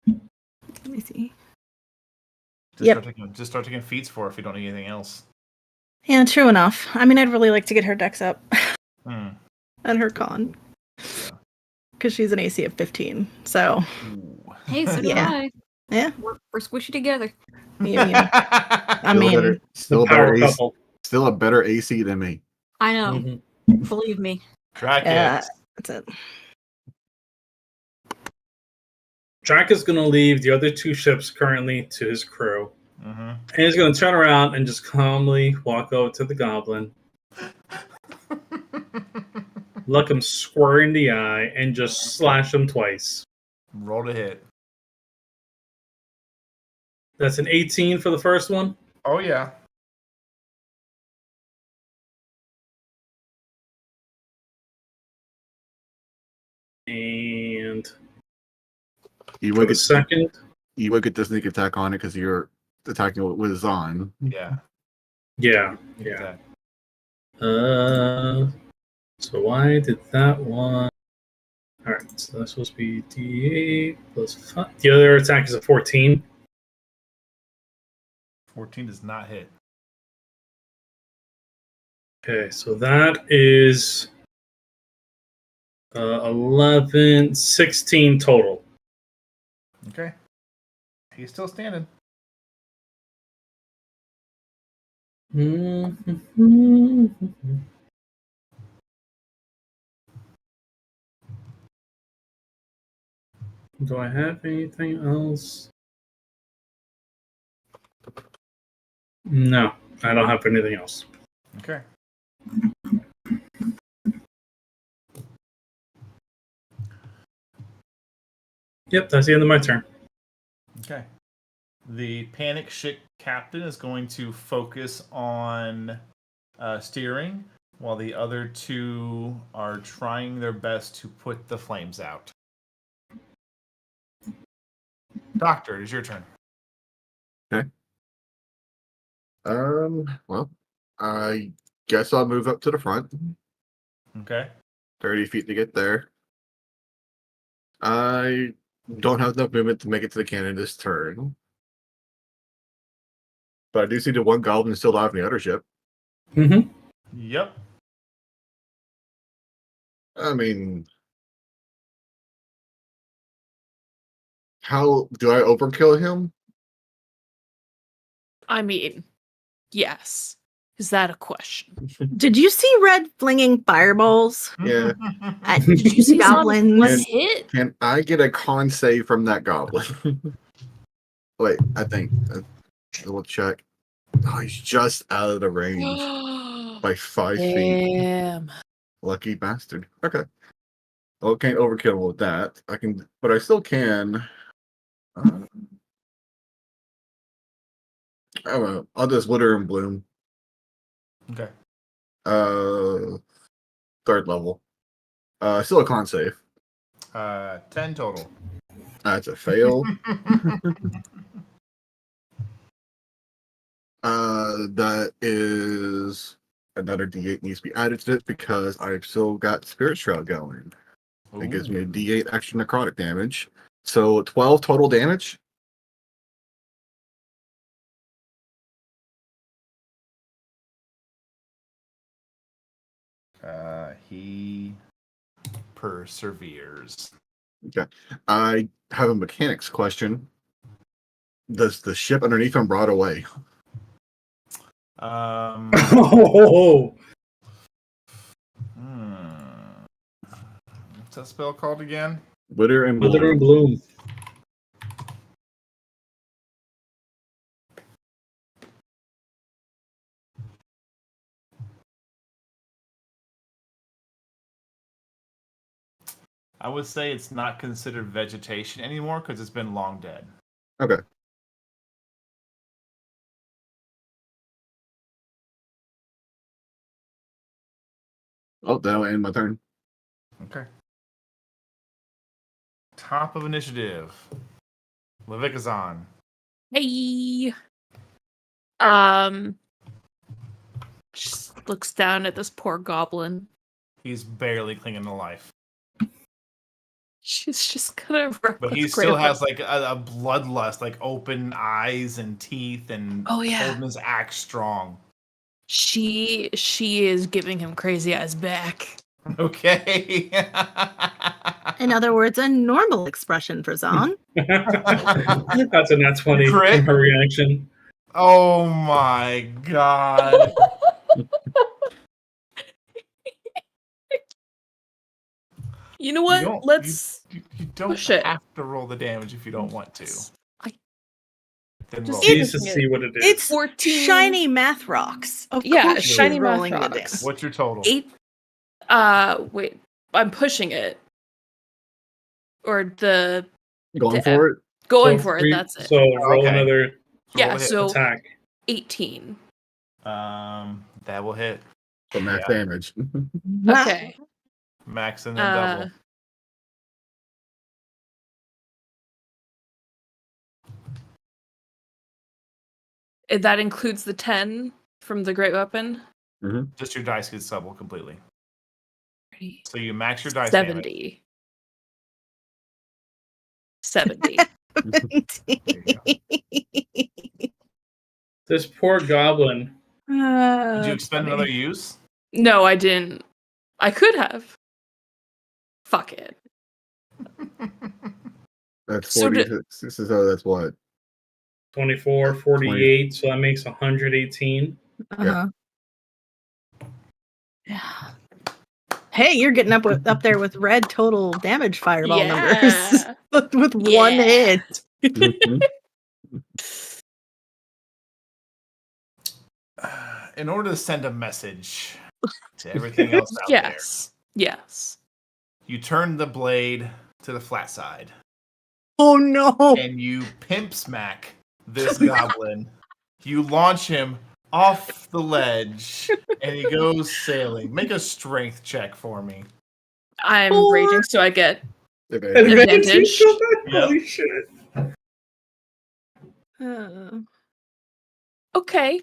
Let me see. Yep. Just start taking feats for her if you don't need anything else. Yeah, true enough. I mean, I'd really like to get her dex up Hmm. and her con. Yeah. Because she's an AC of 15. So, Ooh. Hey, so do Yeah. I. yeah. We're squishy together. I mean, Still a Power better AC, couple. still a better AC than me. I know. Mhm. Believe me. Track yeah, it. that's it. Jack is going to leave the other 2 ships currently to his crew. Mm-hmm. And he's going to turn around and just calmly walk over to the goblin, look him square in the eye, and just slash him twice. Roll to hit. That's an 18 for the first one. Oh yeah. And You for would the get second, you would get the sneak attack on it because you're attacking what is on. Yeah. yeah. Attack. So I did that one. Alright, so that's supposed to be D8 plus 5. The other attack is a 14. 14 does not hit. Okay, so that is 11, 16 total. Okay. He's still standing. Do I have anything else? No, I don't have anything else. Okay. Yep, that's the end of my turn. Okay. The panic ship captain is going to focus on steering, while the other 2 are trying their best to put the flames out. Doctor, it is your turn. Well, I guess I'll move up to the front. Okay. 30 feet to get there. I don't have enough movement to make it to the cannon this turn. But I do see the one goblin still alive in the other ship. Mm-hmm. Yep. I mean, how do I overkill him? I mean, yes. Is that a question? Did you see Red flinging fireballs Yeah. at Did you see goblins? one And- hit? Can I get a con save from that goblin? Wait, I think. Double check. Oh, he's just out of the range by 5 feet. Damn. Lucky bastard. Okay. Well, can't overkill with that. I can, but I still can. I don't know. I'll just litter and bloom. Okay. 3rd level. Still a con save. 10 total. That's a fail. That is another D8 needs to be added to it because I've still got Spirit Shroud going. It gives me a D8 extra necrotic damage. So 12 total damage. He perseveres. Okay. I have a mechanics question. Does the ship underneath him rot away? Oh, What's that spell called again? Litter and bloom. Wither and Bloom. I would say it's not considered vegetation anymore because it's been long dead. Okay. Oh, that'll end my turn. Okay. Top of initiative. Levikazan. Hey. Just looks down at this poor goblin. He's barely clinging to life. She's just gonna run But with he still Grandpa. has like a bloodlust, like open eyes and teeth and Oh, yeah. holding his axe strong. She is giving him crazy eyes back. Okay. In other words, a normal expression for Zahn. That's a nat 20 Crit? from her reaction. Oh my god. You know You what? don't- Let's You don't push it. have to roll the damage if you don't want to. I Then just roll. She it. needs to Pushing it. see what it is. It's 14. shiny math rocks. Of Yeah, course she's shiny math rolling the rocks. damage. What's your total? 8. Wait. I'm pushing it. Or the Going for it? going So for it. three- That's it. So roll Okay. another Yeah. Roll a hit. So attack. 18. That will hit. For max Yeah. damage. Okay. Max and then double. That includes the 10 from the great weapon. Just your dice gets double completely. So you max your dice 70. 70. This poor goblin. Did you expend another use? No, I didn't. I could have. Fuck it. That's So 46. So that's what? 24, 48, so that makes 118. Uh-huh. Hey, you're getting up there with red total damage fireball numbers with one hit. In order to send a message to everything else out Yes. Yes. there, you turn the blade to the flat side Oh no! and you pimp smack this goblin. You launch him off the ledge and he goes sailing. Make a strength check for me. I'm Four. raging, so I get Advantage. Advantage. Holy shit. Okay.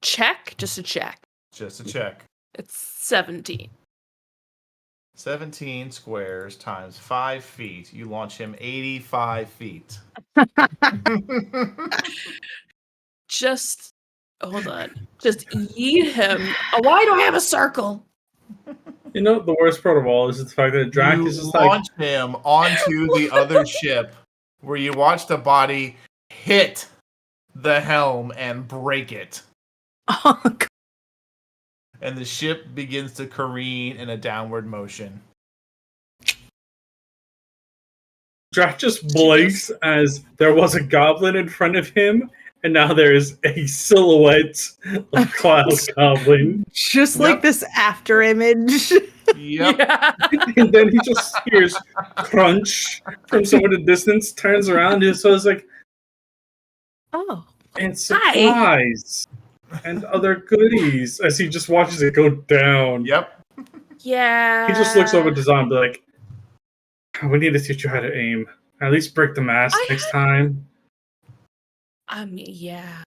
Check. Just a check. Just a check. It's 17. 17 squares times 5 feet. You launch him 85 feet. Just hold on. Just eat him. Why do I have a circle? You know, the worst part of all is the fact that Drac You is just like, launch him onto the other ship where you watch the body hit the helm and break it. Oh, God. And the ship begins to careen in a downward motion. Drac just blinks as there was a goblin in front of him, and now there's a silhouette of Cloud Goblin. Just like this after image. Yep. Yeah. And then he just hears crunch from somewhere in the distance, turns around, and so it's like, Oh. and supplies and other goodies as he just watches it go down. Yep. Yeah. He just looks over to Zon and be like, we need to teach you how to aim. At least break the mask next time. I mean, yeah.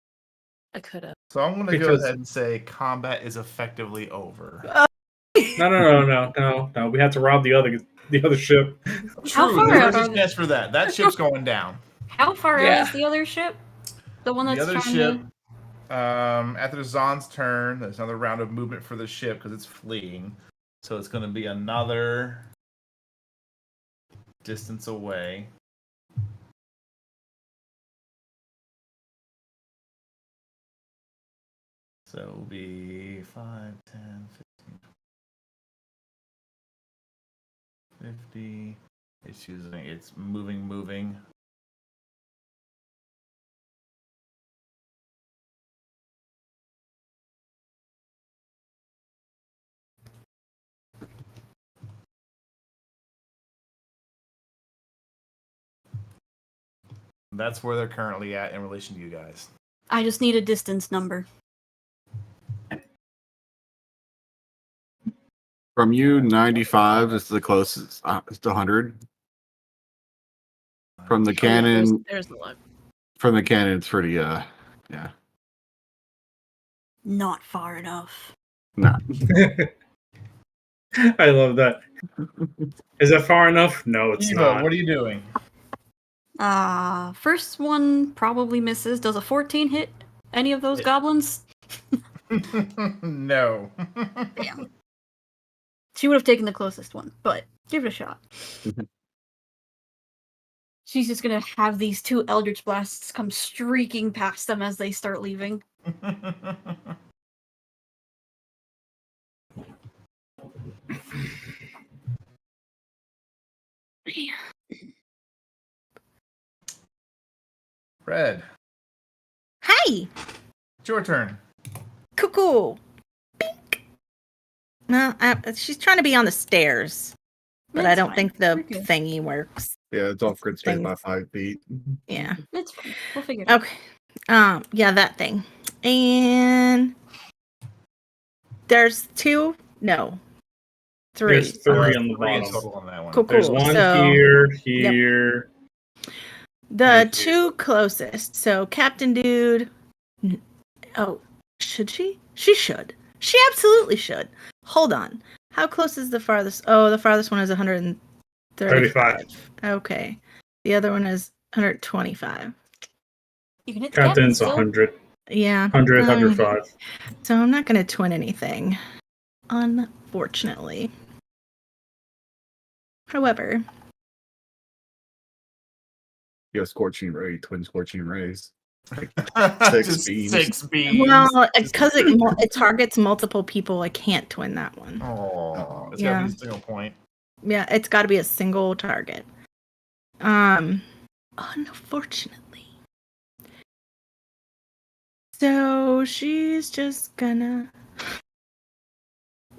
I could have. So I'm going to go Because- ahead and say combat is effectively over. No. We have to rob the other ship. How True, far there's out a are chance for that. That ship's going down. How far Yeah. out is the other ship? The one The that's other trying ship, to... after Zon's turn, there's another round of movement for the ship because it's fleeing. So it's going to be another distance away. So it'll be 5, 10, 15, 50. It's moving. That's where they're currently at in relation to you guys. I just need a distance number. From you, 95 is the closest. It's 100. From the cannon, There's the luck. it's pretty. Yeah. Not far enough. No. I love that. Is that far enough? No, it's Eva, not. what are you doing? First one probably misses. Does a 14 hit any of those goblins? No. Damn. She would have taken the closest one, but give it a shot. She's just gonna have these two Eldritch Blasts come streaking past them as they start leaving. Red, Hi, it's your turn. cuckoo. Bink. No, she's trying to be on the stairs, but I That's don't fine. think the We're good. thingy works. Yeah, it's off grid space Thing. by 5 feet. Yeah. It's fine. We'll figure it out. Okay. Yeah, that thing. And there's 2? No. 3. There's 3 There's on the 3 in bottom. total on that one. Cool. There's one So, here. The Thank 2 closest. So Captain Dude. Oh, should she? She should. She absolutely should. Hold on. How close is the farthest? Oh, the farthest one is 135. Okay. The other one is 125. You can hit the captain Captain's still. 100. Yeah. 100, 105. So I'm not going to twin anything. Unfortunately. However. You have Scorching Ray, Twin Scorching Rays. Just beams. 6 beams. Well, because it targets multiple people, I can't twin that one. Oh, it's Yeah. gotta be a single point. Yeah, it's got to be a single target. Unfortunately. So she's just gonna.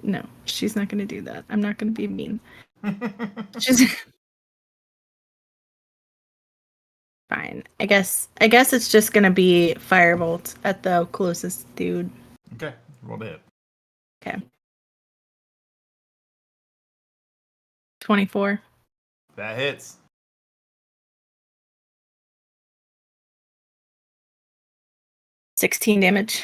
No, she's not gonna do that. I'm not gonna be mean. She's fine. I guess it's just gonna be Firebolt at the closest dude. Okay, roll the hit. Okay. 24. That hits. $16 damage.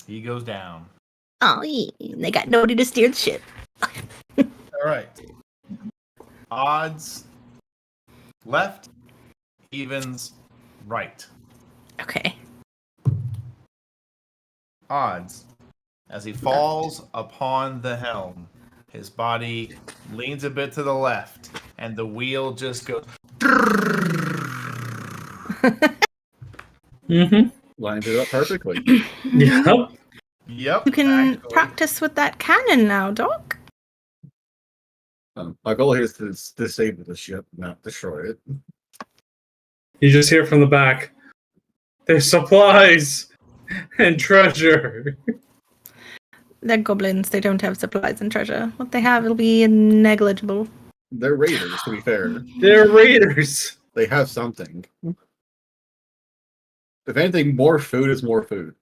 He goes down. Oh, they got nobody to steer the ship. All right. Odds left, evens right. Okay. Odds. As he falls upon the helm, his body leans a bit to the left, and the wheel just goes. Mm-hmm. Lines it up perfectly. Yep. Yep. You can actually. practice with that cannon now, Doc. My goal here is to disable the ship, not destroy it. You just hear from the back. There's supplies and treasure. They're goblins. They don't have supplies and treasure. What they have will be negligible. They're raiders, to be fair. They're raiders. They have something. If anything, more food is more food.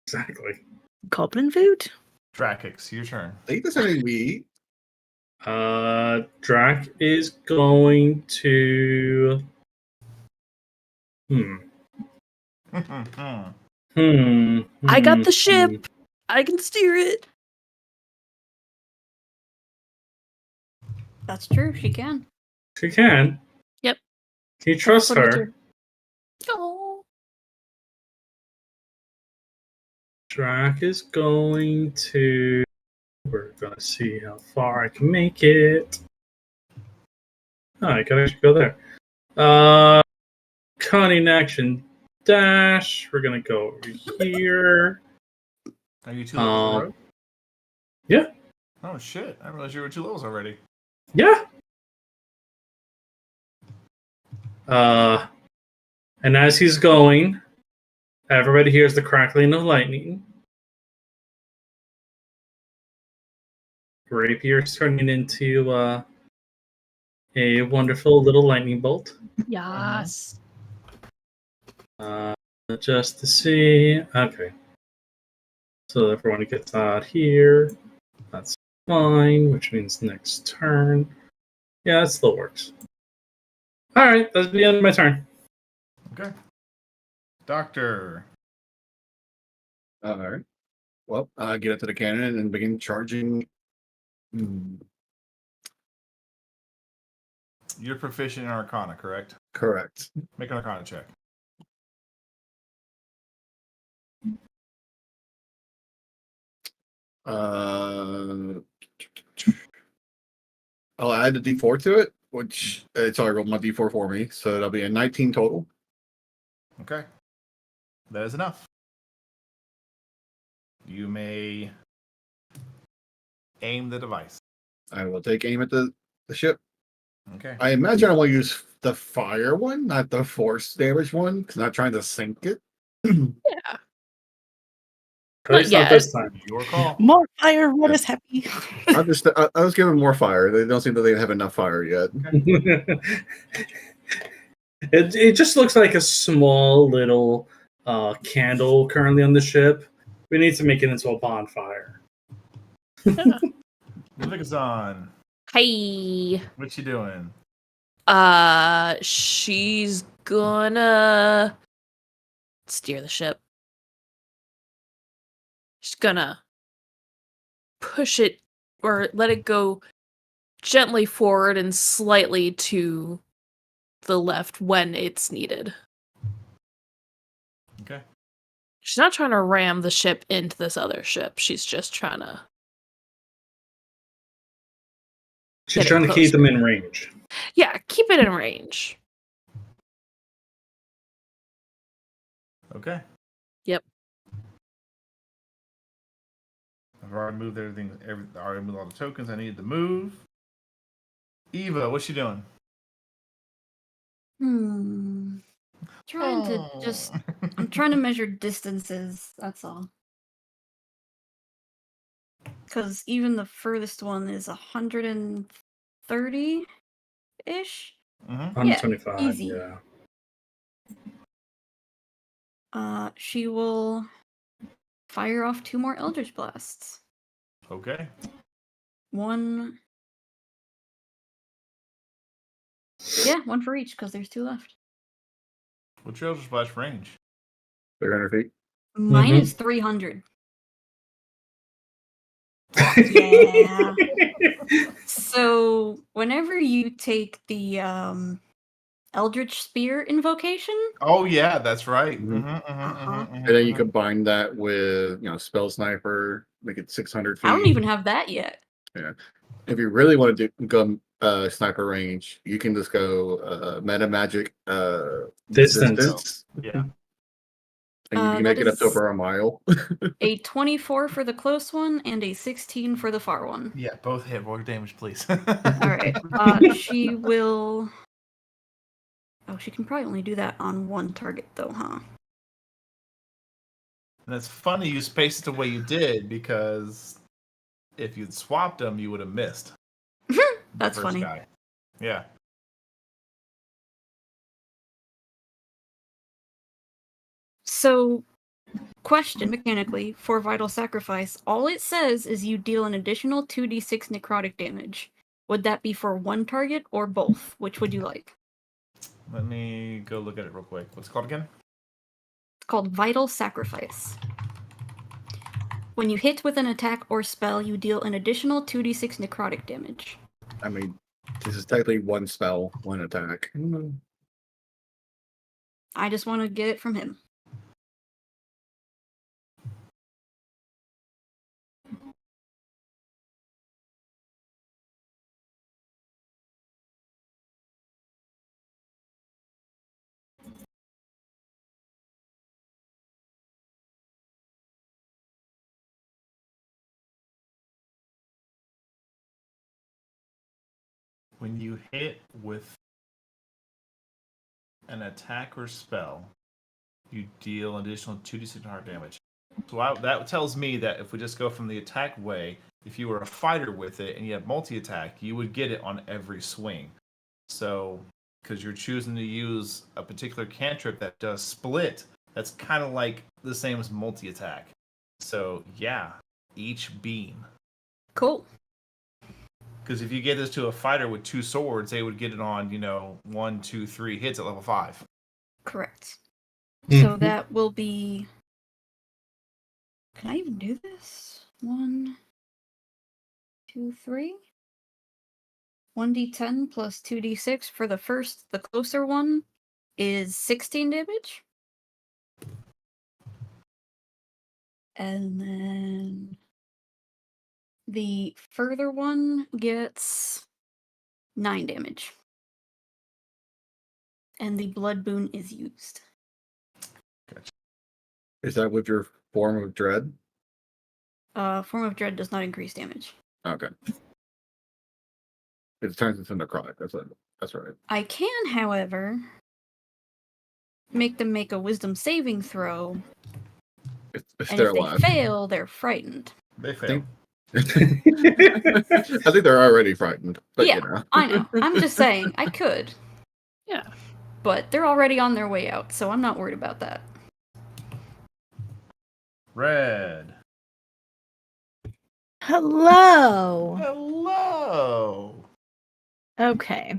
Exactly. Goblin food? Drakix, your turn. They eat the same thing we eat. Drac is going to. I got the ship. I can steer it. That's true. She can. She can. Yep. Can you trust That's what I her? do. Oh. Drac is going to. We're gonna see how far I can make it. Oh, I can actually go there. Cunning action dash. We're gonna go over here. Are you 2 levels in a row? Yeah. Oh shit! I realized you were 2 levels already. Yeah. And as he's going, everybody hears the crackling of lightning. Rapier's turning into a wonderful little lightning bolt. Yes. Just to see. Okay. So everyone gets out here. That's fine, which means next turn. Yeah, that still works. Alright, that's the end of my turn. Okay. Doctor. All right. Well, get up to the cannon and begin charging. You're proficient in Arcana, correct? Correct. Make an Arcana check. I'll add a D4 to it, which it's already rolled my D4 for me, so that'll be a 19 total. Okay. That is enough. You may aim the device. I will take aim at the ship. Okay. I imagine I want to use the fire one, not the force damage one, because I'm not trying to sink it. Yeah. At least not yet. this time. Your call. More fire, what is happy? I was giving more fire. They don't seem that they have enough fire yet. It just looks like a small little candle currently on the ship. We need to make it into a bonfire. Levickazon, Hey. what you doing? She's gonna steer the ship. She's gonna push it or let it go gently forward and slightly to the left when it's needed. Okay. She's not trying to ram the ship into this other ship. She's just trying to. She's Get it trying to keep closer. them in range. Yeah, keep it in range. Okay. Yep. I've already moved everything. I already moved all the tokens I needed to move. Eva, what's she doing? Trying to just. I'm trying to measure distances. That's all. Because even the furthest one is 130 ish. Mm-hmm. 125, easy. yeah. She will fire off 2 more Eldritch Blasts. Okay. One. Yeah, 1 for each, because there's 2 left. What's your Eldritch Blast range? 300 feet. Mine is 300. Yeah. So, whenever you take the Eldritch Spear invocation, Oh yeah, that's right. Mhm. Uh-huh. And then you combine that with, Spell Sniper, make it 600 feet. I don't even have that yet. If you really want to go sniper range, you can just go meta magic Distance. Yeah. and you can make that it up to is- over a mile. A 24 for the close one and a 16 for the far one. Yeah, both hit. Roll damage, please. Alright. She will. Oh, she can probably only do that on 1 target, though, huh? And it's funny you spaced it the way you did because if you'd swapped them, you would have missed. That's the first funny. Guy. Yeah. So, question mechanically for Vital Sacrifice, all it says is you deal an additional 2d6 necrotic damage. Would that be for 1 target or both? Which would you like? Let me go look at it real quick. What's it called again? It's called Vital Sacrifice. When you hit with an attack or spell, you deal an additional 2d6 necrotic damage. I mean, this is technically 1 spell, 1 attack. I just want to get it from him. When you hit with an attack or spell, you deal an additional 2d6 hard damage. So that tells me that if we just go from the attack way, if you were a fighter with it and you have multi-attack, you would get it on every swing. So, because you're choosing to use a particular cantrip that does split, that's kind of like the same as multi-attack. So, yeah, each beam. Cool. Because if you gave this to a fighter with 2 swords, they would get it on, 1, 2, 3 hits at level 5. Correct. Mhm. So that will be. Can I even do this? 1, 2, 3. 1d10 plus 2d6 for the first, the closer one is 16 damage. And then the further one gets 9 damage. And the blood boon is used. Is that with your form of dread? Form of Dread does not increase damage. Okay. It turns into necrotic. That's right. I can, however, make them make a Wisdom saving throw, If and they're if they alive. fail, they're frightened. They fail. I think they're already frightened. But, Yeah, you know. I know. I'm just saying, I could. Yeah. But they're already on their way out, so I'm not worried about that. Red. Hello. Hello. Okay.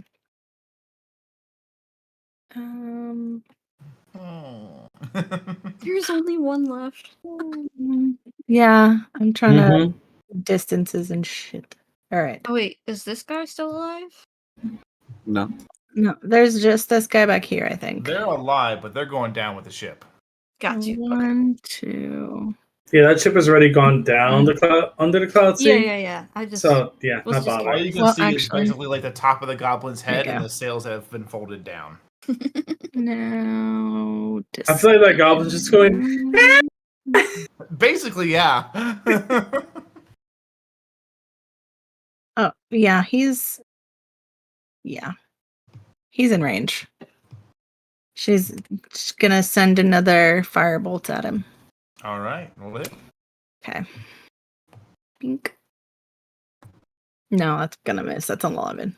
Oh. There's only one left. Yeah, I'm trying Mhm. to distances and shit. All right. Oh wait, is this guy still alive? No. No, there's just this guy back here, I think. They're alive, but they're going down with the ship. Got you. Okay. 1, 2. Yeah, that ship has already gone down under the cloud Yeah, sea. yeah. I just So yeah, was not just All bothered. you can Well, see is actually- basically like the top of the goblin's There you head, and go. the sails have been folded down. No. I feel like that goblin's just going. Basically, yeah. Oh, yeah, he's in range. She's gonna send another firebolt at him. All right. Well, Okay. Pink. No, that's gonna miss. That's an 11.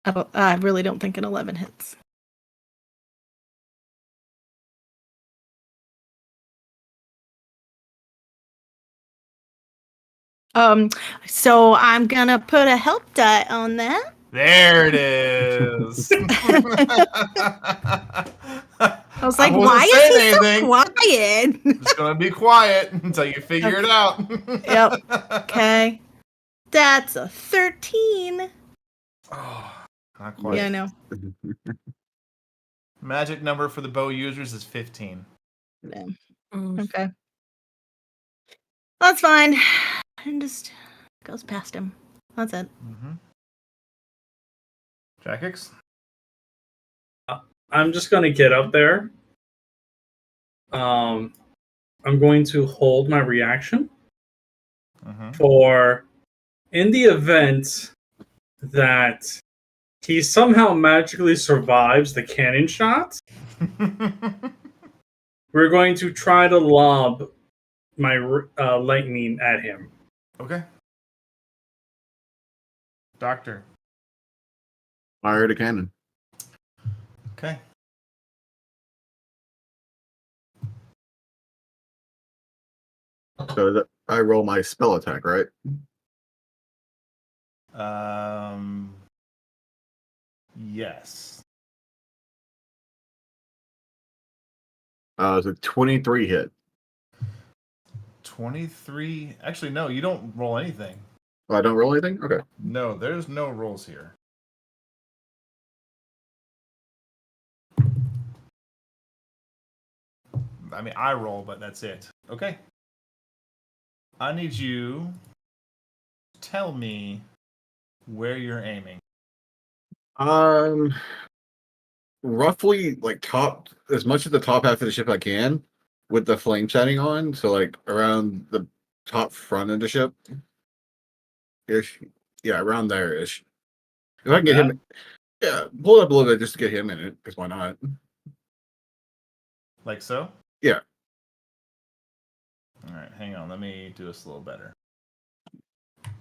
I really don't think an 11 hits. So I'm gonna put a help die on that. there it is. I was like, wasn't why is saying he anything. so quiet? Just gonna be quiet until you figure it out. Yep. Okay. That's a 13. Oh, not quite. Yeah, I know. Magic number for the bow users is 15. Yeah. Mm. Okay. That's fine. And just goes past him. That's it. Mm-hmm. Jackix? I'm just gonna get up there. I'm going to hold my reaction Mm-hmm. for in the event that he somehow magically survives the cannon shot. We're going to try to lob my lightning at him. Okay. Doctor. Fire the cannon. Okay. So I roll my spell attack, right? Yes. It's a 23 hit. 23. Actually, no, you don't roll anything. Oh, I don't roll anything? Okay. No, there's no rolls here. I mean, I roll, but that's it. Okay. I need you to tell me where you're aiming. Roughly like top as much of the top half of the ship I can with the flame setting on. So like around the top front of the ship. Ish. Yeah, around there ish. If I can get him, yeah, pull it up a little bit just to get him in it, because why not? Like so? Yeah. All right, hang on. Let me do this a little better. You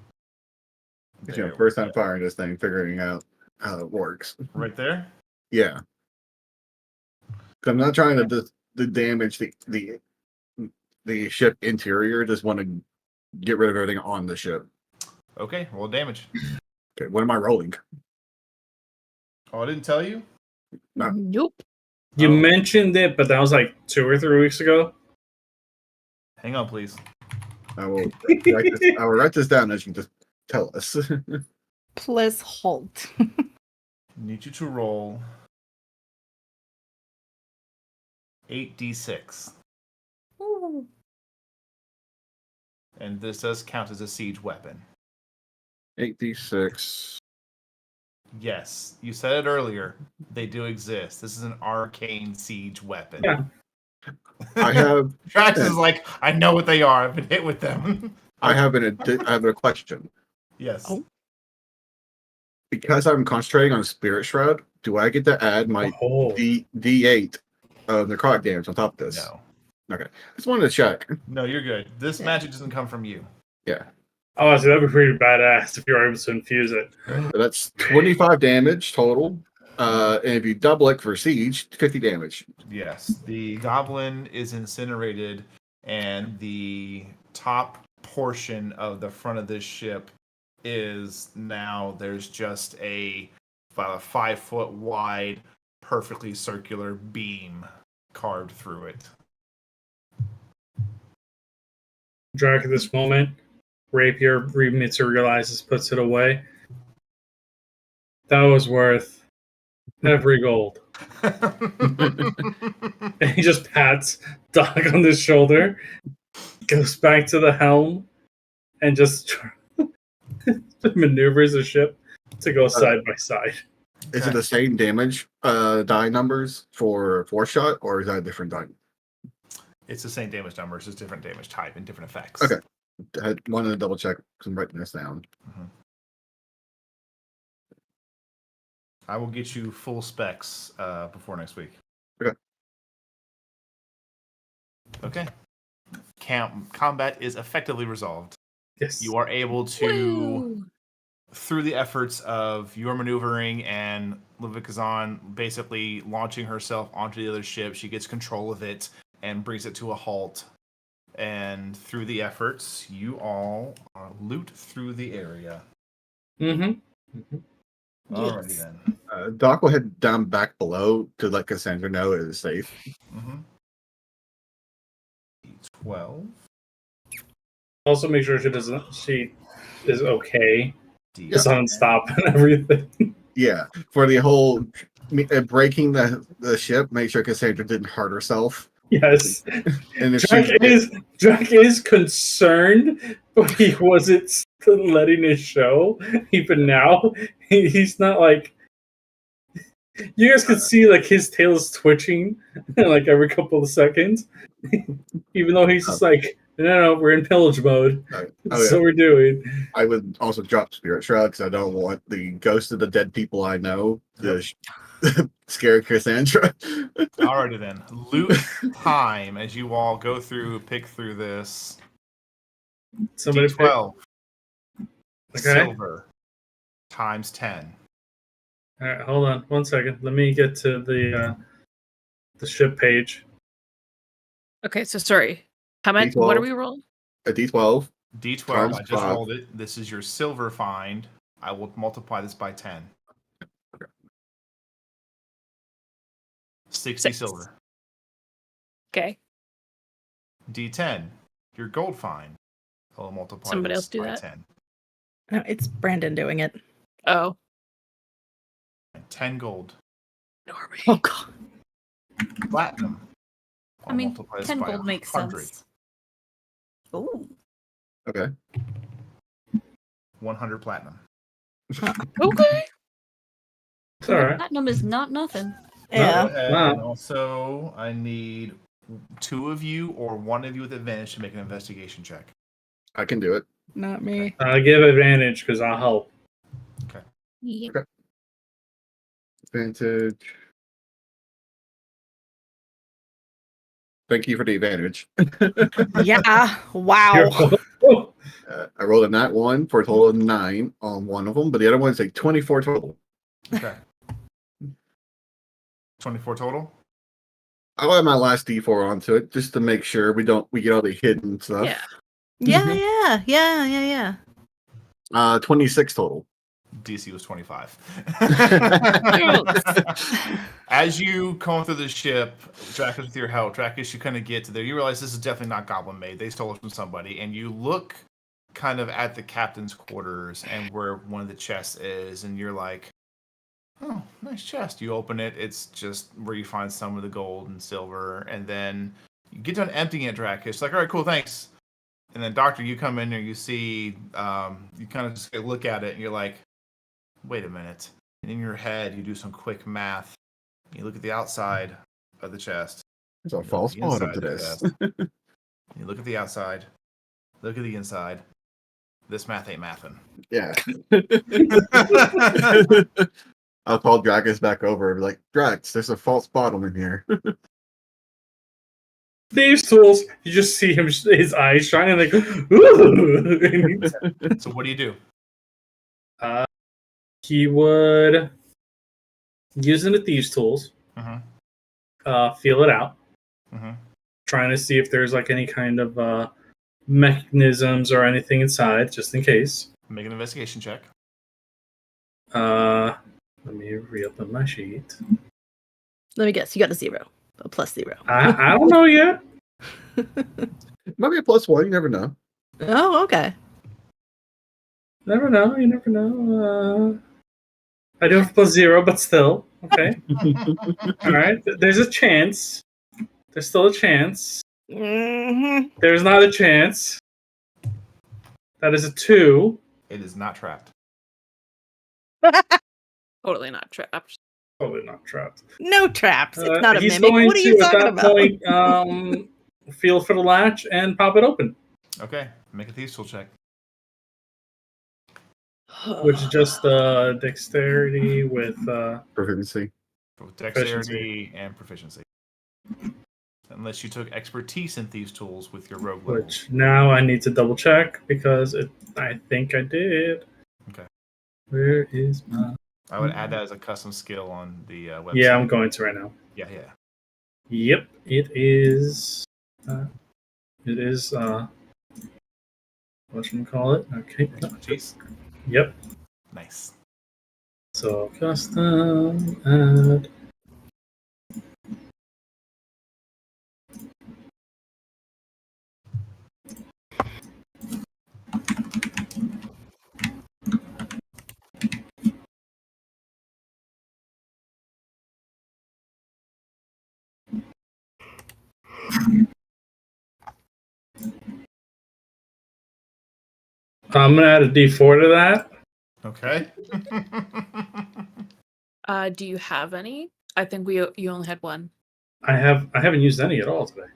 know, There. first time firing this thing, figuring out how it works. Right there? Yeah. 'Cause I'm not trying to damage the ship interior. Just want to get rid of everything on the ship. Okay, roll damage. Okay, what am I rolling? Oh, I didn't tell you? No. Nope. You Oh. mentioned it, but that was like 2 or 3 weeks ago. Hang on, please. I will write this down as you just tell us. Please halt. Need you to roll 8d6. Ooh. And this does count as a siege weapon. 8d6. Yes, you said it earlier. They do exist. This is an arcane siege weapon. Yeah. I have Drax is like, I know what they are. I've been hit with them. I have a question. Yes. Oh. Because I'm concentrating on Spirit Shroud, do I get to add my Oh. D8 of necrotic damage on top of this? No. Okay. Just wanted to check. No, you're good. This magic doesn't come from you. Yeah. Oh, so that'd be pretty badass if you were able to infuse it. So that's 25 damage total. And if you double it for siege, 50 damage. Yes. The goblin is incinerated, and the top portion of the front of this ship is now there's just about a 5 foot wide, perfectly circular beam carved through it. Drac at this moment, rapier rematerializes, puts it away. That was worth every gold. And he just pats Doc on the shoulder, goes back to the helm, and just maneuvers the ship to go side by side. Is it the same damage die numbers for 4-shot, or is that a different die? It's the same damage numbers, just different damage type and different effects. Okay. I wanted to double check because I'm writing this down. I will get you full specs before next week. Okay. Okay. Combat is effectively resolved. Yes. You are able to, through the efforts of your maneuvering and Levikazan basically launching herself onto the other ship, she gets control of it and brings it to a halt. And through the efforts, you all loot through the area. Mm-hmm. Alrighty Yes. then. Doc will head down back below to let Cassandra know it is safe. 12. Also, make sure she is okay. D. Just on stop and everything. Yeah, for the whole breaking the ship, make sure Cassandra didn't hurt herself. Yes. And if Drac is concerned, but he wasn't letting it show. Even now, he's not like. You guys could see like his tail is twitching like every couple of seconds, even though he's just like, no, we're in pillage mode. That's what we're doing. I would also drop Spirit Shroud because I don't want the ghost of the dead people I know to scare Cassandra. Alrighty then. Loot time as you all go through, pick through this. Somebody D12. Okay. Silver. Times 10. All right, hold on 1 second. Let me get to the ship page. Okay, so sorry. How much? D12. What are we rolling? A D12. D12, Times I just 5. rolled it. This is your silver find. I will multiply this by 10. 60 6. silver. Okay. D10, your gold find. I will multiply Somebody this else do by that? 10. No, it's Brandon doing it. Oh. 10 gold. Normie. Oh god. Platinum. I mean, multiply this 10 by gold makes 100. sense. Oh, Okay. 100 platinum. Okay. It's all right. platinum is not nothing. Yeah. And also, I need 2 of you or 1 of you with advantage to make an investigation check. I can do it. Not me. I'll give advantage because I'll help. Yep. Advantage. Thank you for the advantage. Yeah. Wow. You're- I rolled a nat 1 for a total of 9 on one of them, but the other one's like 24 total. Okay. 24 total? I'll add my last D4 onto it just to make sure we get all the hidden stuff. Yeah. Yeah. 26 total. DC was 25. As you come through the ship, Dracus with your help, Dracus, you kind of get to there. You realize this is definitely not goblin made. They stole it from somebody. And you look kind of at the captain's quarters and where one of the chests is. And you're like, oh, nice chest. You open it. It's just where you find some of the gold and silver. And then you get done emptying it, Dracus. Like, all right, cool, thanks. And then, Doctor, you come in there, you see, you kind of just look at it and you're like, wait a minute. And in your head, you do some quick math. You look at the outside of the chest. There's a Look at false the bottom inside to of the this. chest. You look at the outside. Look at the inside. This math ain't mathing. Yeah. I'll call Dragus back over and be like, Drax, there's a false bottom in here. Thieves' tools. You just see him, his eyes shining like, ooh. So what do you do? He would using the thieves' tools. Mm-hmm. Feel it out. Mm-hmm. Trying to see if there's like any kind of mechanisms or anything inside, just in case. Make an investigation check. Let me re-open my sheet. Let me guess. You got a 0. A +0. I don't know yet. Might be a +1, you never know. Oh, okay. Never know. You never know. I do have +0, but still. Okay. All right. There's a chance. There's still a chance. Mm-hmm. There's not a chance. That is a 2. It is not trapped. Totally not trapped. Totally not trapped. No traps. It's not a He's mimic. going What are you to, talking at that about? point, feel for the latch and pop it open, Okay. Make a thieves' tool check. which is just dexterity with Proficiency. With dexterity and proficiency. Unless you took expertise in thieves' tools with your rogue level. which now I need to double check because I think I did. Okay. Where is my? I would add that as a custom skill on the website. Yeah, I'm going to right now. Yeah. Yep, it is. It is. Whatchamacallit? Okay. Expertise. Yep. Nice. So custom add. I'm gonna add a D4 to that. Okay. Do you have any? I think you only had one. I haven't used any at all today.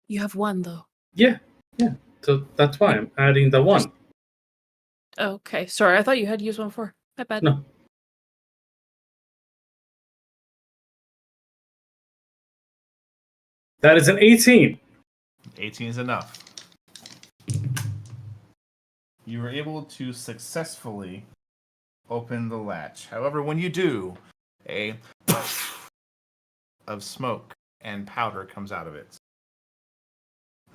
You have one though. Yeah. So that's why I'm adding the one. Okay, sorry. I thought you had used one before. My bad. No. That is an 18. 18 is enough. You were able to successfully open the latch. However, when you do, a of smoke and powder comes out of it.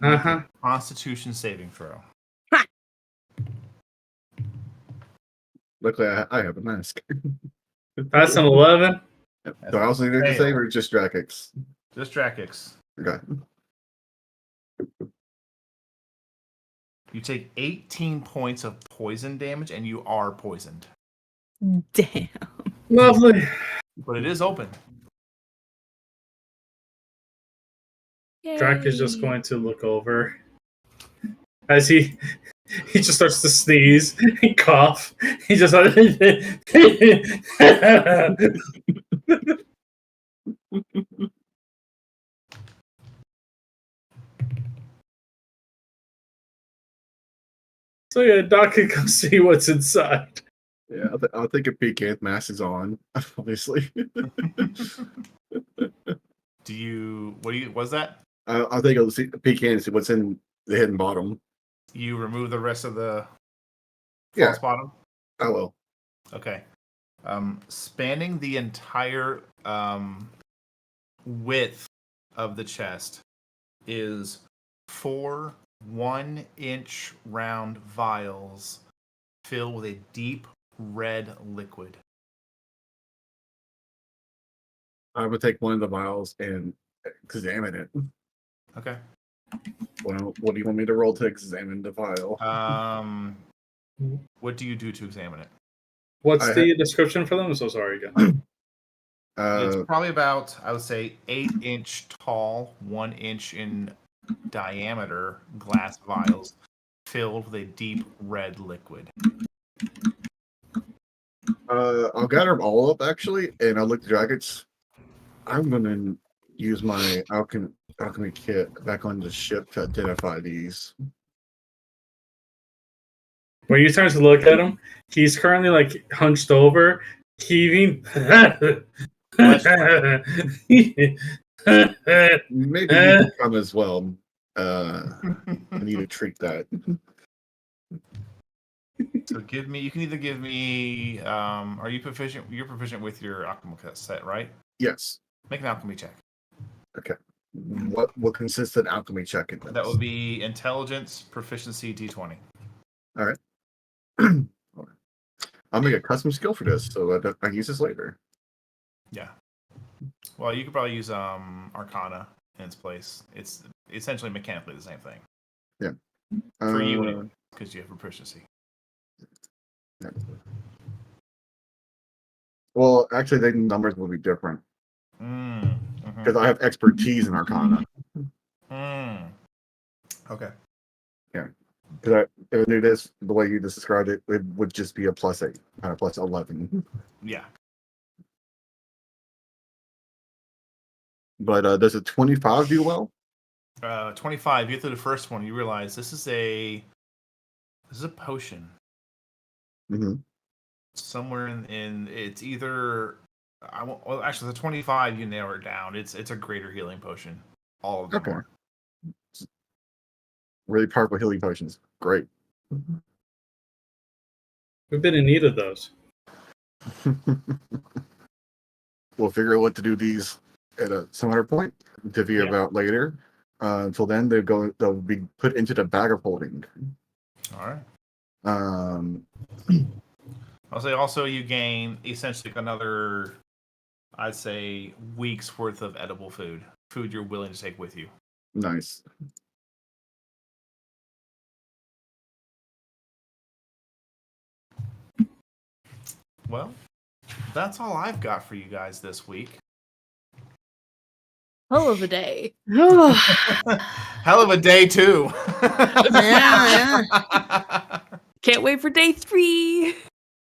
Uh-huh. Constitution saving throw. Luckily, I have a mask. That's an 11. Do I also need to Fail. save or just Drakex? Just Drakix. Okay. You take 18 points of poison damage, and you are poisoned. Damn. Lovely. But it is open. Drac is just Yay. going to look over as he just starts to sneeze and cough. He just So yeah, Doc can come see what's inside. Yeah, I'll think a pecan mask is on, obviously. What's that? I'll think I'll see pecan and see what's in the hidden bottom. You remove the rest of the Yeah. false bottom? I will. Okay. Spanning the entire width of the chest is 4 1-inch round vials filled with a deep red liquid. I would take one of the vials and examine it. Okay. Well, what do you want me to roll to examine the vial? What do you do to examine it? What's the description for them? I'm so sorry again. It's probably about, I would say, 8-inch tall, 1 inch in diameter glass vials filled with a deep red liquid. I'll gather them all up actually, and I'll look at the jackets. I'm gonna use my alchemy kit back on the ship to identify these. When you start to look at him, he's currently like hunched over, heaving. Maybe you can come as well. I need to treat that. So you can either give me, are you proficient? You're proficient with your alchemy set, right? Yes. Make an alchemy check. Okay. What consists an alchemy check in this? That would be intelligence, proficiency, d20. All right. I'll make a custom skill for this, so I can use this later. Yeah. Well, you could probably use Arcana in its place. It's essentially mechanically the same thing. Yeah. For you, anyway, because you have proficiency. Yeah. Well, actually, the numbers will be different because I have expertise in Arcana. Okay. Yeah. Because if I do this the way you just described it, it would just be a +8, kind of +11. Yeah. But does a 25 do well? 25. You get through the first one, you realize this is a potion. Mm-hmm. Somewhere in it's either well, actually the 25 you narrow it down. It's a greater healing potion. All of them. Okay. Are. Really powerful healing potions. Great. We've been in need of those. We'll figure out what to do these at some other point. Divvy about later. Until then, they'll be put into the bag of holding. All right. I'll say also you gain essentially another, I'd say, week's worth of edible food you're willing to take with you. Nice. Well, that's all I've got for you guys this week. Hell of a day. Hell of a day too. Yeah. Can't wait for day 3.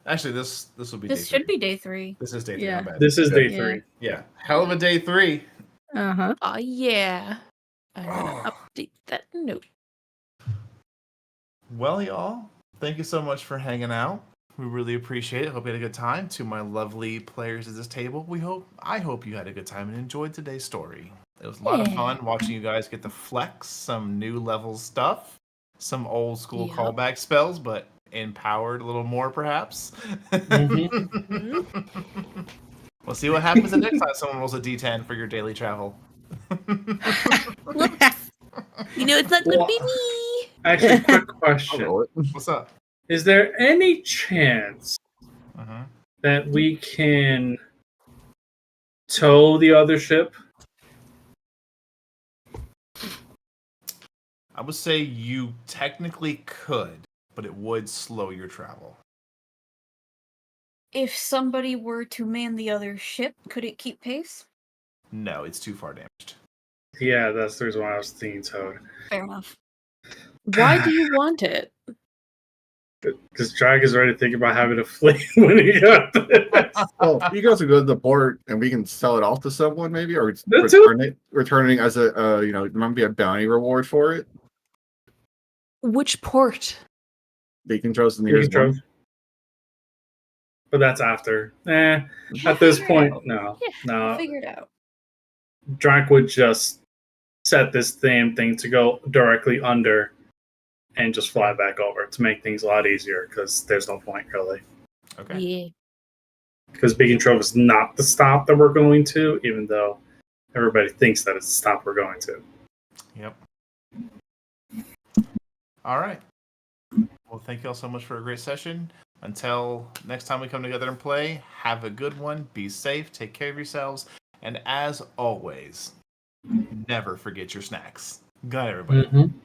Actually, this will be. This day should be day 3. This is day 3. Yeah. My bad. This is day Yeah. 3. Yeah, hell of a day 3. Uh-huh. Oh yeah. I'm gonna update that note. Well, y'all, thank you so much for hanging out. We really appreciate it. Hope you had a good time. To my lovely players at this table, I hope you had a good time and enjoyed today's story. It was a lot of fun watching you guys get to flex some new level stuff, some old school callback spells, but empowered a little more, perhaps. We'll see what happens the next time someone rolls a D10 for your daily travel. You know it's not gonna be me. Actually, quick question. What's up? Is there any chance that we can tow the other ship? I would say you technically could, but it would slow your travel. If somebody were to man the other ship, could it keep pace? No, it's too far damaged. Yeah, that's the reason why I was thinking towed. Fair enough. Why do you want it? Because Drag is already thinking about having a fleet when he got there. Oh, you guys can go to the port and we can sell it off to someone, maybe, or returning as a there might be a bounty reward for it. Which port? Beacon Trove's the nearest one. But that's after. At this point, no. We'll figure it out. Drag would just set this damn thing to go directly under and just fly back over to make things a lot easier, because there's no point, really. Okay. Yeah. Because Beacon Trove is not the stop that we're going to, even though everybody thinks that it's the stop we're going to. Yep. All right. Well, thank you all so much for a great session. Until next time we come together and play, have a good one. Be safe. Take care of yourselves. And as always, never forget your snacks. Good night, everybody. Mm-hmm.